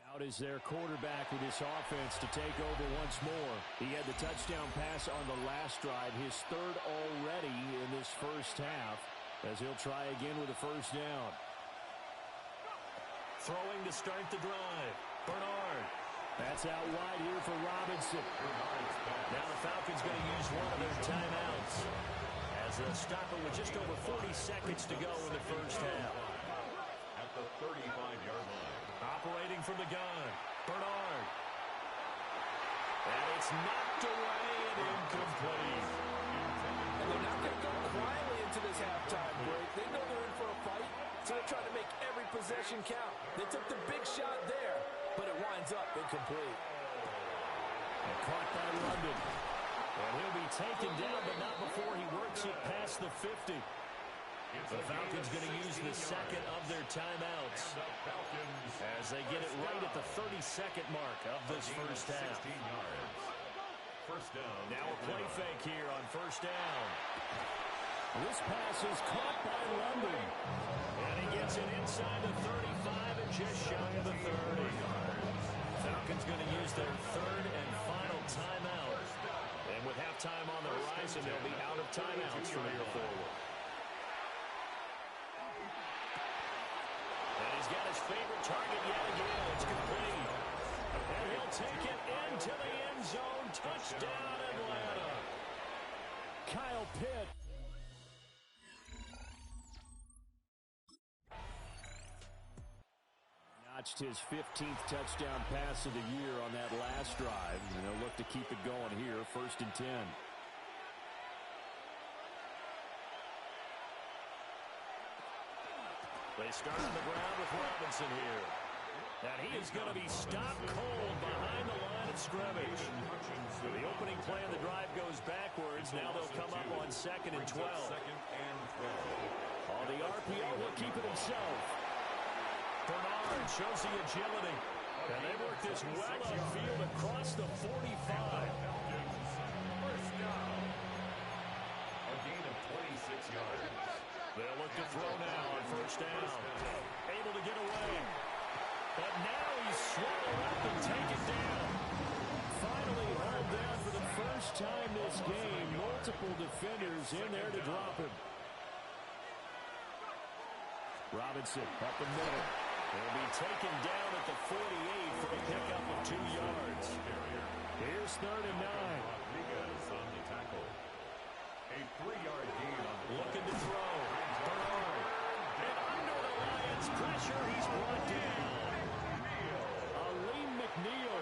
Out is their quarterback with this offense to take over once more. He had the touchdown pass on the last drive, his 3rd already in this 1st half, as he'll try again with the 1st down. Throwing to start the drive. Bernard. That's out wide here for Robinson. Now the Falcons going to use one of their timeouts as they'll stop it with just over 40 seconds to go in the 1st half. At the 35-yard line. Operating from the gun. Bernard. And it's knocked away and incomplete. And they're not going to go quietly into this halftime break. They know they're in for a fight, so they're trying to make every possession count. They took the big shot there, but it winds up incomplete. And caught by London. And he'll be taken down, but not before he works it past the 50. The Falcons going to use the 2nd of their timeouts as they get it right at the 32nd mark of this 1st half. 16 yards. 1st down. Now a play fake here on 1st down. This pass is caught by London. And he gets it inside the 35 and just shy of the 30. Falcons going to use their 3rd and final timeout. And with halftime on the horizon, they'll be out of timeouts from here forward. And he's got his favorite target yet again. It's complete. And he'll take it into the end zone. Touchdown, Atlanta. Kyle Pitt. notched his 15th touchdown pass of the year on that last drive, and they'll look to keep it going here, 1st and 10. They start on the ground with Robinson here. And he is going to be stopped cold behind the line of scrimmage. So the opening play of the drive goes backwards. Now they'll come up on 2nd and 12. On the RPO, he'll keep it himself. Bernard shows the agility. And they work this well upfield across the 45. First down. A gain of 26 yards. They'll look to throw now on 1st down. Able to get away. But now he's swallowed up and taken down. Finally hauled down for the first time this game. Multiple defenders in there to drop him. Robinson up the middle. He'll be taken down at the 48 for a pickup of 2 yards. Here's 3rd and 9. Rodriguez on the tackle. A 3-yard gain on the looking to throw. Bernard. And under the Lions' pressure, he's brought down. McNeil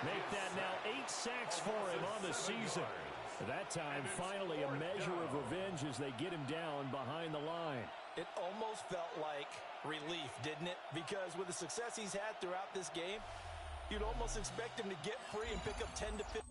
make that now 8 sacks for him on the season. That time, finally, a measure of revenge as they get him down behind the line. It almost felt like relief, didn't it? Because with the success he's had throughout this game, you'd almost expect him to get free and pick up 10 to 15.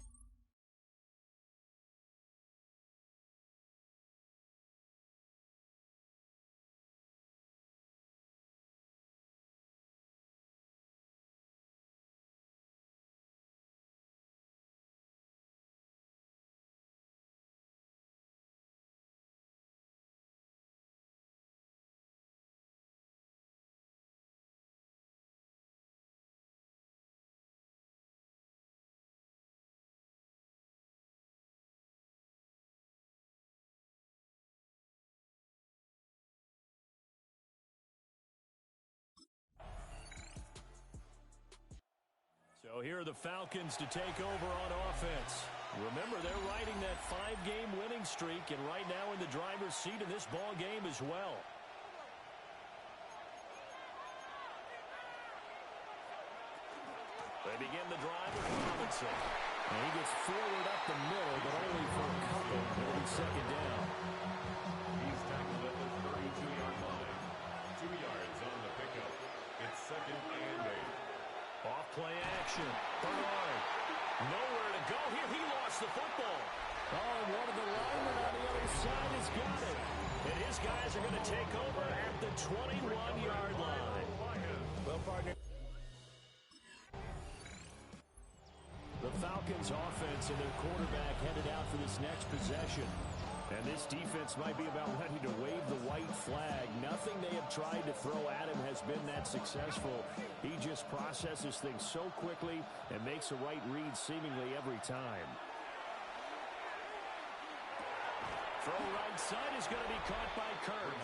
So here are the Falcons to take over on offense. Remember, they're riding that 5-game winning streak, and right now in the driver's seat in this ball game as well. They begin the drive with Robinson. And he gets forward up the middle, but only for a couple. It'll be 2nd down. He's tackled at the 32-yard line. 2 yards on the pickup. It's 2nd and 8. Off play action. Bernard. Nowhere to go here. He lost the football. Oh, and one of the linemen on the other side has got it. And his guys are going to take over at the 21-yard line. Well, partner. The Falcons offense and their quarterback headed out for this next possession. And this defense might be about ready to wave the white flag. Nothing they have tried to throw at him has been that successful. He just processes things so quickly and makes a right read seemingly every time. Throw right side is going to be caught by Kirk.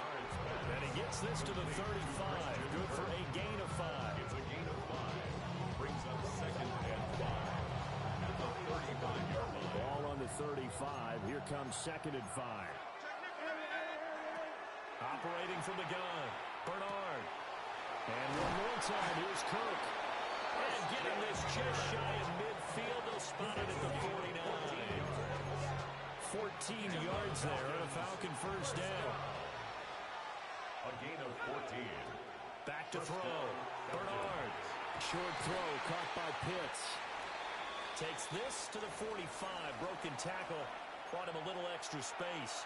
And he gets this to the 35. Good for a gain of 5. It's a gain of 5. Brings up 2nd and 5. At the 35-yard line. Ball on the 35. Here comes 2nd and 5. Operating from the gun. Bernard. And one more time, here's Kirk. And getting this just shy of midfield. They'll spot it at the 49. 14 yards there and a Falcon 1st down. A gain of 14. Back to throw. Bernard. Short throw caught by Pitts. Takes this to the 45. Broken tackle. Brought him a little extra space.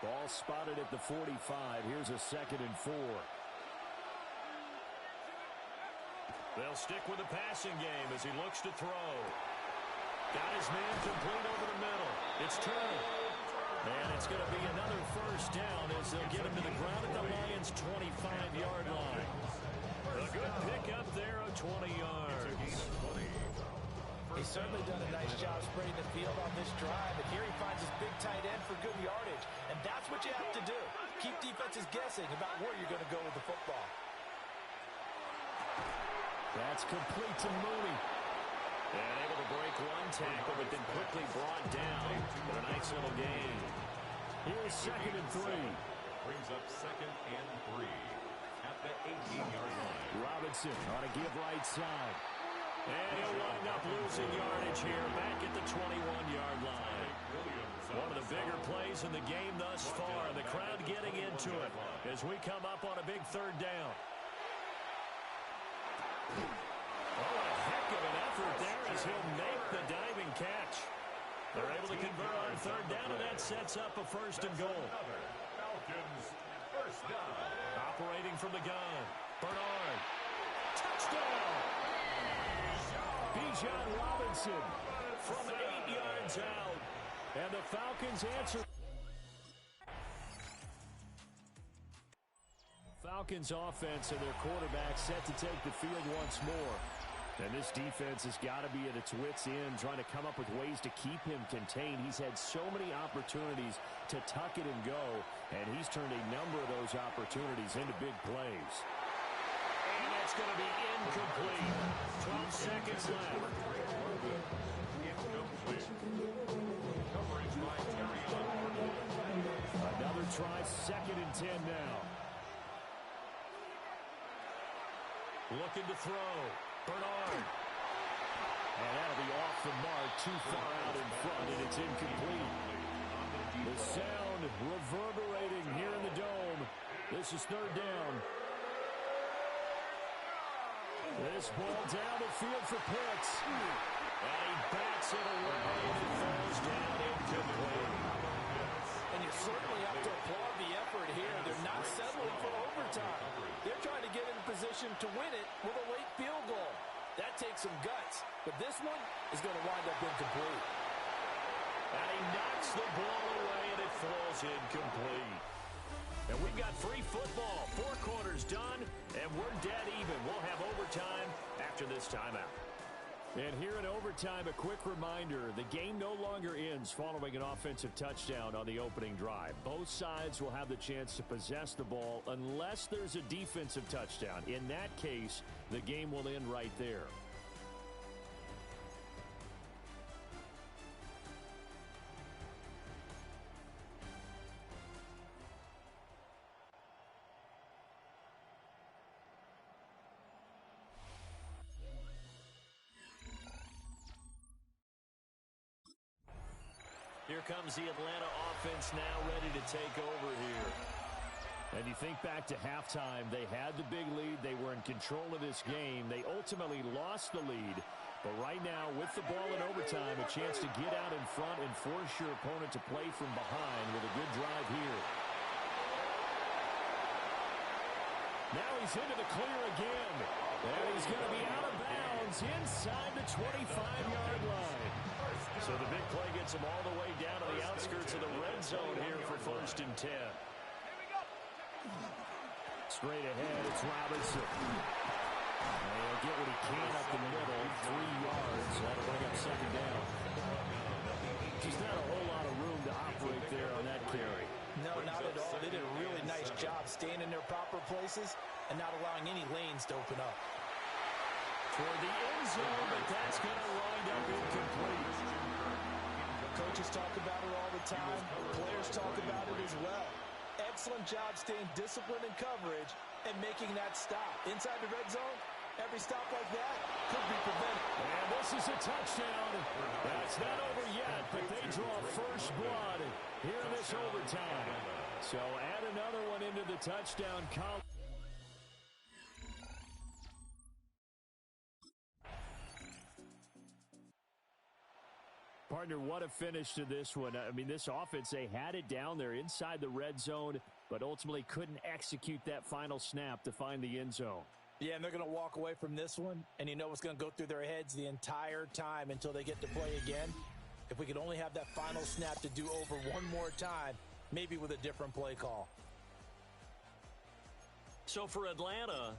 Ball spotted at the 45. Here's a 2nd and 4. They'll stick with the passing game as he looks to throw. Got his man complete over the middle. It's Turner. And it's going to be another 1st down as they'll get him to the ground at the Lions' 25-yard line. A good pickup there of 20 yards. He's certainly done a nice job spreading the field on this drive, and here he finds his big tight end for good yardage. And that's what you have to do. Keep defenses guessing about where you're going to go with the football. That's complete to Mooney. And able to break one tackle, but then quickly brought down for a nice little gain. Here's 2nd and 3. Brings up 2nd and 3 at the 18-yard line. Robinson on a give right side. And he'll wind up losing yardage here back at the 21-yard line. One of the bigger plays in the game thus far, and the crowd getting into it as we come up on a big third down. Oh, a heck of an effort there as he'll make the diving catch. They're able to convert on third down, and that sets up a first and goal. Falcons first down. Operating from the gun, Bernard. Touchdown! Bijan Robinson from 8 yards out. And the Falcons answer. Falcons offense and their quarterback set to take the field once more. And this defense has got to be at its wits' end, trying to come up with ways to keep him contained. He's had so many opportunities to tuck it and go, and he's turned a number of those opportunities into big plays. And that's going to be incomplete. 12 seconds left. Another try, 2nd and 10 now. Looking to throw. Bernard. And that'll be off the mark, too far out in front, and it's incomplete. The sound reverberating here in the dome. This is third down. This ball down the field for Pitts. And he backs it away, and it falls down incomplete. And you certainly have to applaud the effort here. They're not settling for overtime. They're trying to get in position to win it with a late field goal. That takes some guts. But this one is going to wind up incomplete. And he knocks the ball away, and it falls incomplete. And we've got free football. 4 quarters done, and we're dead even. We'll have overtime after this timeout. And here in overtime, a quick reminder, the game no longer ends following an offensive touchdown on the opening drive. Both sides will have the chance to possess the ball unless there's a defensive touchdown. In that case, the game will end right there. Here comes the Atlanta offense now ready to take over here. And you think back to halftime, they had the big lead. They were in control of this game. They ultimately lost the lead. But right now, with the ball in overtime, a chance to get out in front and force your opponent to play from behind with a good drive here. Now he's into the clear again. And he's going to be out of bounds inside the 25-yard line. So the big play gets him all the way down to the outskirts of the red zone here for 1st and 10. Straight ahead, it's Robinson. And he'll get what he can up the middle, 3 yards. That'll bring up 2nd down. Just not a whole lot of room to operate there on that carry. No, not at all. They did a really nice job staying in their proper places and not allowing any lanes to open up. Toward the end zone, but that's going to wind up incomplete. Coaches talk about it all the time. Players talk about it as well. Excellent job staying disciplined in coverage and making that stop. Inside the red zone, every stop like that could be prevented. And this is a touchdown. That's not over yet, but they draw first blood here in this overtime. So add another one into the touchdown column. Partner, what a finish to this one. I mean, this offense, they had it down there inside the red zone, but ultimately couldn't execute that final snap to find the end zone. Yeah, and they're going to walk away from this one, and you know what's going to go through their heads the entire time until they get to play again. If we could only have that final snap to do over one more time, maybe with a different play call. So for Atlanta,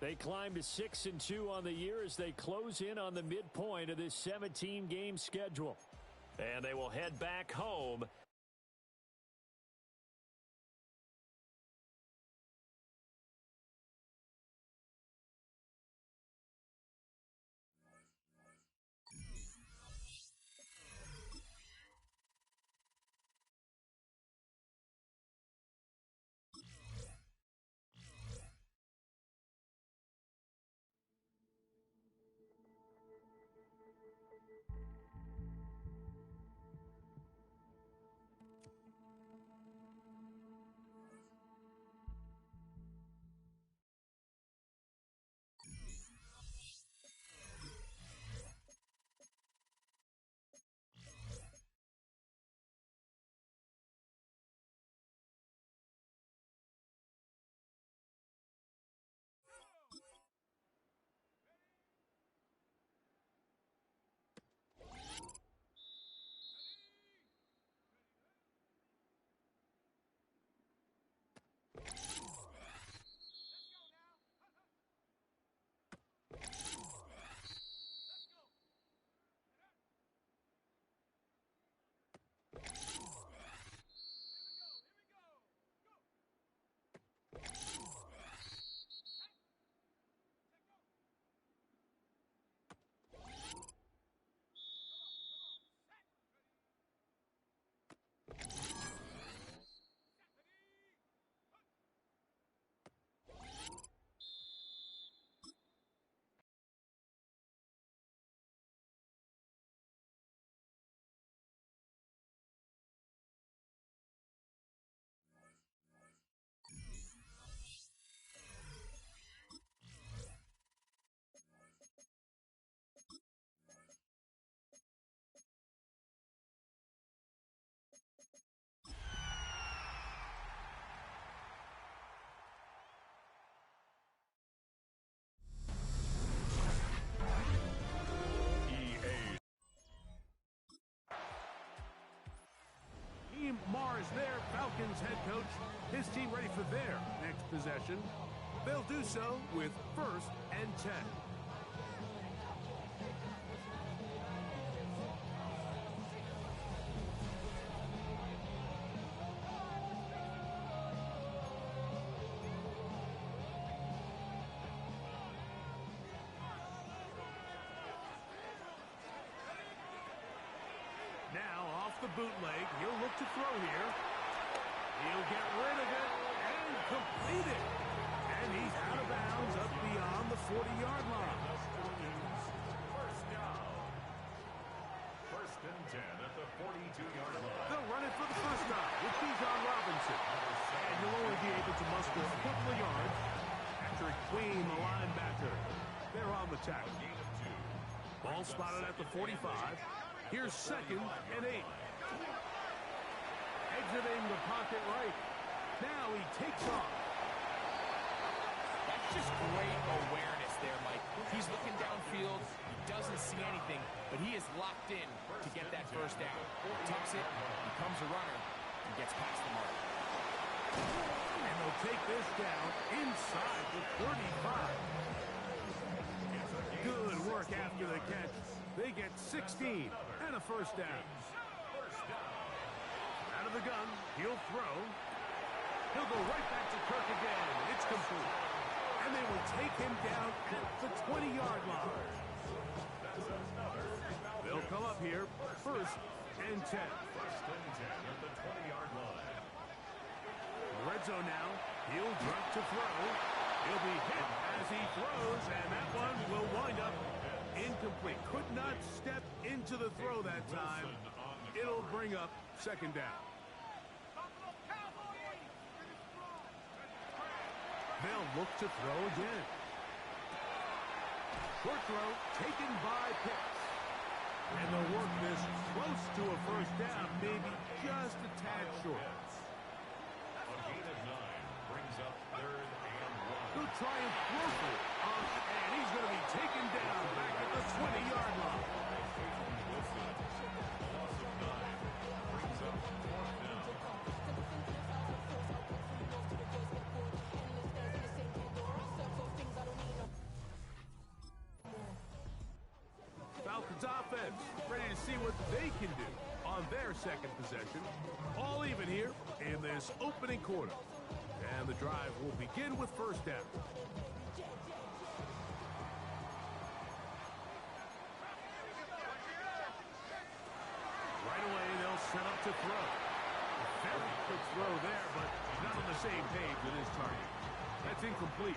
they climb to 6-2 on the year as they close in on the midpoint of this 17-game schedule. And they will head back home Mars there, Falcons head coach. His team ready for their next possession. They'll do so with 1st and 10. Now off the bootleg, he'll look to throw here. He'll get rid of it and complete it. And he's out of bounds up beyond the 40-yard line. First down. 1st and 10 at the 42-yard line. They'll run it for the first time with Bijan Robinson. And he'll only be able to muster a couple of yards. Patrick Queen, the linebacker. They're on the tackle. Ball spotted at the 45. Here's 2nd and 8. Exiting the pocket right. Now he takes off. That's just great awareness there, Mike. He's looking downfield. He doesn't see anything, but he is locked in to get that first down. He tucks it, becomes a runner, and gets past the mark. And they'll take this down inside the 35. Good work after the catch. They get 16 and a first down. Out of the gun, he'll throw. He'll go right back to Kirk again. It's complete. And they will take him down at the 20-yard line. They'll come up here, 1st and 10. 1st and 10 at the 20-yard line. Red zone now. He'll drop to throw. He'll be hit as he throws, and that one will wind up incomplete. Could not step into the throw that time. It'll bring up 2nd down. They'll look to throw again. Short throw taken by Pitts. And they'll work this close to a first down, maybe just a tad short. A gain of 9 brings up 3rd and 1. He'll try and throw for it. And he's going to be taken down back at the 20-yard line. Loss of 9 brings up 4th down. Falcons offense ready to see what they can do on their 2nd possession. All even here in this opening quarter. And the drive will begin with 1st down. Right away, they'll set up to throw. A very quick throw there, but not on the same page with his target. That's incomplete.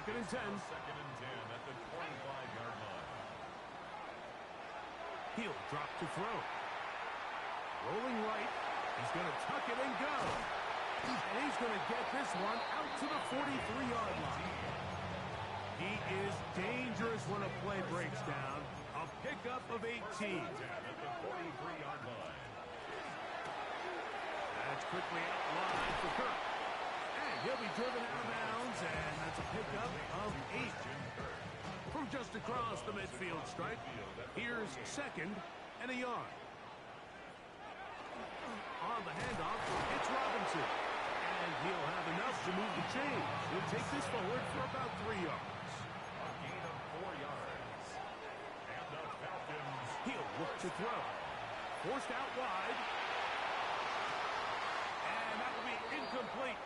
2nd and 10. 2nd and 10 at the 25-yard line. He'll drop to throw. Rolling right. He's going to tuck it and go. And he's going to get this one out to the 43-yard line. He is dangerous when a play breaks down. A pickup of 18. 10 at the 43-yard line. That's quickly out wide for Kirk. And he'll be driven out of bounds, and that's a pickup of 8. From just across the midfield stripe, here's 2nd and a yard. On the handoff, it's Robinson. And he'll have enough to move the chains. He'll take this forward for about 3 yards. A gain of 4 yards. And the Falcons. He'll look to throw. Forced out wide. And that will be incomplete.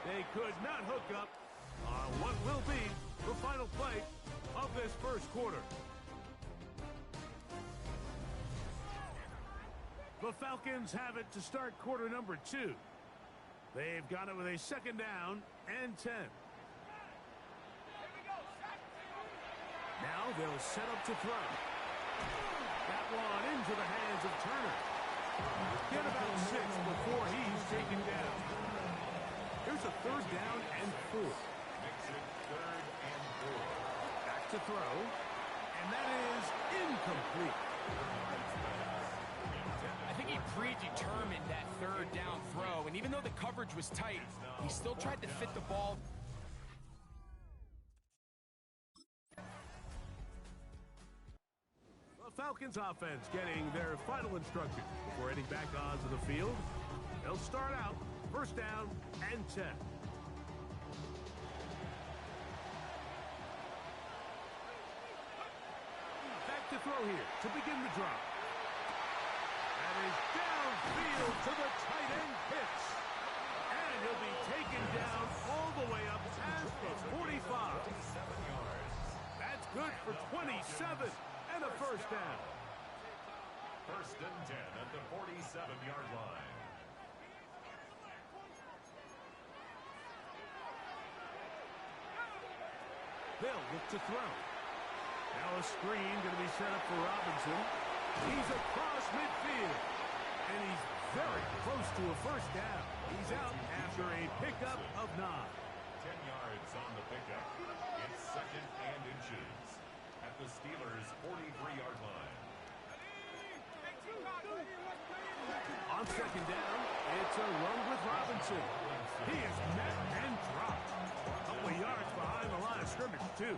They could not hook up on what will be the final play of this 1st quarter. The Falcons have it to start quarter number 2. They've got it with a 2nd down and 10. Now they'll set up to throw. That one into the hands of Turner. Get about 6 before he's taken down. Here's a 3rd down and 4. Makes it 3rd and 4. Back to throw. And that is incomplete. I think he predetermined that 3rd down throw, and even though the coverage was tight, he still tried to fit the ball. The Falcons offense getting their final instruction before heading back onto the field. They'll start out first down and 10. Back to throw here to begin the drive. That is downfield to the tight end pitch. And he'll be taken down all the way up past the 45. That's good for 27 and a first down. First and 10 at the 47-yard line. They'll look to throw. Now a screen going to be set up for Robinson. He's across midfield. And he's very close to a first down. He's out after a pickup of 9. 10 yards on the pickup. It's second and inches at the Steelers' 43-yard line. On second down, it's a run with Robinson. He is met and dropped. A couple of yards behind the line of scrimmage, too.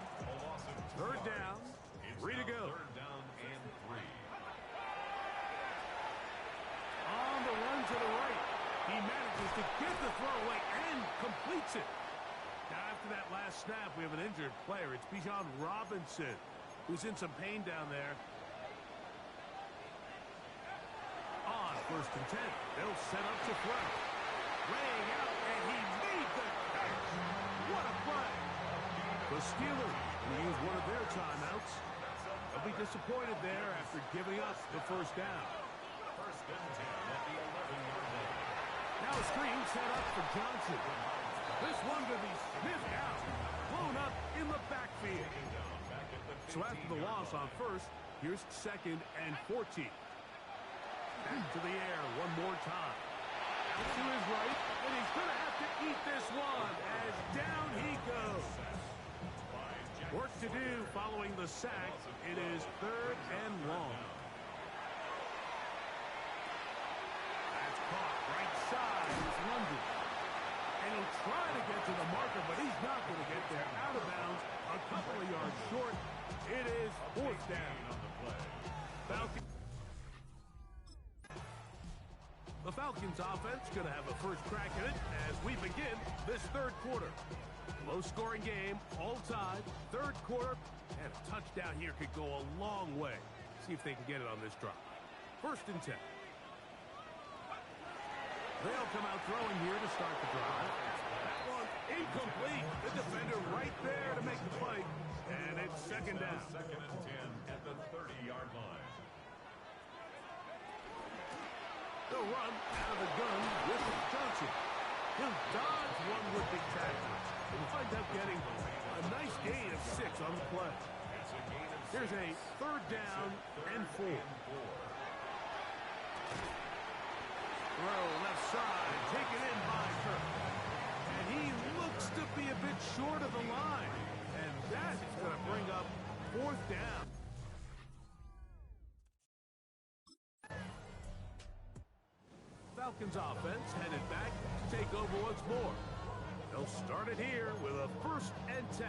Third down, 3 to go. Third down and 3. On the run to the right. He manages to get the throw away and completes it. Now, after that last snap, we have an injured player. It's Bijan Robinson, who's in some pain down there. On first and 10, they'll set up to throw. Laying out, and he made the catch. What a play. The Steelers will use one of their timeouts. They'll be disappointed there after giving up the first down. First and 10 at the 11-yard line. Now a screen set up for Johnson. This one to be sniffed out. Blown up in the backfield. So after the loss on first, here's second and 14. Back to the air one more time. To his right, and he's going to have to eat this one as down he goes. Work to do following the sack. It is third and long. That's caught right side. It's London. And he'll try to get to the marker, but he's not going to get there. Out of bounds, a couple of yards short. It is fourth down on the play. Falcons. The Falcons offense going to have a first crack at it as we begin this third quarter. Low-scoring game, all tied, third quarter, and a touchdown here could go a long way. See if they can get it on this drive. First and 10. They'll come out throwing here to start the drive. That one incomplete. The defender right there to make the play, and it's second down. Second and 10 at the 30-yard line. They'll run out of the gun with Johnson. He'll dodge one with the tackle. He'll wind up getting a nice gain of 6 on the play. Here's a third down and 4. Throw left side, taken in by Kirk. And he looks to be a bit short of the line. And that is going to bring up fourth down. Falcons offense headed back to take over once more. They'll start it here with a first and 10.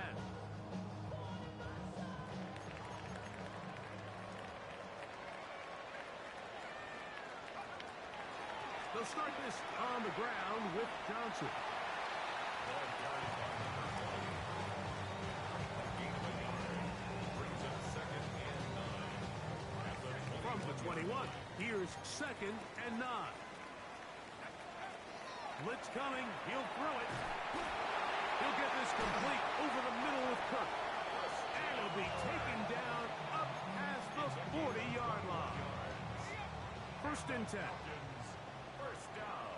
They'll start this on the ground with Johnson. From the 21, here's second and 9. Blitz coming. He'll throw it. He'll get this complete over the middle of Kirk. And he'll be taken down up past the 40-yard line. First and 10. First down.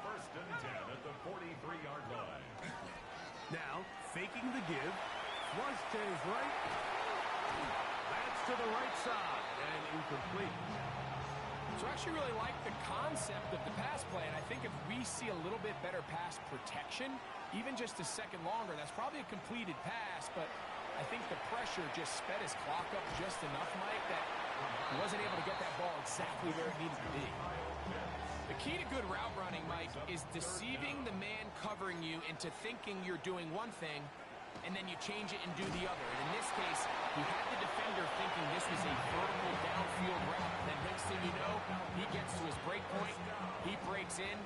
First and 10 at the 43-yard line. Now, faking the give. Flush to his right. That's to the right side. And incomplete. So I actually really like the concept of the pass play, and I think if we see a little bit better pass protection, even just a second longer, that's probably a completed pass, but I think the pressure just sped his clock up just enough, Mike, that he wasn't able to get that ball exactly where it needed to be. The key to good route running, Mike, is deceiving the man covering you into thinking you're doing one thing and then you change it and do the other. And in this case, he had the defender thinking this was a vertical downfield route. And then next thing you know, he gets to his break point, he breaks in,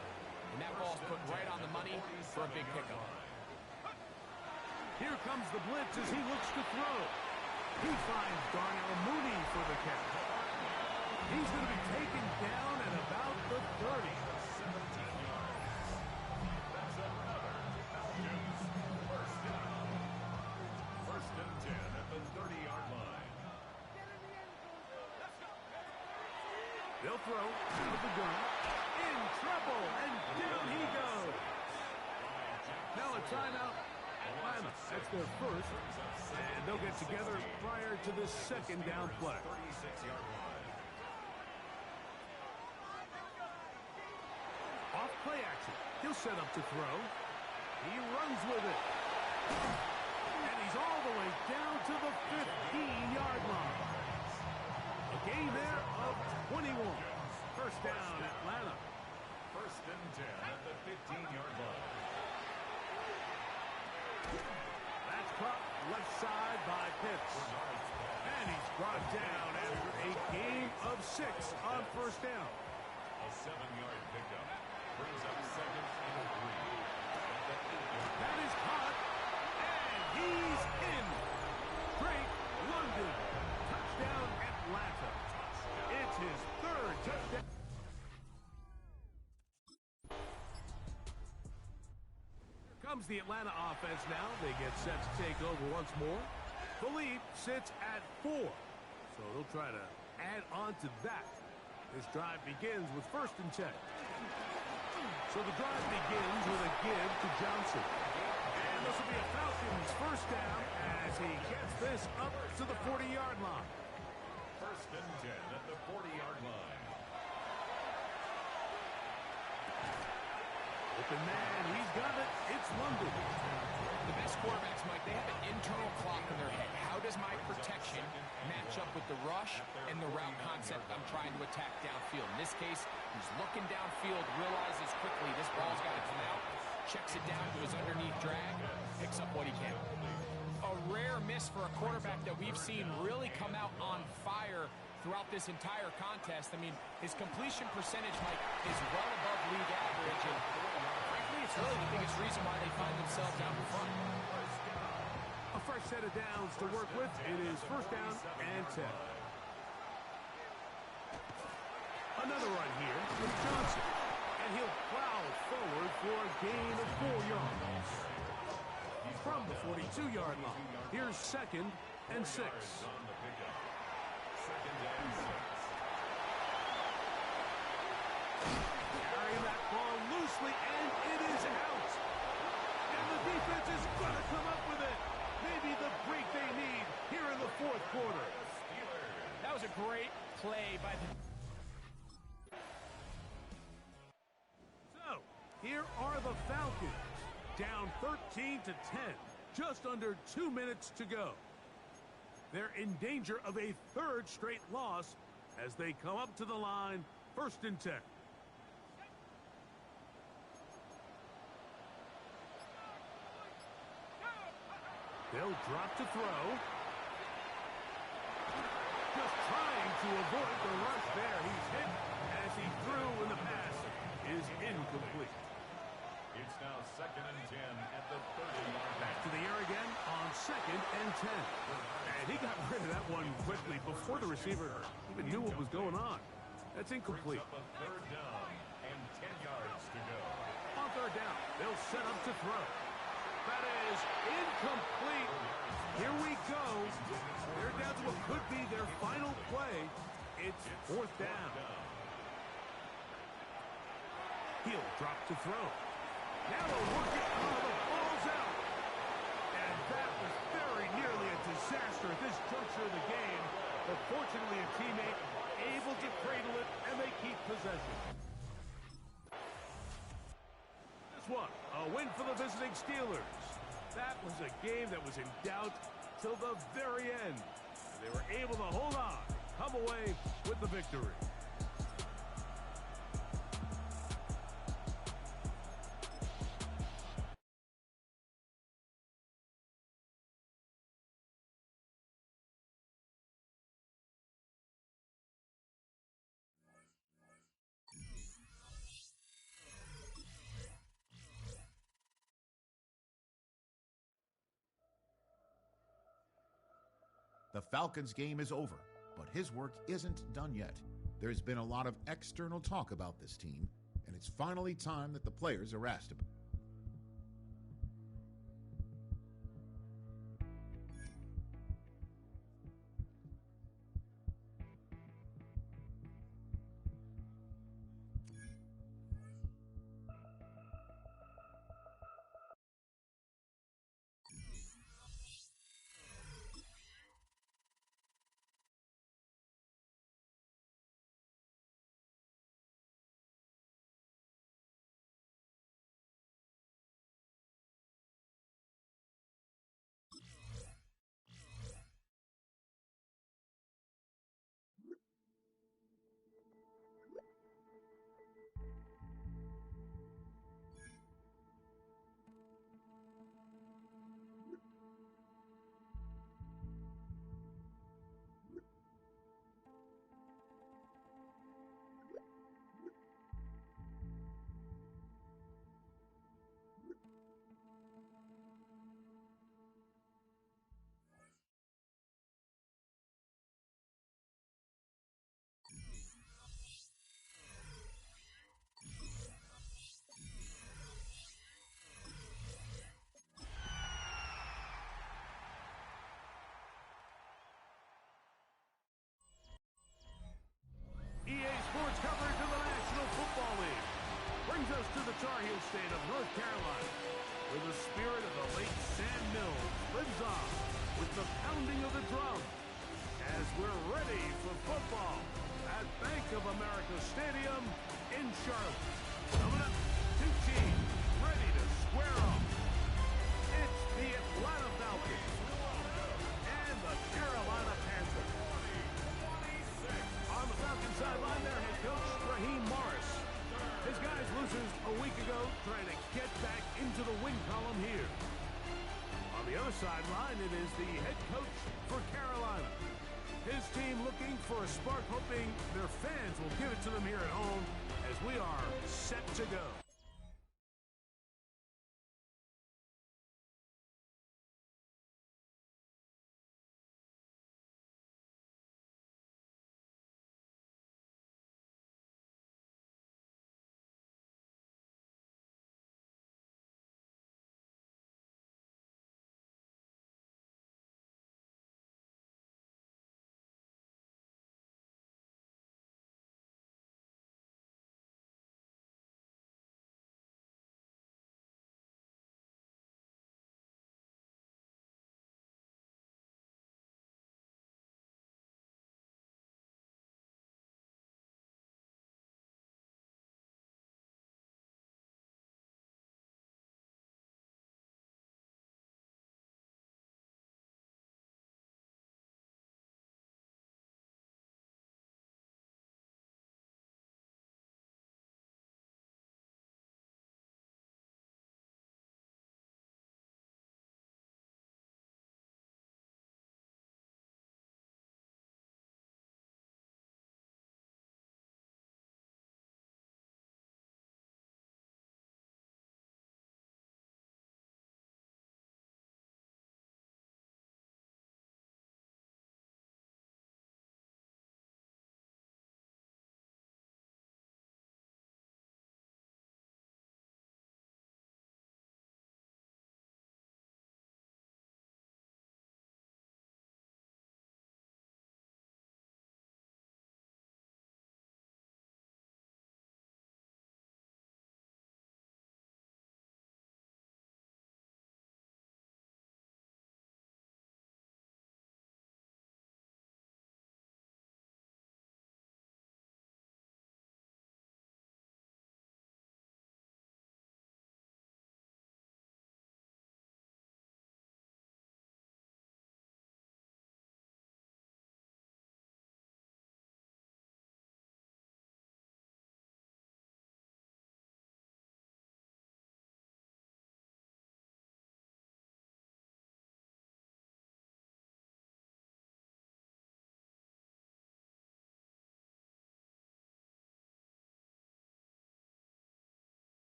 and that ball's put right on the money for a big pickup. Here comes the blitz as he looks to throw. He finds Darnell Mooney for the catch. He's going to be taken down at about the 30. That's another Falcons first down. First and 10 at the 30-yard line. They'll throw out of the gun. In trouble, and down he goes. Now a timeout. Atlanta, that's their first. And they'll get together prior to this second down play. 36-yard line. Off play action. He'll set up to throw. He runs with it. And he's all the way down to the 15-yard line. A gain there of 21. First down, Atlanta. First and 10 at the 15-yard line. That's caught left side by Pitts. And he's brought down after a gain of 6 on first down. A 7-yard pickup brings up second and 3. At the 8-yard That is caught, and he's in. Drake London, touchdown Atlanta. It's his third touchdown. Here comes the Atlanta offense now. They get set to take over once more. Philippe sits at 4, so they'll try to add on to that. This drive begins with first and 10. So the drive begins with a give to Johnson. And this will be a Falcons first down as he gets this up to the 40-yard line. First and 10 at the 40-yard line. Open man, he's got it. It's London. The best quarterbacks, Mike, they have an internal clock in their head. How does my protection match up with the rush and the route concept I'm trying to attack downfield? In this case, he's looking downfield, realizes quickly this ball's got to come out, checks it down to his underneath drag, picks up what he can. A rare miss for a quarterback that we've seen really come out on fire throughout this entire contest. I mean, his completion percentage, Mike, is well above league average, and frankly, it's really the biggest reason why they find themselves out in front. A fresh set of downs to work with. It is first down and 10. Another run here with Johnson. And he'll plow forward for a gain of 4 yards. From the 42-yard line, here's second and 6. On the pickup. Second and 6. Carrying that ball loosely, and it is out. And the defense is going to come up with it. Maybe the break they need here in the fourth quarter. That was a great play by the... So, here are the Falcons, down 13 to 10, just under 2 minutes to go. They're in danger of a third straight loss as they come up to the line, first and 10. They'll drop to throw. Just trying to avoid the rush there. He's hit as he threw, and the pass is incomplete. It's now second and 10 at the 30-yard line. Back to the air again on second and 10. And he got rid of that one quickly before the receiver even knew what was going on. That's incomplete. Up a third down and 10 yards to go. On third down, they'll set up to throw. That is incomplete. Here we go. They're down to what could be their final play. It's fourth down. He'll drop to throw. Now they'll work it. Oh, the ball's out. And that was very nearly a disaster at this juncture of the game. But fortunately, a teammate able to cradle it, and they keep possession. This one, a win for the visiting Steelers. That was a game that was in doubt till the very end. They were able to hold on, come away with the victory. The Falcons game is over, but his work isn't done yet. There's been a lot of external talk about this team, and it's finally time that the players are asked about. EA Sports coverage of the National Football League brings us to the Tar Heel state of North Carolina, where the spirit of the late Sam Mills lives on with the pounding of the drum as we're ready for football at Bank of America Stadium in Charlotte. Coming up, two teams ready to square off. It's the Atlanta Falcons and the Carolina Panthers. On the Falcons sideline, their head coach, Raheem Morris. His guys loses a week ago trying to get back into the win column here. On the other sideline, it is the head coach for Carolina. His team looking for a spark, hoping their fans will give it to them here at home as we are set to go.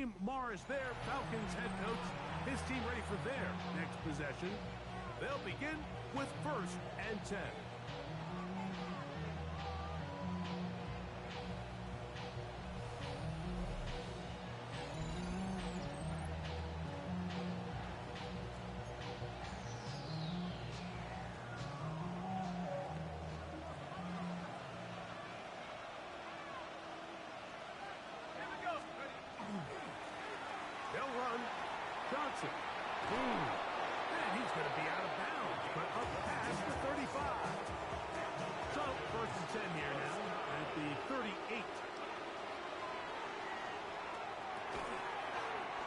Raheem Morris there, Falcons head coach. His team ready for their next possession. They'll begin with 1st and 10. They'll run. Johnson. And he's going to be out of bounds, but up past the 35. So, 1st and 10 here now at the 38.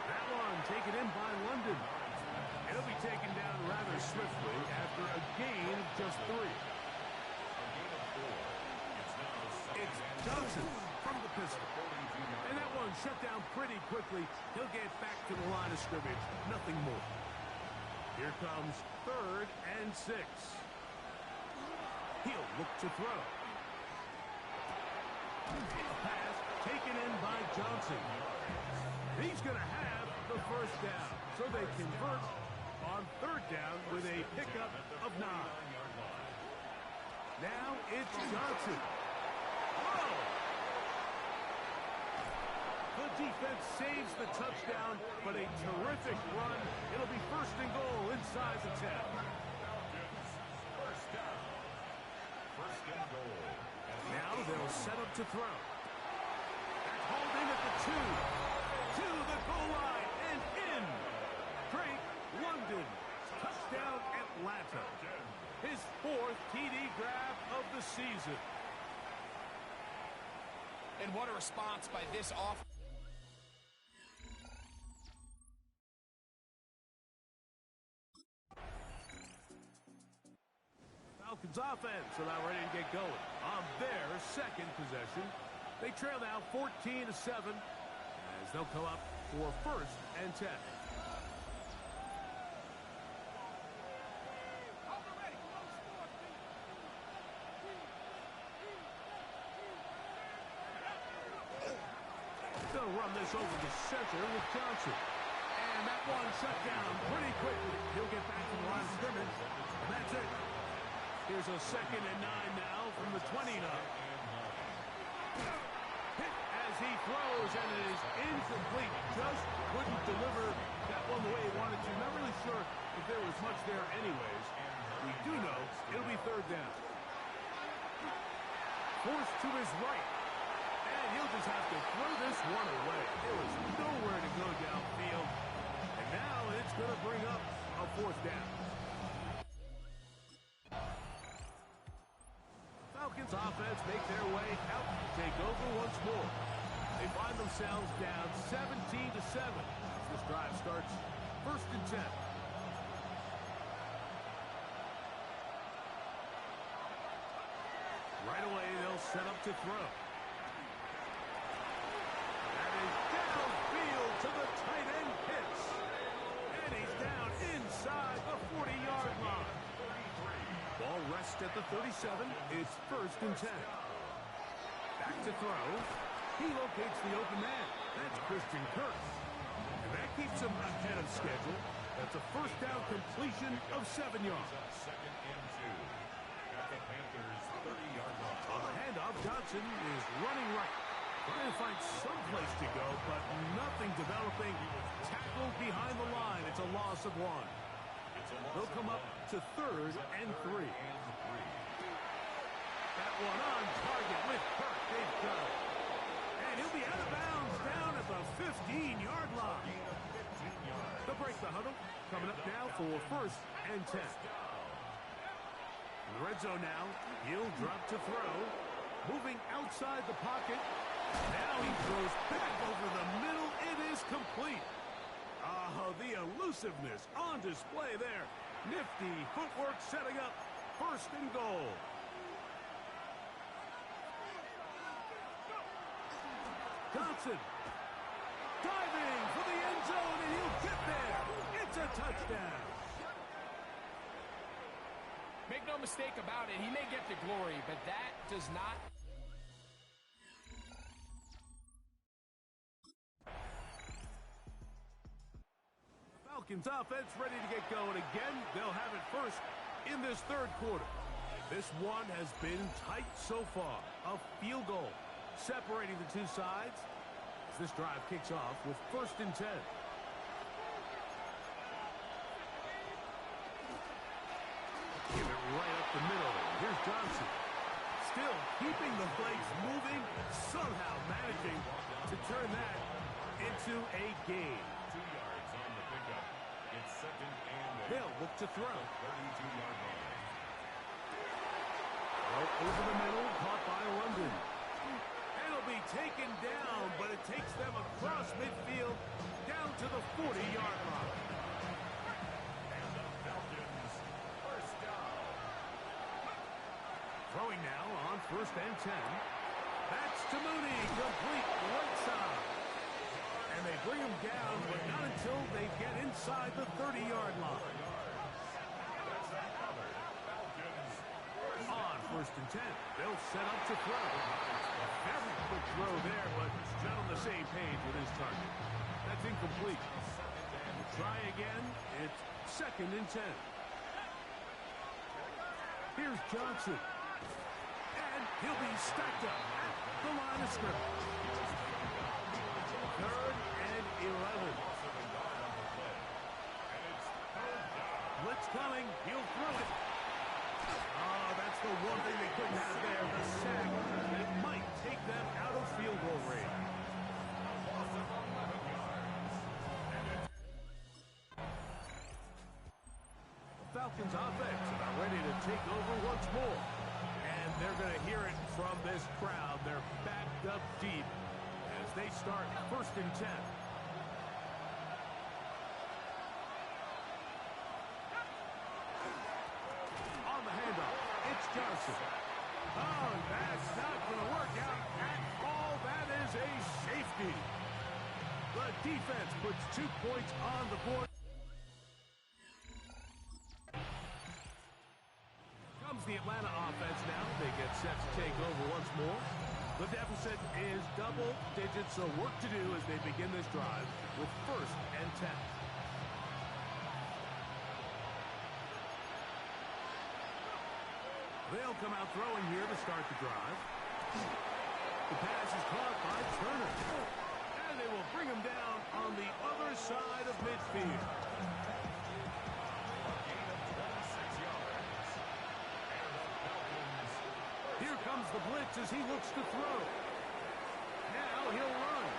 That one taken in by London. It'll be taken down rather swiftly after a gain of just 3. It's Johnson from the pistol. And that one shut down pretty quickly. He'll get back to the line of scrimmage. Nothing more. Here comes 3rd and 6. He'll look to throw. A pass taken in by Johnson. He's going to have the 1st down. So they convert on 3rd down with a pickup of 9. Now it's Johnson. Whoa! The defense saves the touchdown, but a terrific run. It'll be 1st and goal inside the 10. Now they'll set up to throw. That's hauled in at the 2. To the goal line and in. Drake London. Touchdown Atlanta. His 4th TD grab of the season. And what a response by this offense. Falcons offense are now ready to get going on their 2nd possession. They trail now 14-7 as they'll come up for 1st and 10. They'll run this over the center with Johnson. And that one shut down pretty quickly. He'll get back to the line of scrimmage. And that's it. Here's a 2nd and 9 now from the 29. Hit as he throws, and it is incomplete. Just couldn't deliver that one the way he wanted to. Not really sure if there was much there anyways. We do know it'll be 3rd down. Forced to his right. And he'll just have to throw this one away. There was nowhere to go downfield. And now it's going to bring up a 4th down. Falcons offense make their way out to take over once more. They find themselves down 17-7 as this drive starts 1st and 10. Right away, they'll set up to throw. That is downfield to the tight end Pitts. And he's down inside the 40-yard line. Ball rests at the 37. It's 1st and 10. Back to throw. He locates the open man. That's Christian Kirk. And that keeps him ahead of schedule. That's a 1st down completion of 7 yards. 2nd and 2. At the Panthers' 30-yard line. On the handoff, Johnson is running right. Trying to find some place to go, but nothing developing. Tackled behind the line. It's a loss of 1. They'll come up to 3rd and 3. That one on target with Kirk. They've got it. And he'll be out of bounds down at the 15-yard line. They'll break the huddle. Coming up now for 1st and 10. In the red zone now. He'll drop to throw. Moving outside the pocket. Now he throws back over the middle. It is complete. Oh, the elusiveness on display there. Nifty footwork setting up 1st and goal. Johnson diving for the end zone, and he'll get there. It's a touchdown. Make no mistake about it, he may get the glory, but that does not. Falcons offense ready to get going again. They'll have it first in this third quarter. This one has been tight so far. A field goal separating the two sides as this drive kicks off with 1st and 10. Give it right up the middle. Here's Johnson. Still keeping the plays moving, somehow managing to turn that into a gain. 2 yards on the pickup. It's 2nd and 8. They'll look to throw. 32-yard line. Over the middle, caught by London. It'll be taken down, but it takes them across midfield down to the 40-yard line. And the Falcons, first down. Throwing now on 1st and 10. That's to Mooney, complete right side. And they bring him down, but not until they get inside the 30-yard line. On 1st and 10, they'll set up to throw. Very quick throw there, but not on the same page with his target. That's incomplete. Try again. It's 2nd and 10. Here's Johnson. And he'll be stacked up at the line of scrimmage. 3rd and 11. Blitz coming. He'll throw it. Oh, that's the one thing they couldn't have there. The sack that might take them out of field goal range. The Falcons offense are ready to take over once more. And they're going to hear it from this crowd. They're backed up deep as they start 1st and 10. On the handoff, it's Johnson. Oh, that's not going to work out at all. That is a safety. The defense puts 2 points on the board. Comes the Atlanta offense now. They get set to take over once more. The deficit is double digits, so work to do as they begin this drive with 1st and 10. They'll come out throwing here to start the drive. The pass is caught by Turner. And they will bring him down on the other side of midfield. Here comes the blitz as he looks to throw. Now he'll run.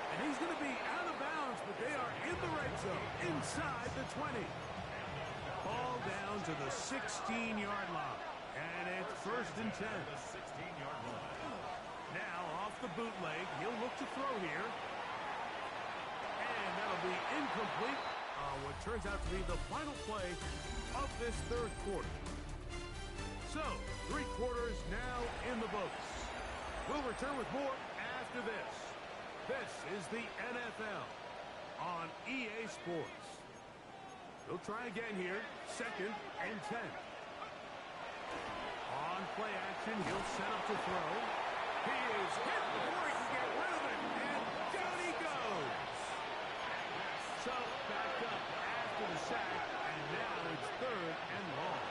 And he's going to be out of bounds, but they are in the red zone, inside the 20. Ball down to the 16-yard line. And it's 1st and 10. The 16-yard line. Now off the bootleg, he'll look to throw here. And that'll be incomplete on what turns out to be the final play of this third quarter. So, 3 quarters now in the books. We'll return with more after this. This is the NFL on EA Sports. They'll try again here, 2nd and 10. On play action, he'll set up to throw. He is hit before he can get rid of it, and down he goes. So, backed up after the sack, and now it's 3rd and long.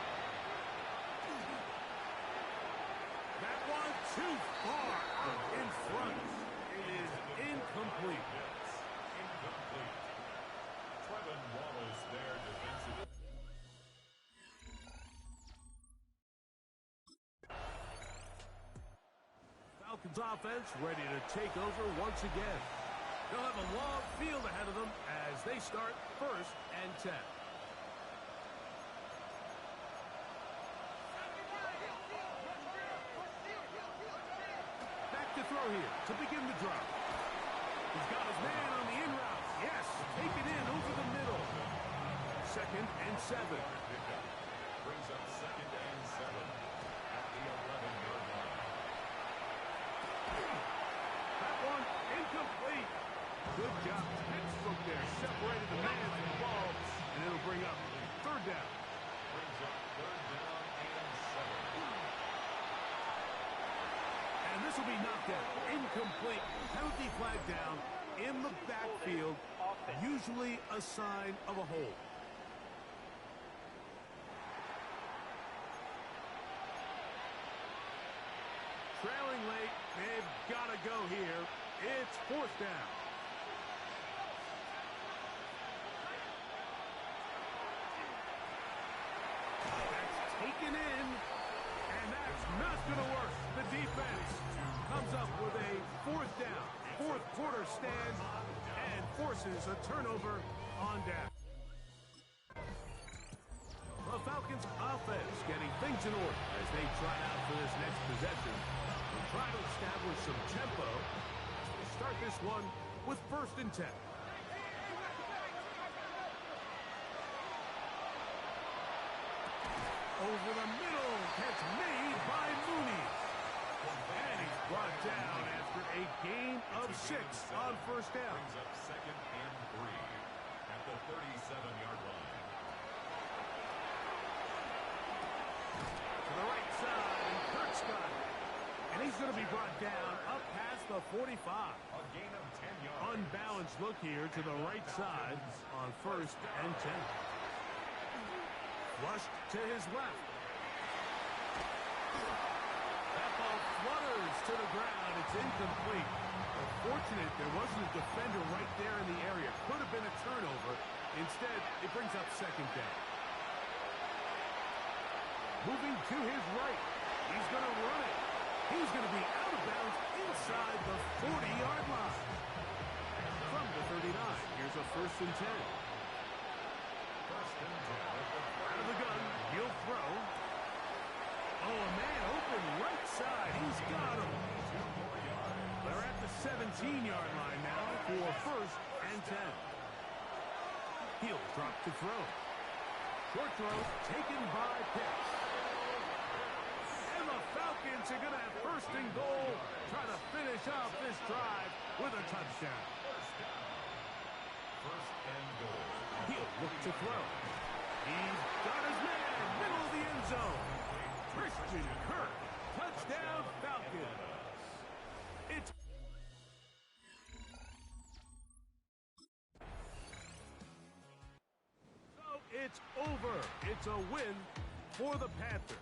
That one too far out in front. It is incomplete. Incomplete. Trevin Wallace there defensively. Falcons offense ready to take over once again. They'll have a long field ahead of them as they start 1st and 10. Back to throw here to begin the drive. He's got his man on the in route. Yes, take it in over the middle. 2nd and 7. Brings up 2nd and 7 at the 11-yard line. That one incomplete. Good job. Textbook there. Separated the man from the ball. And it'll bring up 3rd down. Brings up 3rd down and 7. And this will be knocked out. Incomplete. Penalty flag down in the the backfield, usually a sign of a hold. Trailing late, they've got to go here. It's fourth down. That's taken in, and that's not going to work. The defense comes up with a fourth down, fourth quarter stand, and forces a turnover on down. The Falcons offense getting things in order as they try out for this next possession. They try to establish some tempo as they start this one with 1st and 10. Over the middle, catch made by Mooney. And he's brought down after a gain of 6 on 1st down. Brings up 2nd and 3 at the 37-yard line. To the right side, Kurt's got it. And he's going to be brought down up past the 45. A gain of 10 yards. Unbalanced look here to the right side on 1st and 10. Flushed to his left. That ball flutters to the ground. It's incomplete. Unfortunate there wasn't a defender right there in the area. Could have been a turnover. Instead, it brings up 2nd down. Moving to his right. He's going to run it. He's going to be out of bounds inside the 40-yard line. From the 39, here's a 1st and 10. 1st and 10 at the Out of the gun, he'll throw. Oh, a man open right side. He's got him. 2 more yards. They're at the 17-yard line now for 1st and 10. He'll drop to throw. Short throw taken by Pitts. And the Falcons are going to have 1st and goal, trying to finish off this drive with a touchdown. 1st and goal. He'll look to throw. He's got his man, middle of the end zone. Christian Kirk, touchdown Falcons. It's It's over. It's a win for the Panthers.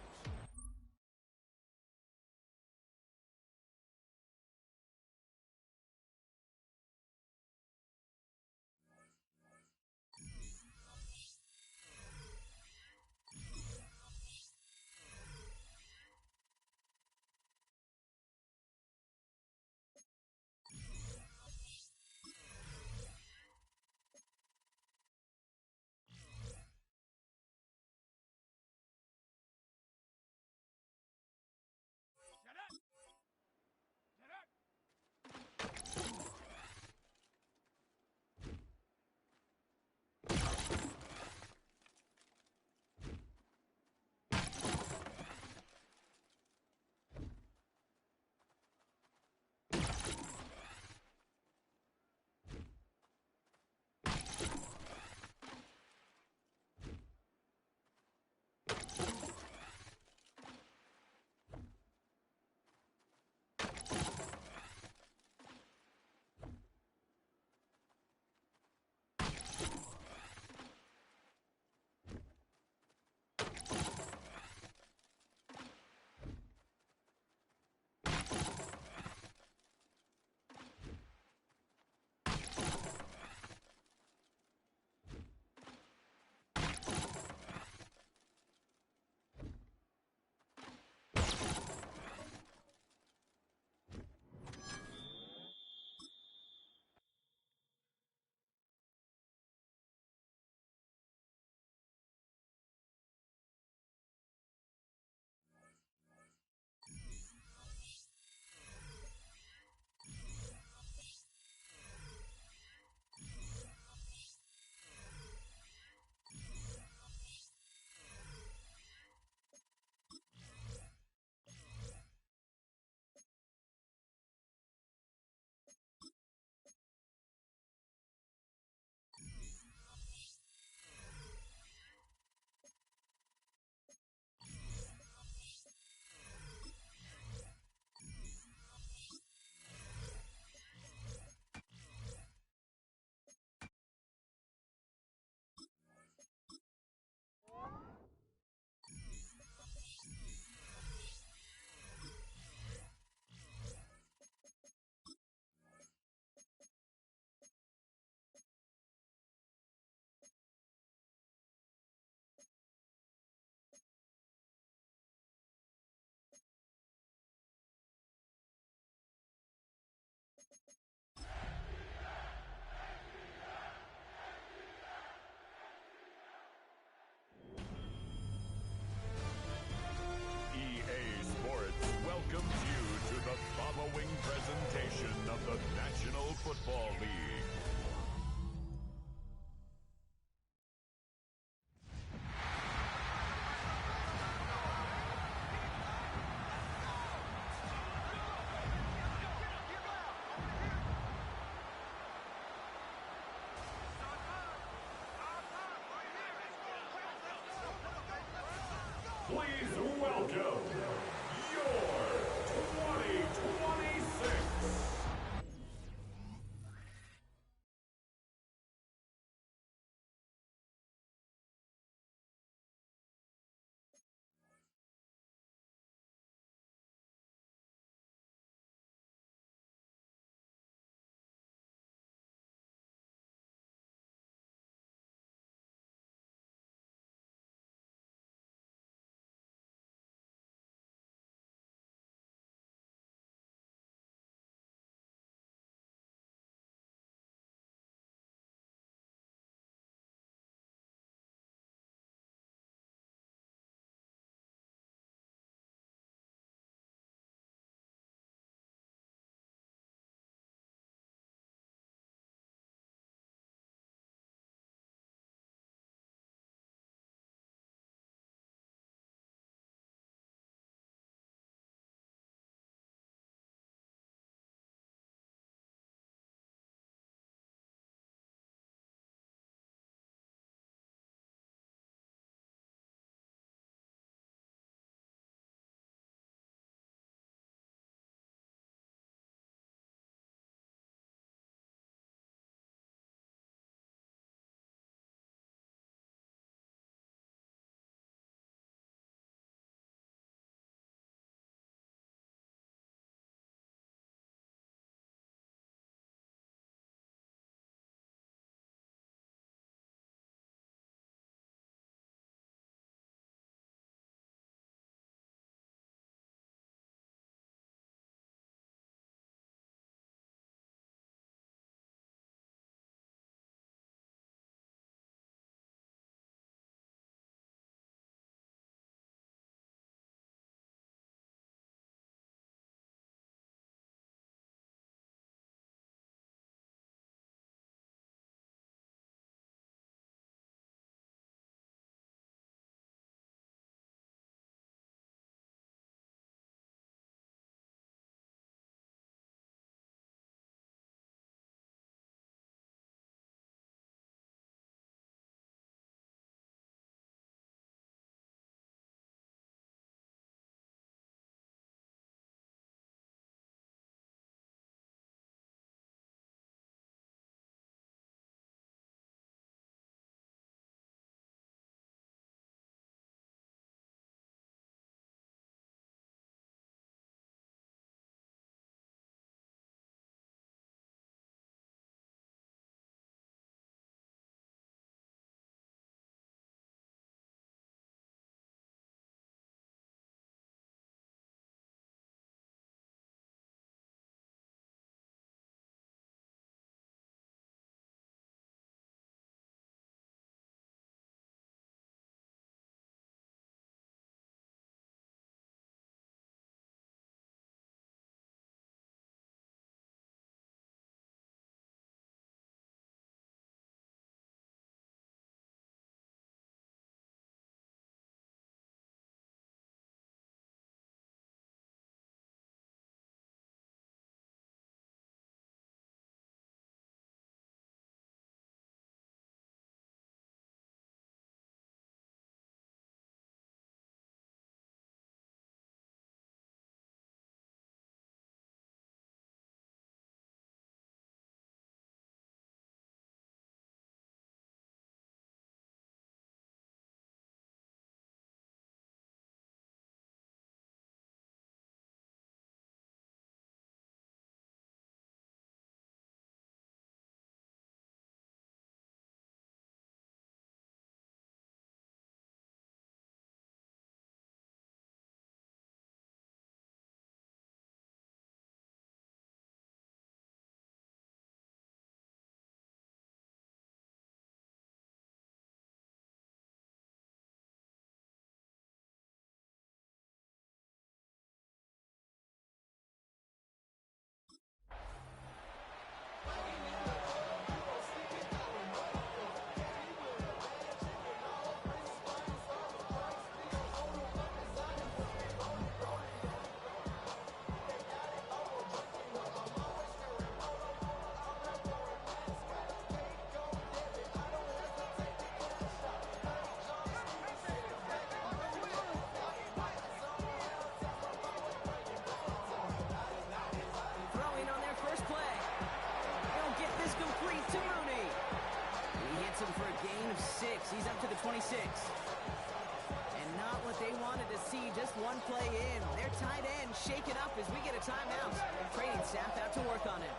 26. And not what they wanted to see, just one play in. Their tight end shaken up as we get a timeout. Training staff out to work on it.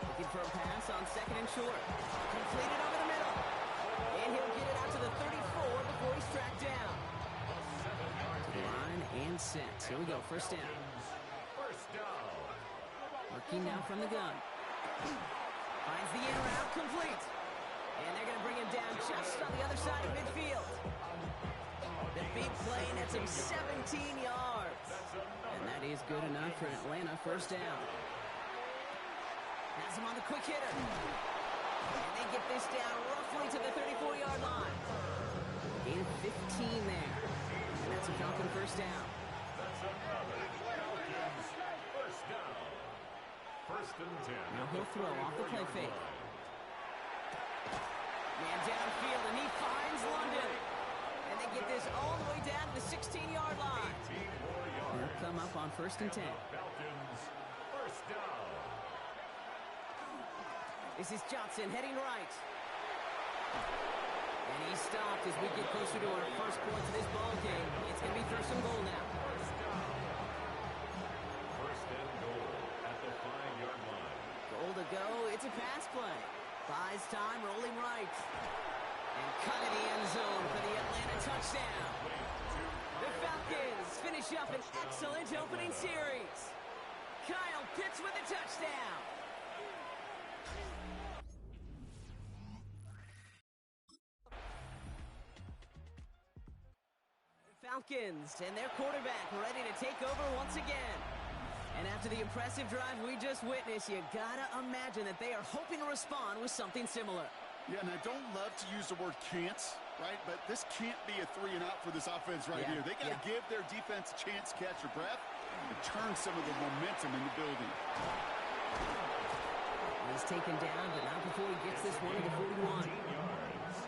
Looking for a pass on second and short. Completed over the middle. And he'll get it out to the 34 before he's tracked down. To the line and set. Here we go, first down. Working now from the gun. Finds the in route, complete. And they're going to bring him down just on the other side of midfield. The big play nets him 17 yards. And that is good enough for an Atlanta first down. Has him on the quick hitter. And they get this down roughly to the 34-yard line. Gain of 15 there. And that's a Falcon first down. First and 10. Now he'll throw off the play fake. Man downfield, and he finds London. And they get this all the way down to the 16-yard line. They'll come up on first and 10. Falcons, first down. This is Johnson heading right. And he stopped as we get closer to our first points of this ball game. It's going to be first and goal now. First and goal at the 5-yard line. Goal to go. It's a pass play. Buys time, rolling right. And cut in the end zone for the Atlanta touchdown. The Falcons finish up an excellent opening series. Kyle Pitts with a touchdown. Falcons and their quarterback ready to take over once again. And after the impressive drive we just witnessed, you gotta imagine that they are hoping to respond with something similar. Yeah, and I don't love to use the word can't, right? But this can't be a 3-and-out for this offense right here. They got to give their defense a chance to catch their breath and turn some of the momentum in the building. He's taken down, but not before he gets this one to the 41.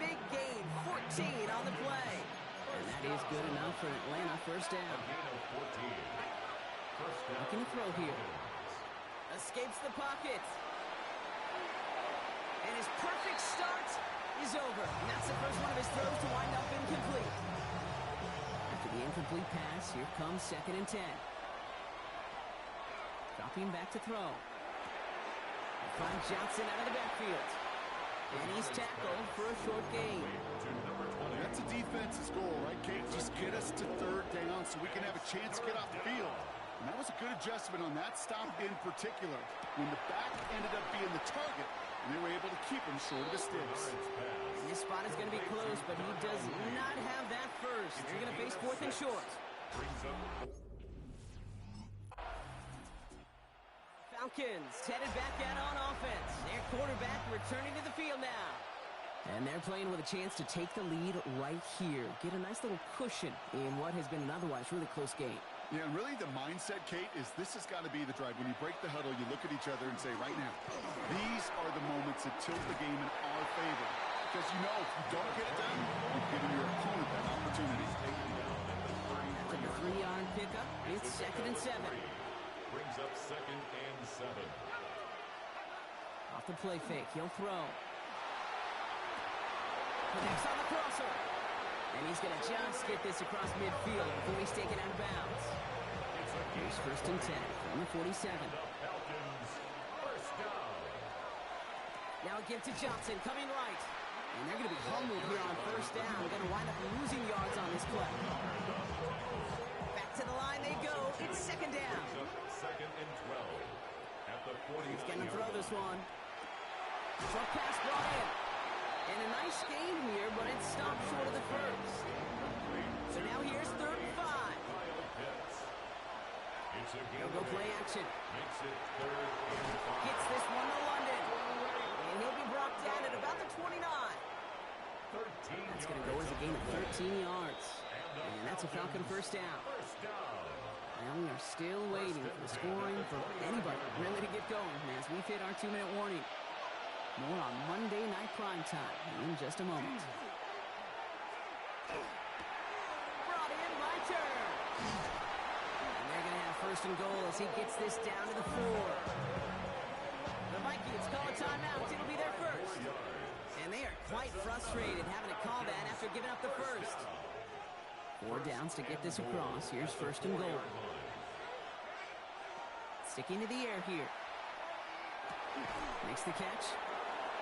Big gain, 14 on the play. And that is good enough for Atlanta first down. Looking to throw here. Escapes the pocket. And his perfect start is over. And that's the first one of his throws to wind up incomplete. After the incomplete pass, here comes second and 10. Dropping back to throw. And finds Johnson out of the backfield. And he's tackled for a short gain. That's a defense's goal, right, Kate? Just get us to third down so we can have a chance to get off the field. And that was a good adjustment on that stop in particular, when the back ended up being the target, and they were able to keep him short of the sticks. And this spot is going to be close, but he does not have that first. They're going to face fourth and short. Falcons headed back out on offense. Their quarterback returning to the field now. And they're playing with a chance to take the lead right here. Get a nice little cushion in what has been an otherwise really close game. Yeah, and really the mindset, Kate, is this has got to be the drive. When you break the huddle, you look at each other and say, right now, these are the moments that tilt the game in our favor. Because you know, if you don't get it done, you're giving your opponent that opportunity. After the 3-yard pickup, it's second and 7. Brings up second and 7. Off the play fake, he'll throw. Connects on the crosser. And he's going to just get this across midfield before he's taken out of bounds. Here's first and 10 from the 47. Now a give to Johnson, coming right. And they're going to be humbled here on first down. They're going to wind up losing yards on this play. Back to the line they go. It's second down. Second and 12. At the 40. He's going to throw this one. Short pass brought in. And a nice gain here, but it stopped short of the first. So now here's third and 5. He'll go play action. Gets this one to London. And he'll be brought down at about the 29. That's going to go as a gain of 13 yards. And that's a Falcon first down. And we are still waiting for the scoring for anybody really to get going as we've hit our 2-minute warning. More on Monday Night Primetime in just a moment. Brought in by Turner. And they're going to have first and goal as he gets this down to the 4. The Vikings call a timeout. It'll be their first. And they are quite quite frustrated having to call that after giving up the first. 4 downs to get this across. Here's first and goal. Sticking to the air here. Makes the catch.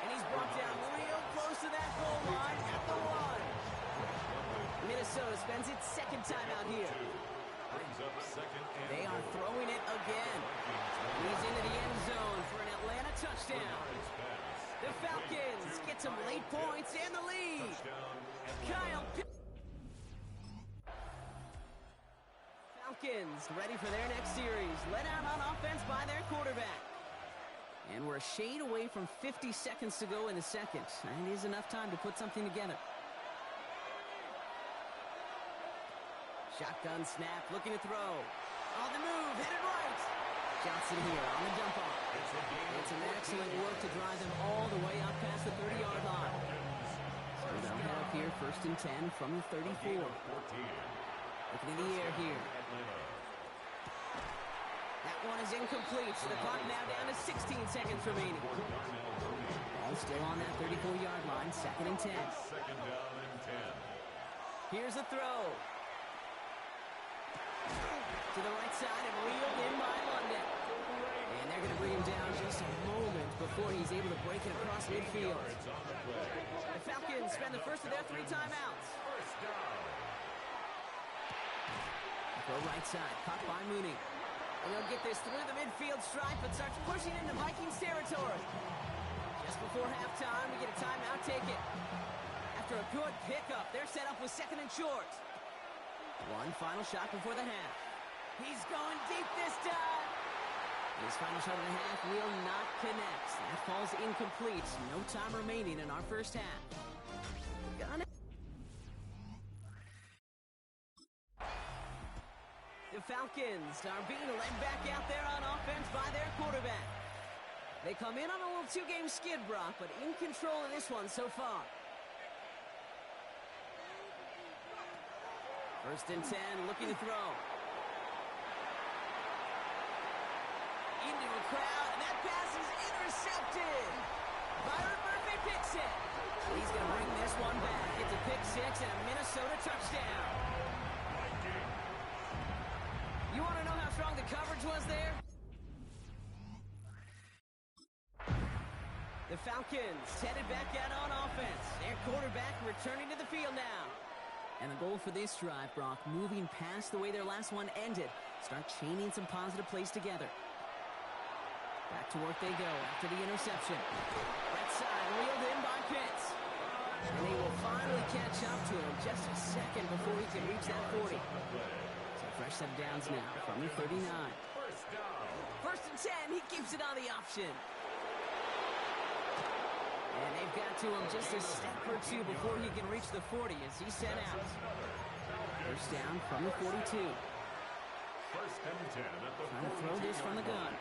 And he's brought down real close to that goal line at the 1. Minnesota spends its second time out here. They are throwing it again. He's into the end zone for an Atlanta touchdown. The Falcons get some late points and the lead. Kyle Falcons ready for their next series. Let out on offense by their quarterback. And we're a shade away from 50 seconds to go in the second. And it is enough time to put something together. Shotgun snap, looking to throw. On the move, headed right. Johnson here on the jump off. It's an excellent work to drive them all the way up past the 30-yard line. So they'll head up here, first and 10 from the 34. Looking in the air here. That one is incomplete. So the clock now down to 16 seconds remaining. Ball still on that 34-yard line, second and 10. Here's a throw. To the right side and reeled in by London. And they're going to bring him down just a moment before he's able to break it across midfield. The Falcons spend the first of their 3 timeouts. Throw right side, caught by Mooney. And he'll get this through the midfield stripe, but starts pushing into Vikings territory. Just before halftime, we get a timeout taken. After a good pickup, they're set up with second and short. One final shot before the half. He's going deep this time. His final shot of the half will not connect. That falls incomplete. No time remaining in our first half. The Falcons are being led back out there on offense by their quarterback. They come in on a little 2-game skid, Brock, but in control of this one so far. First and 10, looking to throw. Into a crowd, and that pass is intercepted. Byron Murphy picks it. He's going to bring this one back. It's a pick 6 and a Minnesota touchdown. You want to know how strong the coverage was there? The Falcons headed back out on offense. Their quarterback returning to the field now. And the goal for this drive, Brock, moving past the way their last one ended. Start chaining some positive plays together. Back to work they go after the interception. Right side, reeled in by Pitts. And they will finally catch up to him just a second before he can reach that 40. So fresh set of downs now from the 39. First and 10, he keeps it on the option. And they've got to him just a step or 2 before he can reach the 40 as he's set out. First down from the 42. First and 10 at the Trying to throw this from the gun.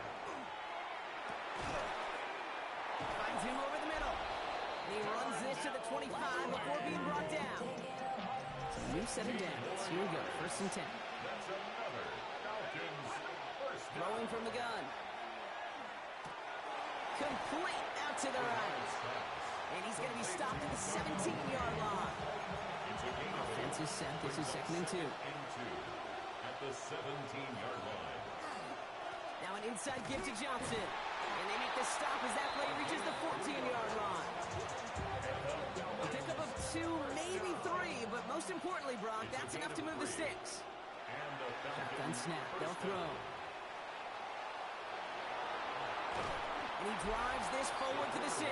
Finds him over the middle. And he runs this to the 25 before being brought down. So a new set of downs. Here we go, first and 10. That's another Falcons first down. Throwing from the gun. Complete out to the right. And he's going to be stopped at the 17-yard line. Offense is set. This is second and 2. At the 17-yard line. Now an inside give to Johnson. And they make the stop as that play reaches the 14-yard line. A pickup of 2, maybe 3, but most importantly, Brock, that's enough to move the sticks. Shotgun snap. They'll throw. And he drives this forward to the 6.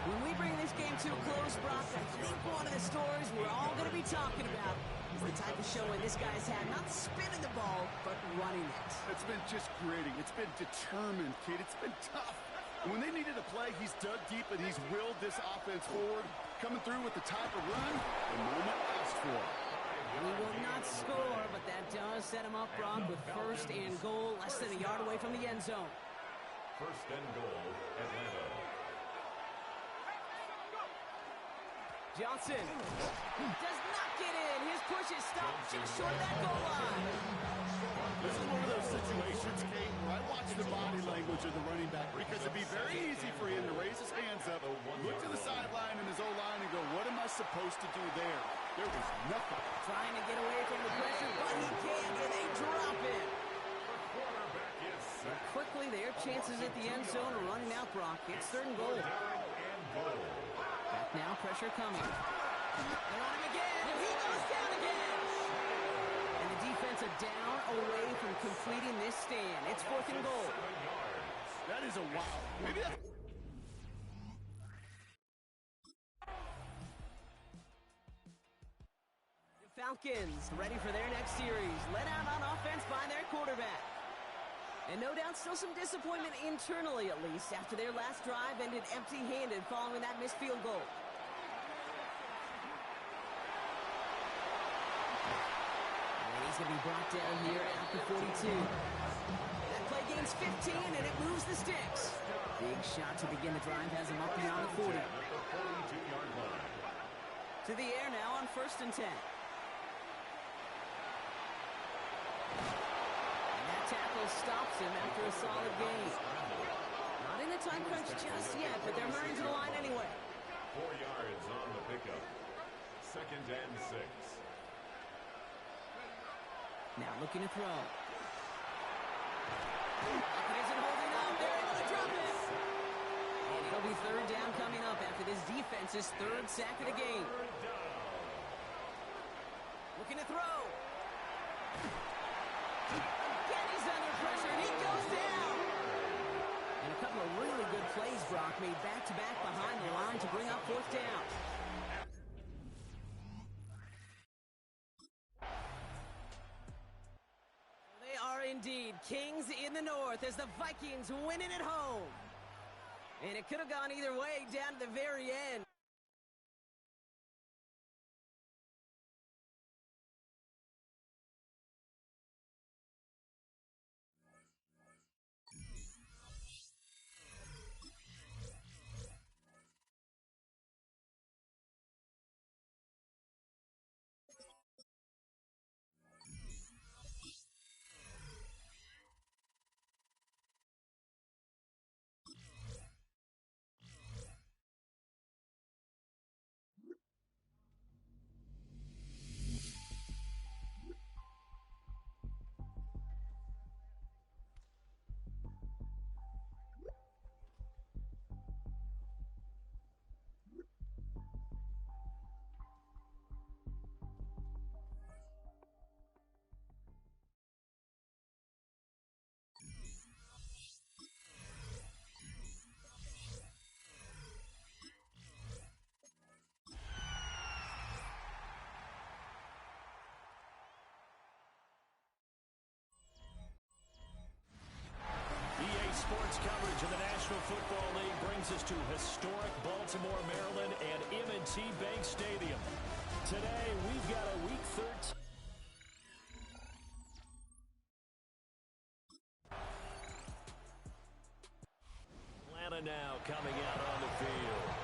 When we bring this game to a close, Brock, I think one of the stories we're all going to be talking about is the type of showing this guy's had, not spinning the ball, but running it. It's been just gritty. It's been determined, kid. It's been tough. When they needed a play, he's dug deep and he's willed this offense forward, coming through with the type of run the moment asked for. He will not score, but that does set him up, Brock, with first and goal, less than a yard away from the end zone. First and goal, Atlanta. Johnson does not get in. His push is stopped just short of that goal line. This is one of those situations, Kate, where I watch the body language of the running back because it'd be very easy for him to raise his hands up, look to the sideline, and as supposed to do there? There was nothing. Trying to get away from the pressure, but he can't, and they drop it. And quickly, their chances at the end zone are running out, Brock. It's 3rd and goal. Back now, pressure coming. They're on him again, and he goes down again. And the defense are down away from completing this stand. It's 4th and goal. That is a wow. Maybe that's... The Falcons ready for their next series. Let out on offense by their quarterback. And no doubt still some disappointment internally, at least, after their last drive ended empty-handed following that missed field goal. And he's going to be brought down here at the 42. That play gains 15, and it moves the sticks. Big shot to begin the drive has him up beyond the 40. To the air now on 1st and 10. Tackle stops him after a solid gain. Not in a time crunch just yet, but they're hurrying to the line anyway. 4 yards on the pickup. 2nd and 6. Now looking to throw. He isn't holding up. They're able to drop it. And it'll be 3rd down coming up after this defense's 3rd sack of the game. Looking to throw. Under pressure, and he goes down. And a couple of really good plays, Brock, made back-to-back behind the line to bring up 4th down. They are indeed kings in the north as the Vikings win it at home. And it could have gone either way down to the very end. Sports coverage of the National Football League brings us to historic Baltimore, Maryland, and M&T Bank Stadium. Today, we've got a Week 13. Atlanta now coming out on the field.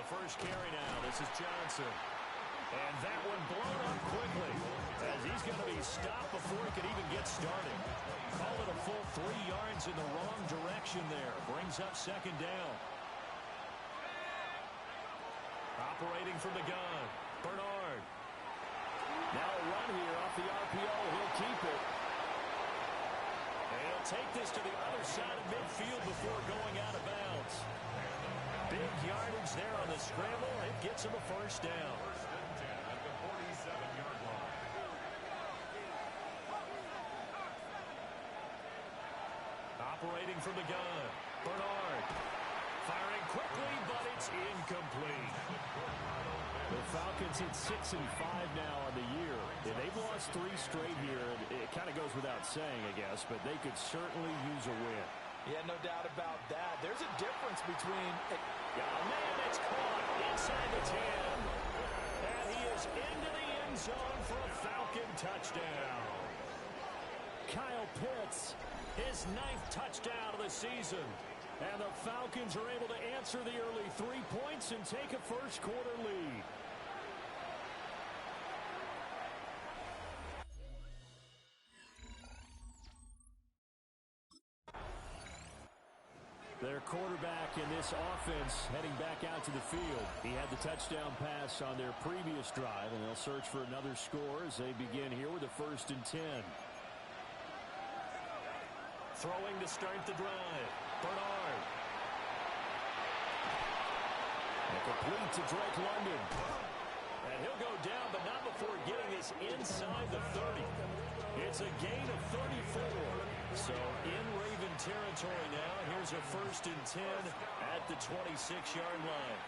First carry now. This is Johnson. And that one blown up quickly as he's going to be stopped before he can even get started. Call it a full 3 yards in the wrong direction there. Brings up 2nd down. Operating from the gun. Bernard. Now a run here off the RPO. He'll keep it. And he'll take this to the other side of midfield before going out of bounds. Big yardage there on the scramble. It gets him a 1st down. 1st and 10 at the 47-yard line. Operating from the gun. Bernard. Firing quickly, but it's incomplete. The Falcons hit 6-5 now on the year. And they've lost 3 straight here. It kind of goes without saying, I guess, but they could certainly use a win. Yeah, no doubt about that. There's a difference between... Oh, man, it's caught inside the 10. And he goes into the end zone for a Falcon touchdown. Kyle Pitts, his 9th touchdown of the season. And the Falcons are able to answer the early 3 points and take a first-quarter lead. Their quarterback in this offense heading back out to the field. He had the touchdown pass on their previous drive, and they'll search for another score as they begin here with a 1st and 10. Throwing to start the drive. Bernard. And complete to Drake London. And he'll go down, but not before getting this inside the 30. It's a gain of 34. So in Raven territory now. Here's a 1st and 10 at the 26-yard line.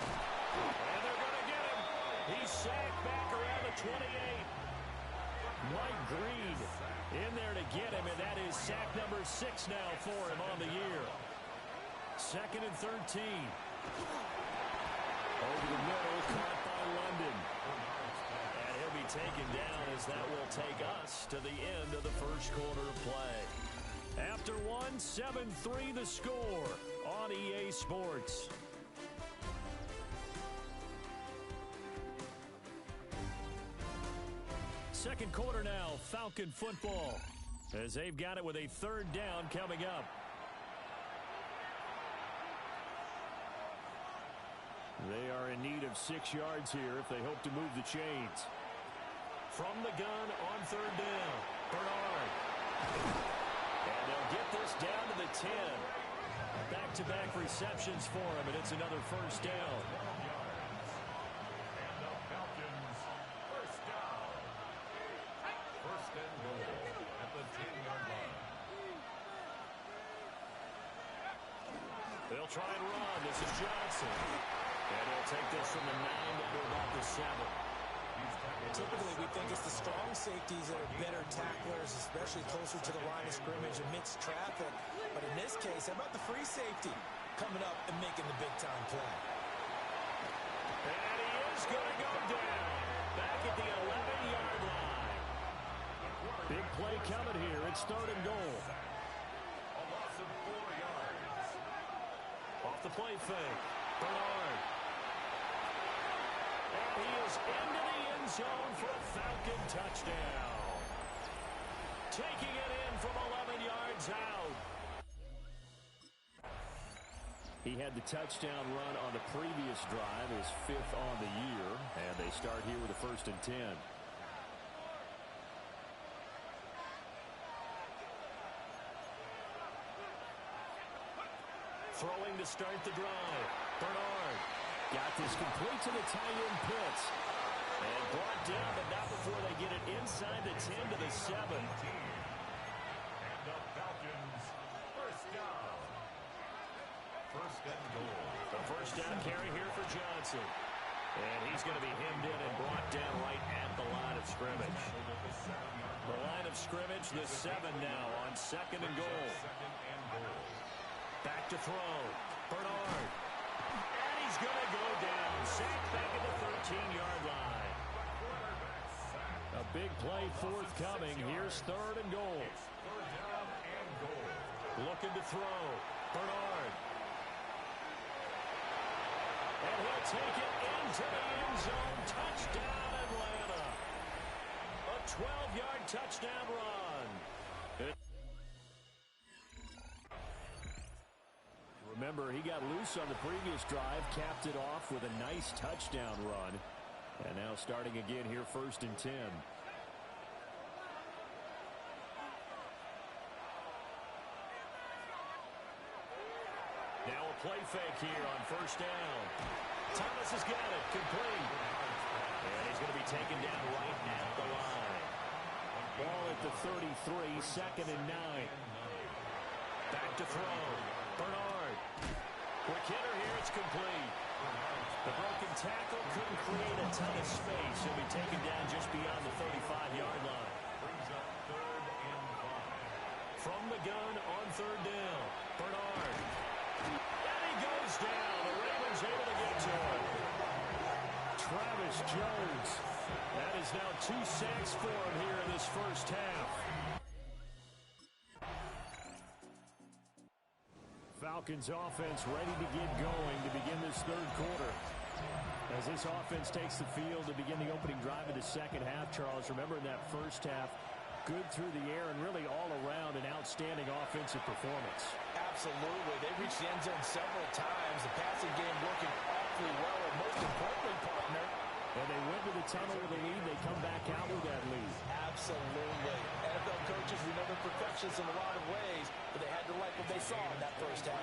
And they're going to get him. He's sacked back around the 28. Mike Green in there to get him, and that is sack number 6 now for him on the year. 2nd and 13. Over the middle, caught by London. And he'll be taken down as that will take us to the end of the first quarter of play. After 1, 7-3 the score on EA Sports. Second quarter now, Falcon football, as they've got it with a 3rd down coming up. They are in need of 6 yards here if they hope to move the chains. From the gun on 3rd down, Bernard. And they'll get this down to the 10. Back-to-back receptions for him, and it's another 1st down. And the Falcons, 1st down. 1st and goal at the 10-yard line. They'll try and run. This is Johnson. And he'll take this from the 9 to about the 7. Typically, we think it's the strong safeties that are better tacklers, especially closer to the line of scrimmage amidst traffic. But in this case, how about the free safety coming up and making the big-time play? And he is going to go down back at the 11-yard line. Big play coming here. It's 3rd and goal. A loss of 4 yards. Off the play fake. Bernard. And he is into the end zone for a Falcon touchdown. Taking it in from 11 yards out. He had the touchdown run on the previous drive, his 5th on the year, and they start here with a 1st and 10. Throwing to start the drive. Bernard got this complete to the tight end Pitts. And brought down, but not before they get it inside the 10 to the 7. And the Falcons, 1st down. 1st and goal. The 1st down carry here for Johnson. And he's going to be hemmed in and brought down right at the line of scrimmage. The line of scrimmage, the 7 now on 2nd and goal. Back to throw. Bernard. And he's going to go down. Sacked back at the 13-yard line. A big play forthcoming. Here's 3rd and goal. 3rd down and goal. Looking to throw. Bernard. And he'll take it into the end zone. Touchdown, Atlanta. A 12-yard touchdown run. Remember, he got loose on the previous drive, capped it off with a nice touchdown run. And now starting again here, 1st and 10. Now a play fake here on 1st down. Thomas has got it, complete. And he's going to be taken down right at the line. Ball at the 33, 2nd and 9. Back to throw. Bernard. Quick hitter here, it's complete. The broken tackle couldn't create a ton of space. He'll be taken down just beyond the 35-yard line. Brings up 3rd and 5. From the gun on 3rd down. Bernard. And he goes down. The Ravens able to get to him. Travis Jones. That is now 2 sacks for him here in this first half. Falcons offense ready to get going to begin this third quarter. As this offense takes the field to begin the opening drive of the second half, Charles, remember in that first half, good through the air and really all around an outstanding offensive performance. Absolutely. They reached the end zone several times. The passing game working awfully well, and most importantly, partner, and they went to the tunnel with a lead. They come back out with that lead. Absolutely. NFL coaches remember perfections in a lot of ways, but they had to like what they saw in that first half.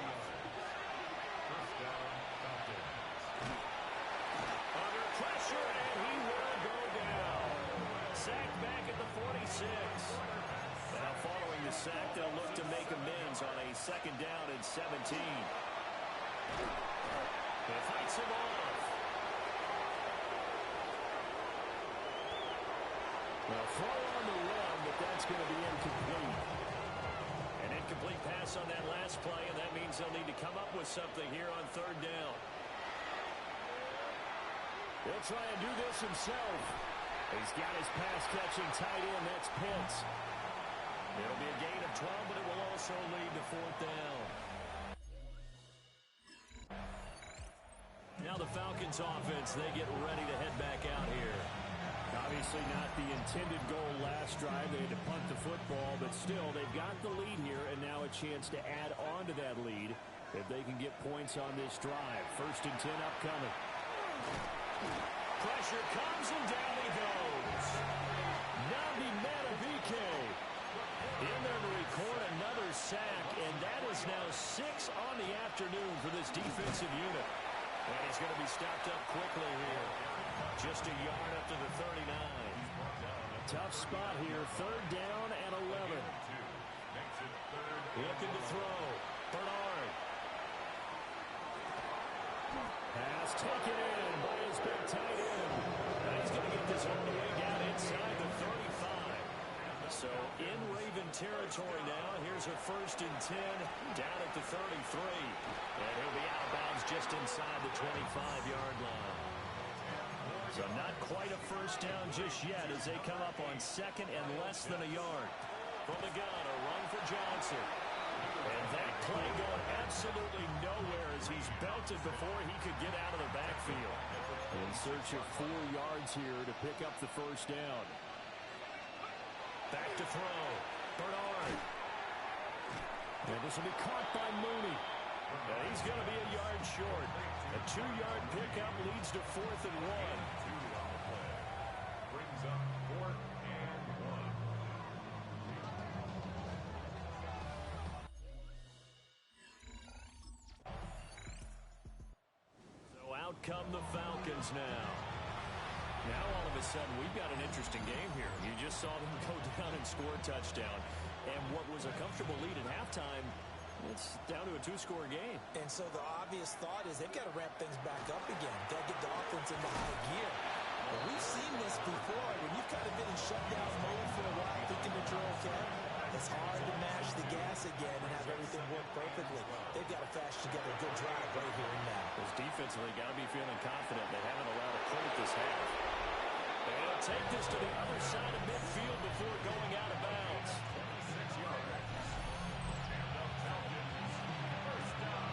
Under pressure, and he will go down. Sacked back at the 46. Now following the sack, they'll look to make amends on a second down and 17. It fights him off. Well, throw on the run, but that's going to be incomplete. An incomplete pass on that last play, and that means they'll need to come up with something here on third down. He'll try and do this himself. He's got his pass-catching tight end. That's Pitts. It'll be a gain of 12, but it will also lead to fourth down. Now the Falcons offense, they get ready to head back out here. Obviously not the intended goal last drive. They had to punt the football, but still, they've got the lead here, and now a chance to add on to that lead if they can get points on this drive. 1st and 10 upcoming. Pressure comes, and down he goes. Nabi Matabike in there to record another sack, and that is now 6 on the afternoon for this defensive unit. And he's going to be stopped up quickly here. Just a yard up to the 39. Tough spot here. 3rd down and 11. Looking to throw. Bernard. Pass taken in by his big tight end. And he's going to get this all the way down inside the 35. So in Raven territory now. Here's a 1st and 10 down at the 33. And he'll be out of bounds just inside the 25-yard line. So not quite a first down just yet as they come up on 2nd and less than a yard. From the gun, a run for Johnson. And that play going absolutely nowhere as he's belted before he could get out of the backfield. In search of 4 yards here to pick up the first down. Back to throw. Bernard. And this will be caught by Mooney. And he's going to be a yard short. A 2-yard pickup leads to 4th and 1. Brings up 4th and 1. So out come the Falcons now. Now all of a sudden we've got an interesting game here. You just saw them go down and score a touchdown. And what was a comfortable lead at halftime, it's down to a 2-score game. And so the obvious thought is they've got to ramp things back up again. Got to get the offense into high gear. But we've seen this before. When you've kind of been in shutdown mode for a while, thinking that you're okay, it's hard to mash the gas again and have everything work perfectly. They've got to flash together a good drive right here and now. Because defensively, got to be feeling confident. They haven't allowed a point this half. They'll take this to the other side of midfield before going out of bounds. 26 yards. And the Falcons, first down.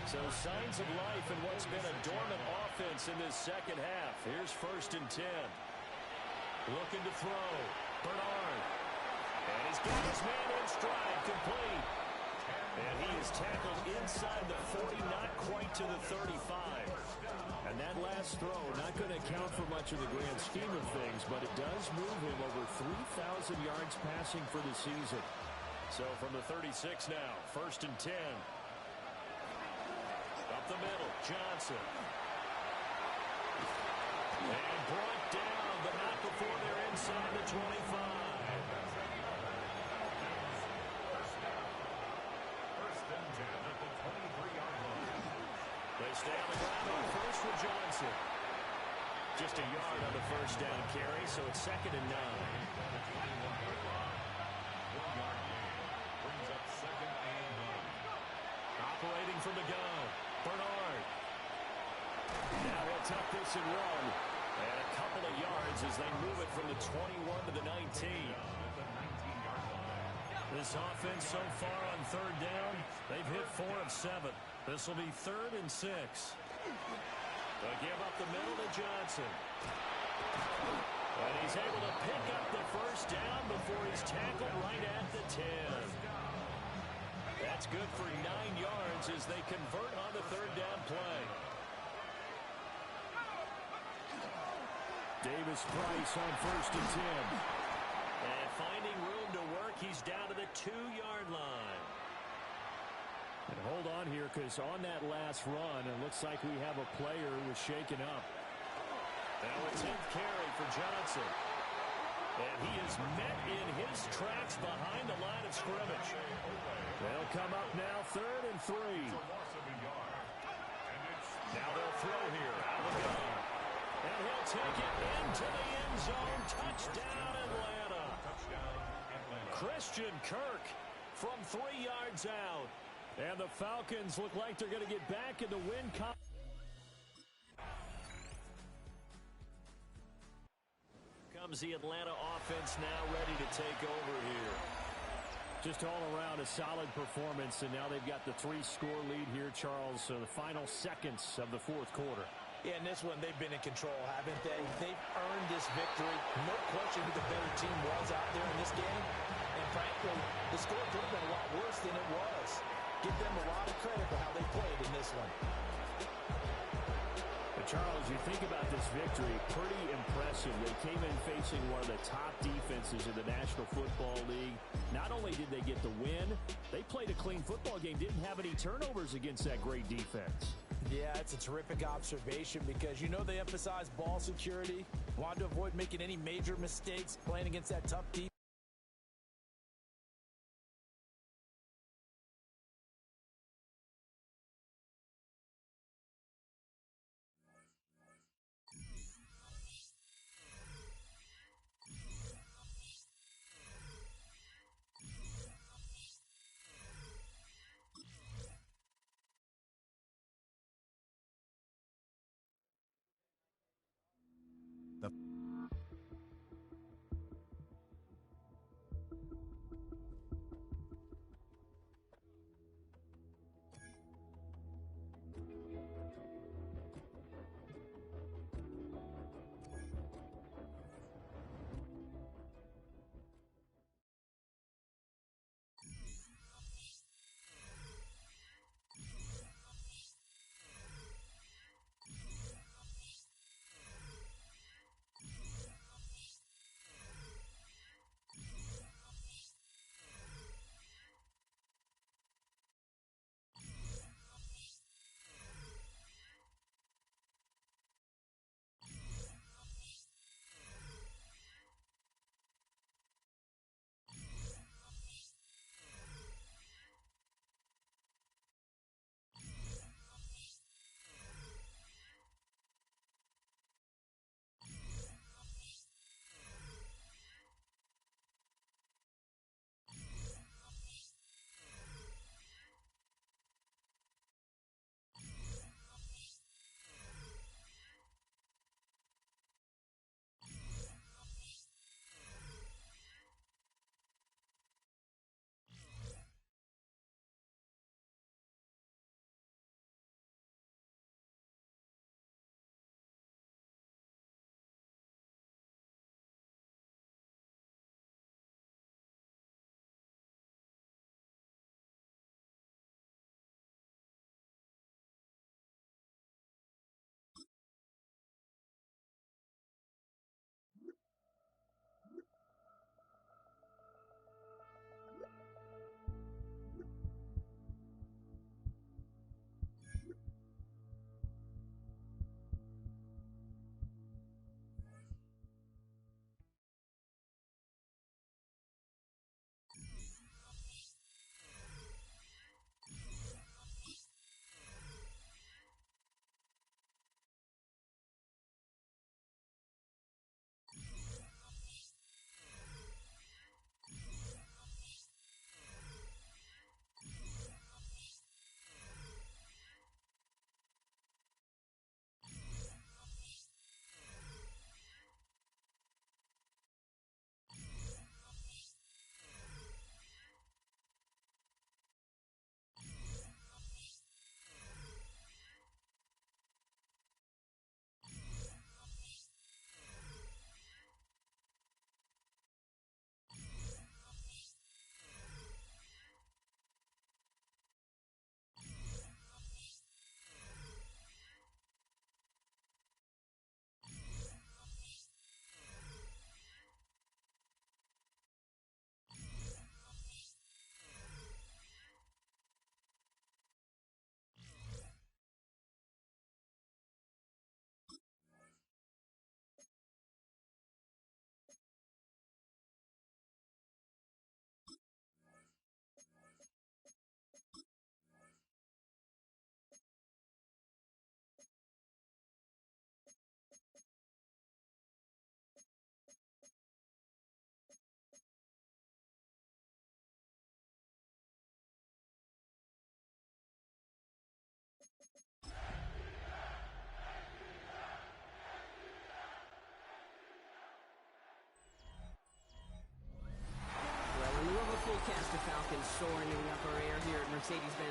So signs of life in what's been a dormant offense in this second half. Here's 1st and 10. Looking to throw. Bernard. And he's got his man in stride, complete. And he is tackled inside the 40, not quite to the 35. And that last throw, not going to count for much of the grand scheme of things, but it does move him over 3,000 yards passing for the season. So from the 36 now, 1st and 10. Up the middle, Johnson. And brought down, but not before they're inside the 25. They stay on the ground on 1st with Johnson. Just a yard on the 1st down carry, so it's 2nd and 9. 1-yard gain brings up 2nd and 9. Operating from the gun, Bernard. Now he'll tuck this takes and run. And a couple of yards as they move it from the 21 to the 19. This offense so far on third down, they've hit 4 of 7. This will be 3rd and 6. They give up the middle to Johnson. And he's able to pick up the first down before he's tackled right at the 10. That's good for 9 yards as they convert on the third down play. Davis Price on 1st and 10. And finding room to work, he's down to the 2-yard line. And hold on here, because on that last run, it looks like we have a player who was shaken up. Now a 10th carry for Johnson. And he is met in his tracks behind the line of scrimmage. They'll come up now 3rd and 3. Now they'll throw here out of the gun. And he'll take it into the end zone. Touchdown, Atlanta. Christian Kirk from 3 yards out. And the Falcons look like they're going to get back in the win column. Comes the Atlanta offense now ready to take over here. Just all around a solid performance, and now they've got the 3-score lead here, Charles. So the final seconds of the 4th quarter. Yeah, in this one, they've been in control, haven't they? They've earned this victory. No question who the better team was out there in this game. And frankly, the score could have been a lot worse than it was. Give them a lot of credit for how they played in this one. But Charles, you think about this victory, pretty impressive. They came in facing one of the top defenses in the National Football League. Not only did they get the win, they played a clean football game, didn't have any turnovers against that great defense. Yeah, it's a terrific observation because you know they emphasize ball security, wanted to avoid making any major mistakes playing against that tough defense.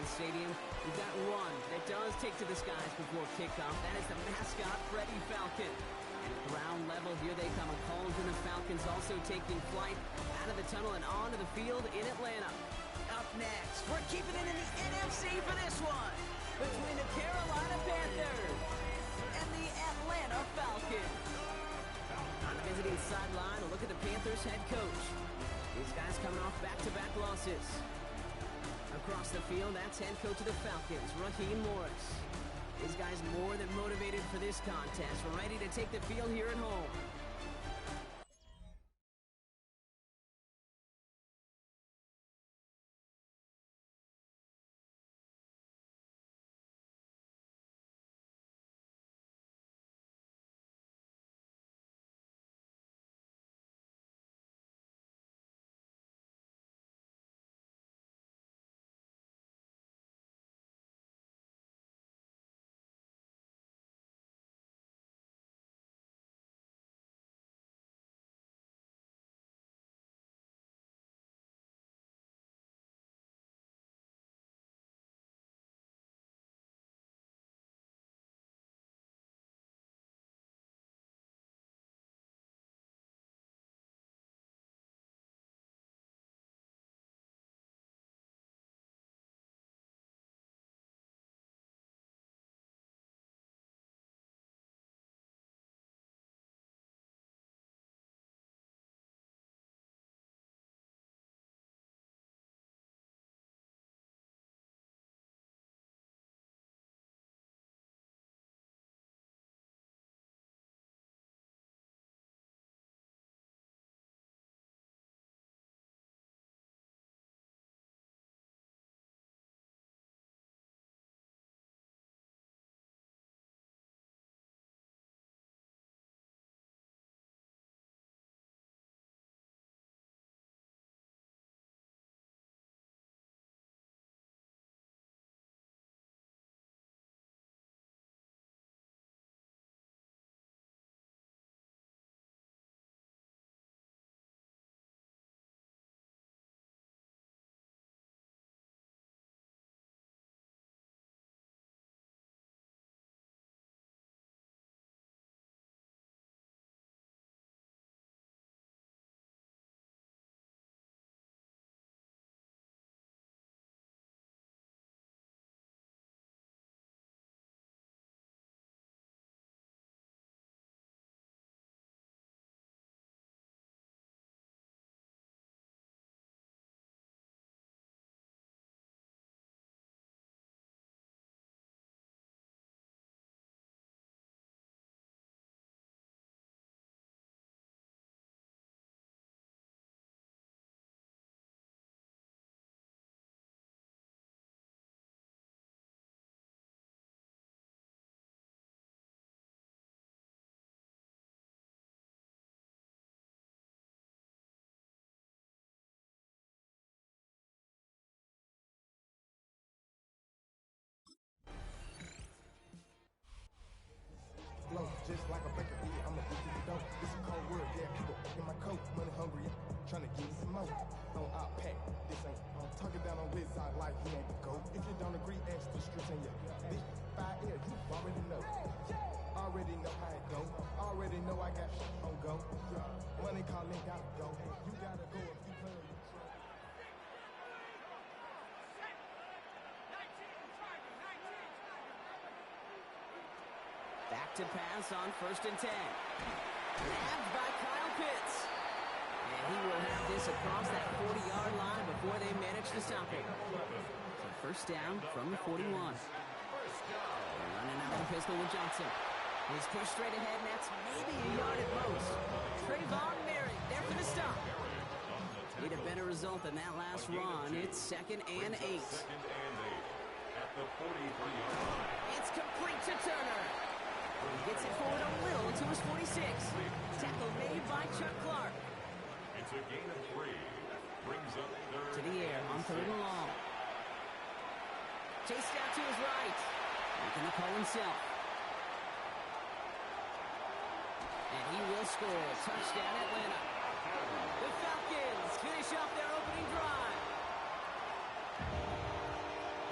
the stadium. We've got one that does take to the skies before kickoff. That is the mascot, Freddie Falcon. And at ground level, here they come. A cauldron of Falcons also taking flight out of the tunnel and onto the field in Atlanta. Up next, we're keeping it in the NFC for this one. Between the Carolina Panthers and the Atlanta Falcons. On the visiting sideline, a look at the Panthers head coach. These guys coming off back-to-back losses. Across the field, that's head coach of the Falcons, Raheem Morris. These guys more than motivated for this contest, ready to take the field here at home. Flow just like a baker, yeah, I'ma get to the dough. It's a cold world, yeah, people in my coat, money hungry, trying to get some more. Don't outpack, this ain't, I'm talking down on Wizard like he ain't the GOAT. If you don't agree, ask the streets in your big 5 air, you already know. Already know how it go, already know I got shit on go. Money calling, gotta go, you gotta go if you play on your truck. Back to pass on 1st and 10. Nabbed by Kyle Pitts. And he will have this across that 40-yard line before they manage to stop it. So 1st down from the 41. They're running out of the pistol with Johnson. He's pushed straight ahead, and that's maybe a yard at most. Trayvon Merritt there for the stop. Need a better result than that last run. It's 2nd and 8. At the 43-yard line. It's complete to Turner. He gets it forward a little to his 46. Tackle made by Chuck Clark. It's a gain of 3. Brings up 3rd. To the air on 3rd and long. Chased out to his right. Making the call himself. And he will score. Touchdown Atlanta. The Falcons finish off their opening drive.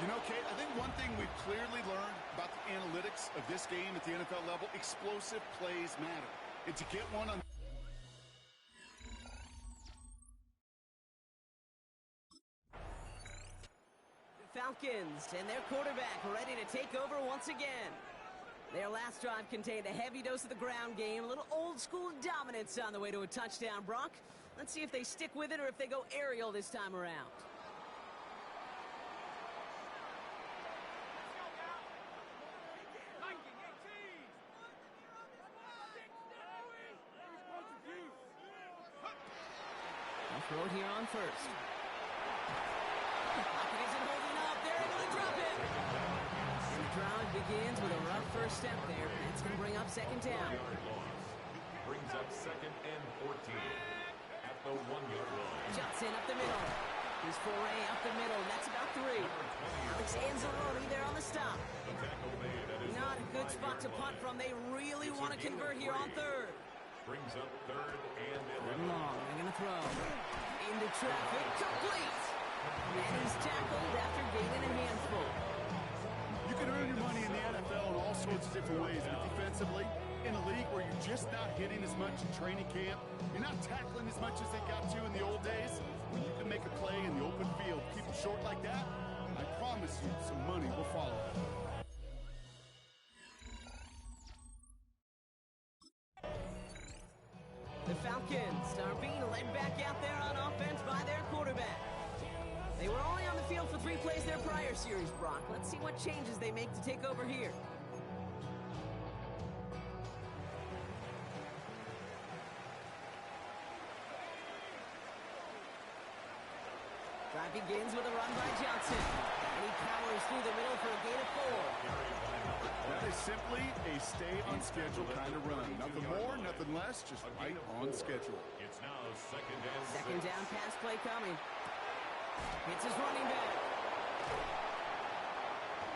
You know, Kate, I think one thing we've clearly learned about the analytics of this game at the NFL level, explosive plays matter. And to get one on... Falcons and their quarterback ready to take over once again. Their last drive contained a heavy dose of the ground game, a little old-school dominance on the way to a touchdown, Brock. Let's see if they stick with it or if they go aerial this time around. They'll throw it here on first. Pocket isn't holding up. They're able to drop it. And the drive begins with a rough first step there. That's going to bring up second down. Brings up 2nd and 14 at the 1-yard line. Johnson up the middle. His foray up the middle. That's about 3. Alex Anzalone there on the stop. Not a good spot to punt from. They really want to convert here on third. Brings up 3rd and 11. Long. They're going to throw. Into traffic. Complete. And he's tackled after gaining a handful. You can earn your money in the NFL in all sorts of different ways, but defensively, in a league where you're just not hitting as much in training camp, you're not tackling as much as they got to in the old days, when you can make a play in the open field, keep it short like that, I promise you some money will follow. The Falcons are being led back out there on offense by their quarterback. They were only on the field for 3 plays their prior series, Brock. Let's see what changes they make to take over here. Drive begins with a run by Johnson. And he powers through the middle for a gain of 4. That is simply a stay-on-schedule kind of run. Nothing more, nothing less, just right on schedule. It's now 2nd and 6. Second down pass play coming. Hits his running back.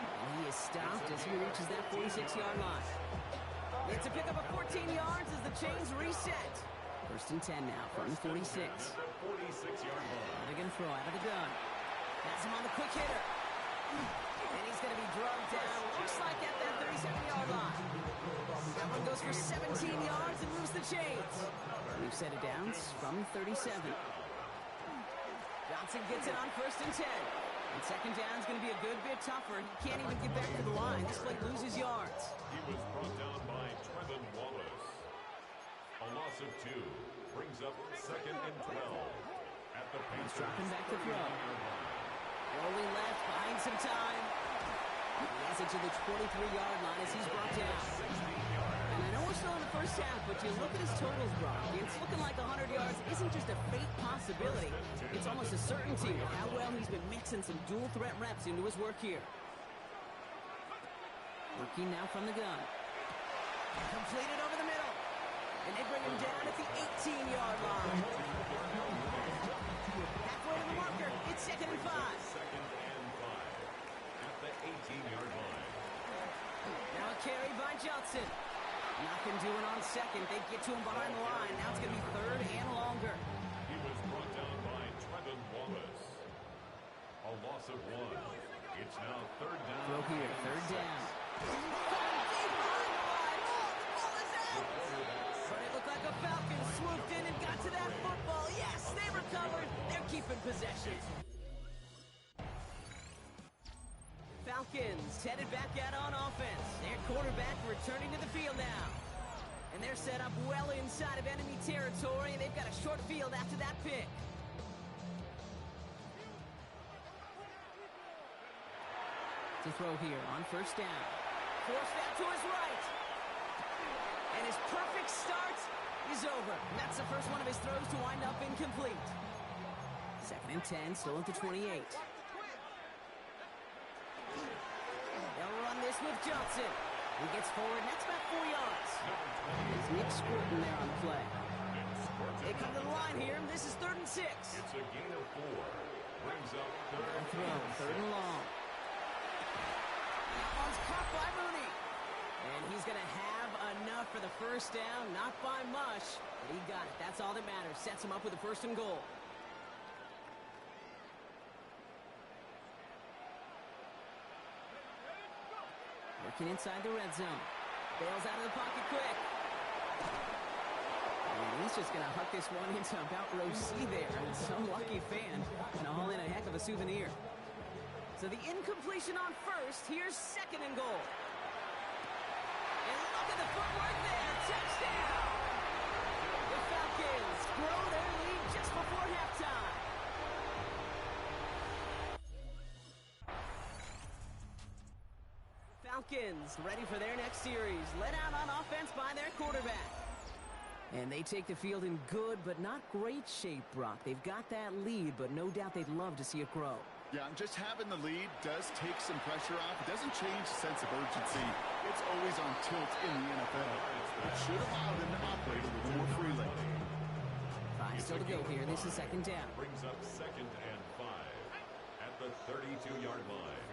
And he is stopped as he reaches that 46-yard line. It's a pickup of 14 yards as the chains reset. 1st and 10 now from the 46. 46-yard line. Again throw out of the gun. Has him on the quick hitter. And he's going to be drugged down. Looks like at that 37-yard line. That one goes for 17 yards and moves the chains. We've set it down from 37. Johnson gets it on 1st and 10. And second down is going to be a good bit tougher. He can't even get back to the line. This play loses yards. He was brought down by Trevin Wallace. A loss of 2 brings up 2nd and 12 at the Panthers. Dropping back to throw. Rolling left, buying some time. He has it to the 23-yard line as he's brought down. And I know we're still in the first half, but you look at his totals, Brock. It's looking like 100 yards isn't just a fake possibility. It's almost a certainty with how well he's been mixing some dual threat reps into his work here. Working now from the gun. Completed over the middle. And they bring him down at the 18-yard line. Halfway to the marker. It's 2nd and 5. 2nd and 5 at the 18-yard line. Now a carry by Johnson. Nothing doing on 2nd. They get to him behind the line. Now it's going to be 3rd and longer. He was brought down by Trevin Wallace. A loss of 1. It's now 3rd down. Throw here, 3rd down. But it looked like a Falcon swooped in and got to that football. Yes, they recovered. They're keeping possession. Falcons headed back out on offense. Their quarterback returning to the field now. And they're set up well inside of enemy territory. They've got a short field after that pick. To throw here on 1st down. Forced out to his right. And his perfect start is over. And that's the first one of his throws to wind up incomplete. 2nd and 10, still at the 28. They'll run this with Johnson. He gets forward, and that's about 4 yards. There's Nick Squirtin there on the play. They come to the line here, and this is 3rd and 6. It's a gain of 4. Brings up 3rd. Throw, 3rd and long. That one's caught by Mooney. And he's going to have enough for the 1st down. Not by much, but he got it. That's all that matters. Sets him up with a 1st and goal. Working inside the red zone. Bails out of the pocket quick. And he's just going to huck this one into about row C there. And some lucky fan going to haul in a heck of a souvenir. So the incompletion on first. Here's second and goal. And look at the footwork there. Touchdown! The Falcons grow their lead just before halftime. Falcons ready for their next series. Led out on offense by their quarterback. And they take the field in good but not great shape, Brock. They've got that lead, but no doubt they'd love to see it grow. Yeah, and just having the lead does take some pressure off. It doesn't change the sense of urgency. It's always on tilt in the NFL. It should allow them to operate a little more freely. 5 still to go here. This is second down. Brings up 2nd and 5 at the 32-yard line.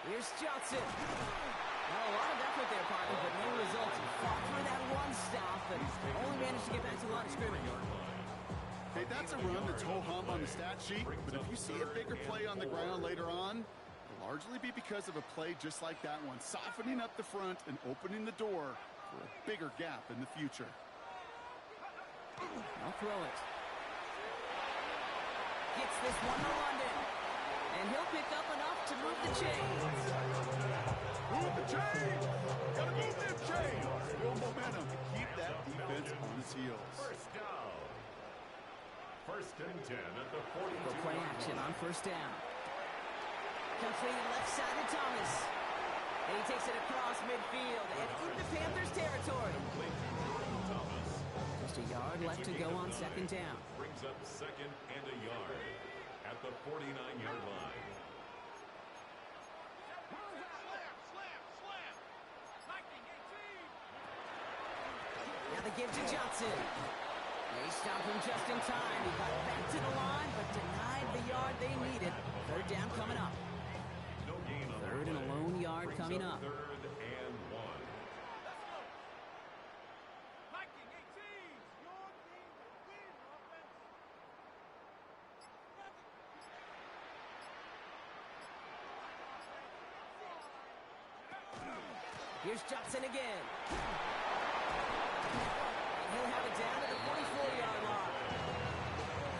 Here's Johnson. Well, a lot of effort there, partner, but no results. He fought for that one stop, but only managed to get back to the line of scrimmage. Hey, that's a run that's ho-hum on the stat sheet, but if you see a bigger play on the ground later on, it'll largely be because of a play just like that one, softening up the front and opening the door for a bigger gap in the future. I'll throw it. Gets this one to London. And he'll pick up enough to move the chains. Move the chains! Gotta move them chains! Build momentum to keep that defense on its heels. First down. 1st and 10 at the 42. For play action on first down. Completed left side to Thomas. And he takes it across midfield and into Panthers territory. Just a yard left to go on second down. Brings up 2nd and a yard at the 49-yard line. Now the give to Johnson. They stopped him just in time. He got back to the line, but denied the yard they needed. Third down coming up. No gain on Third and a lone yard coming up. 3rd and 1. Here's Johnson again. And he'll have it down to the 44-yard line.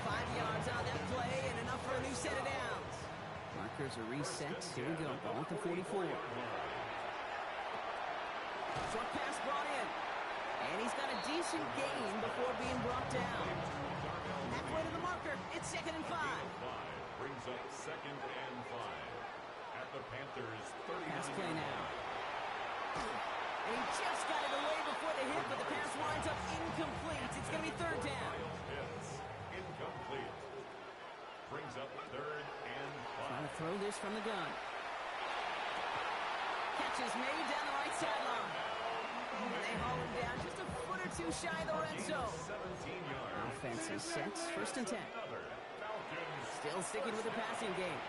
5 yards on that play and enough for a new set of downs. Markers are reset. Here we go. Ball at the 44. Short pass brought in. And he's got a decent gain before being brought down. Halfway to the marker. It's 2nd and 5. Brings up 2nd and 5 at the Panthers' 30. Pass play now. And he just got it away before the hit, but the pass winds up incomplete. It's going to be third down. Hits incomplete. Brings up 3rd and 5. Trying to throw this from the gun. Catch is made down the right sideline. They haul him down just a foot or two shy of the red zone. 17 yards. Offense is set. 1st and 10. Still sticking with the passing game.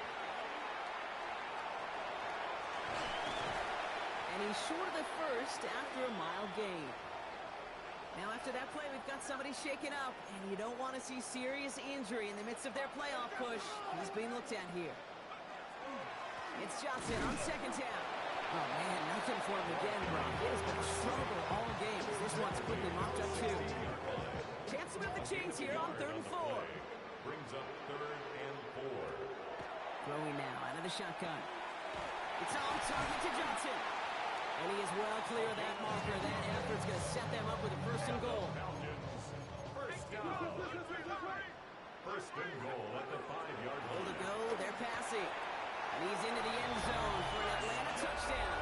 And he's short of the first after a mile gain. Now after that play, we've got somebody shaken up, and you don't want to see serious injury in the midst of their playoff push. He's being looked at here. It's Johnson on second down. Oh man, nothing for him again, Brock. It has been a struggle all game as this one's quickly mopped up too. Chance to move the chains here on 3rd and 4. Brings up 3rd and 4. Throwing now out of the shotgun. It's on target to Johnson. And he is well clear of that marker. That effort's going to set them up with a 1st and goal. First down. 1st and goal at the 5-yard Goal line. to go. They're passing. And he's into the end zone for an Atlanta touchdown.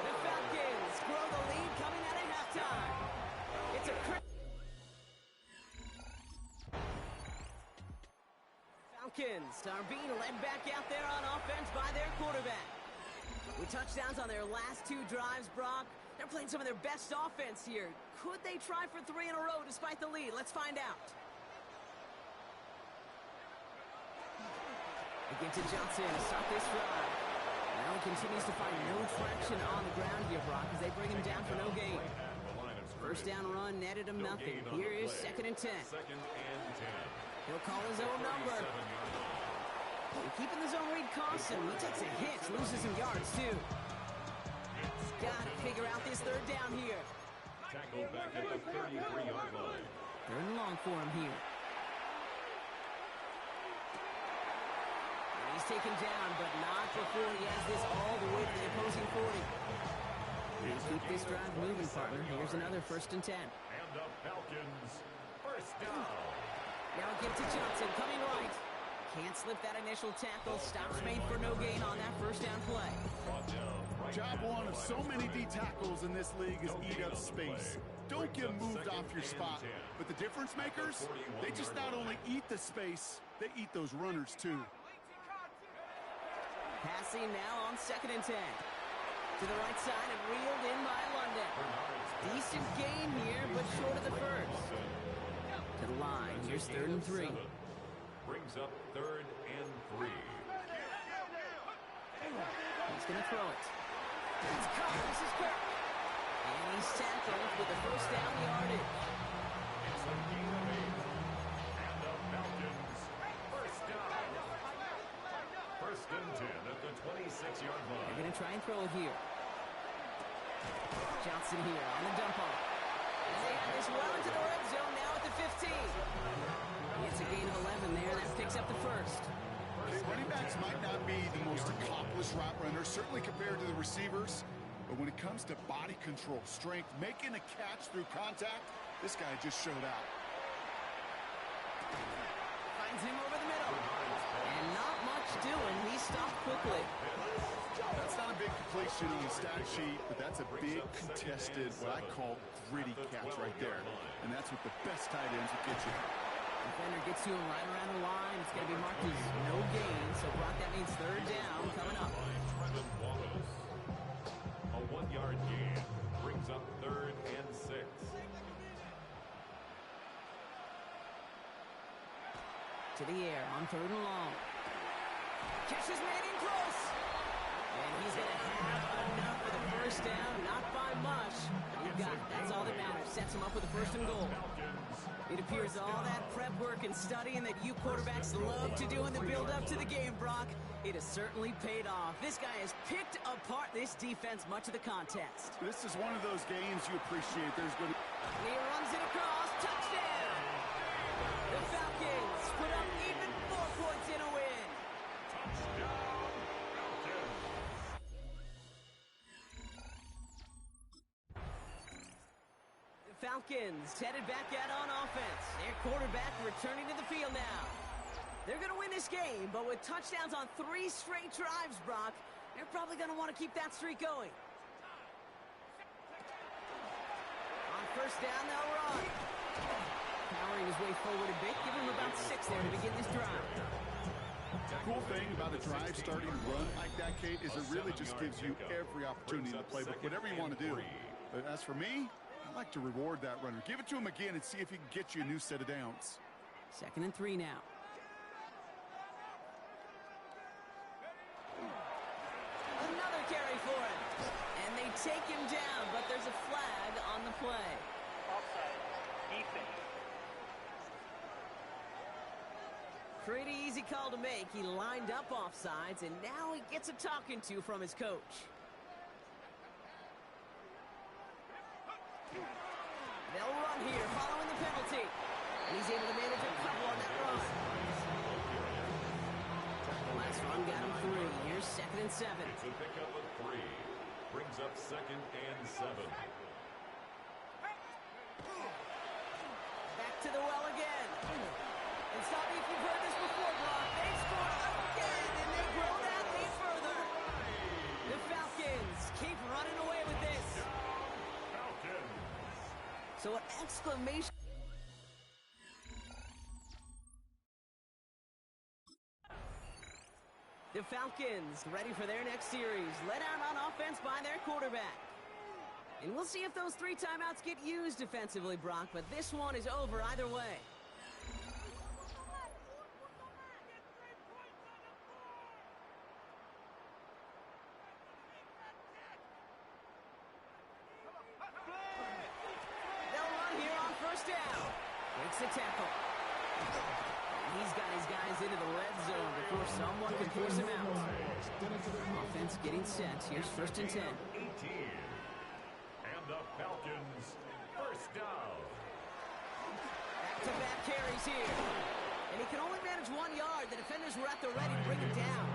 The Falcons grow the lead coming out of halftime. It's a Falcons are being led back out there on offense by their quarterback. With touchdowns on their last 2 drives, Brock, they're playing some of their best offense here. Could they try for 3 in a row despite the lead? Let's find out. They give to Johnson to start this drive. Now he continues to find no traction on the ground here, Brock, as they bring him down for no gain. First down run netted him nothing. Here is 2nd and 10. 2nd and 10. He'll call his own number. Keeping the zone read costs him. He takes a hit, loses some yards too. is third down here. Tackled back at the 33-yard line. Third and long for him here. And he's taken down, but not before he has this all the way to the opposing 40. Keep this drive moving, partner. Here's another 1st and 10. And the Falcons, first down. Now a give to Johnson, coming right. Can't slip that initial tackle. Stops made for no gain on that 1st down play. Job one of so many D tackles in this league is eat up space. Don't get moved off your spot. But the difference makers, they just not only eat the space, they eat those runners too. Passing now on 2nd and 10. To the right side and reeled in by London. Decent gain here, but short of the first. To the line, here's 3rd and 3. Brings up 3rd and 3. He's going to throw it. It's caught. This is Kirk. And he's tackled with the 1st down yardage. It's a gain of 8. And the Falcons, first down. 1st and 10 at the 26-yard line. They're going to try and throw it here. Johnson here on the dump off. And they have this well into the red zone now at the 15. It's a gain of 11 there. That picks up the 1st. Running backs might not be the most accomplished route runners, certainly compared to the receivers. But when it comes to body control, strength, making a catch through contact, this guy just showed out. Finds him over the middle. And not much doing. He stopped quickly. That's not a big completion on the stat sheet, but that's a big contested, what I call gritty catch right there. And that's what the best tight ends will get you. Defender gets to him right around the line. It's going to be marked as no gain. So, Brock, that means 3rd down coming up. A 1-yard gain brings up 3rd and 6. To the air on 3rd and long. Catch is made in close. And he's going to have enough for the 1st down. Not by much. You got it. That's all that matters. Sets him up with a 1st and goal. It appears all that prep work and studying that you quarterbacks love to do in the build-up to the game, Brock, it has certainly paid off. This guy has picked apart this defense much of the contest. This is one of those games you appreciate. There's going to... He runs it across. Touchdown! The Falcons put up even 4 points in a win. Touchdown, Falcons. Falcons headed back out on offense. Their quarterback returning to the field now. They're going to win this game, but with touchdowns on 3 straight drives, Brock, they're probably going to want to keep that streak going. On 1st down, they'll run. Powering his way forward a bit, give him about 6 there to begin this drive. The cool thing about a drive starting to run like that, Kate, is it really just gives you every opportunity in the playbook, whatever you want to do. But as for me, I like to reward that runner. Give it to him again and see if he can get you a new set of downs. 2nd and 3 now. Another carry for him. And they take him down, but there's a flag on the play. Offside. Defense. Pretty easy call to make. He lined up offsides, and now he gets a talking to from his coach. They'll run here following the penalty. And he's able to manage a couple on that run. Last run got him 3. Here's 2nd and 7. It's a pickup of 3. Brings up 2nd and 7. Back to the well again. And stop me if you've heard this before, Brock. They scored again, and they grow that lead further. The Falcons keep running away with this. So an exclamation. The Falcons ready for their next series. Led out on offense by their quarterback. And we'll see if those 3 timeouts get used defensively, Brock, but this one is over either way. They'll run here on 1st down. Breaks the tackle. He's got his guys into the red zone before someone can force him out. Offense getting set. Here's 1st and 10. 18. And the Falcons, first down. Back-to-back carries here. And he can only manage 1 yard. The defenders were at the ready to bring him down.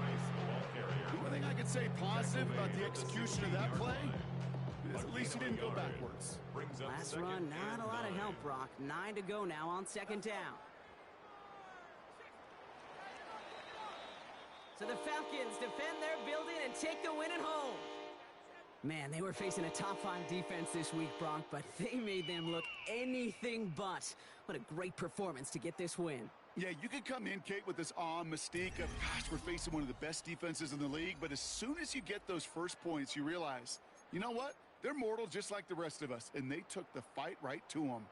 The only thing I could say positive about the execution of that play is at least he didn't go backwards. Last run, not a lot of help, Brock. 9 to go now on second down. So the Falcons defend their building and take the win at home. Man, they were facing a top-5 defense this week, Brock, but they made them look anything but. What a great performance to get this win. Yeah, you could come in, Kate, with this awe and mystique of, gosh, we're facing one of the best defenses in the league, but as soon as you get those first points, you realize, you know what? They're mortal just like the rest of us, and they took the fight right to them.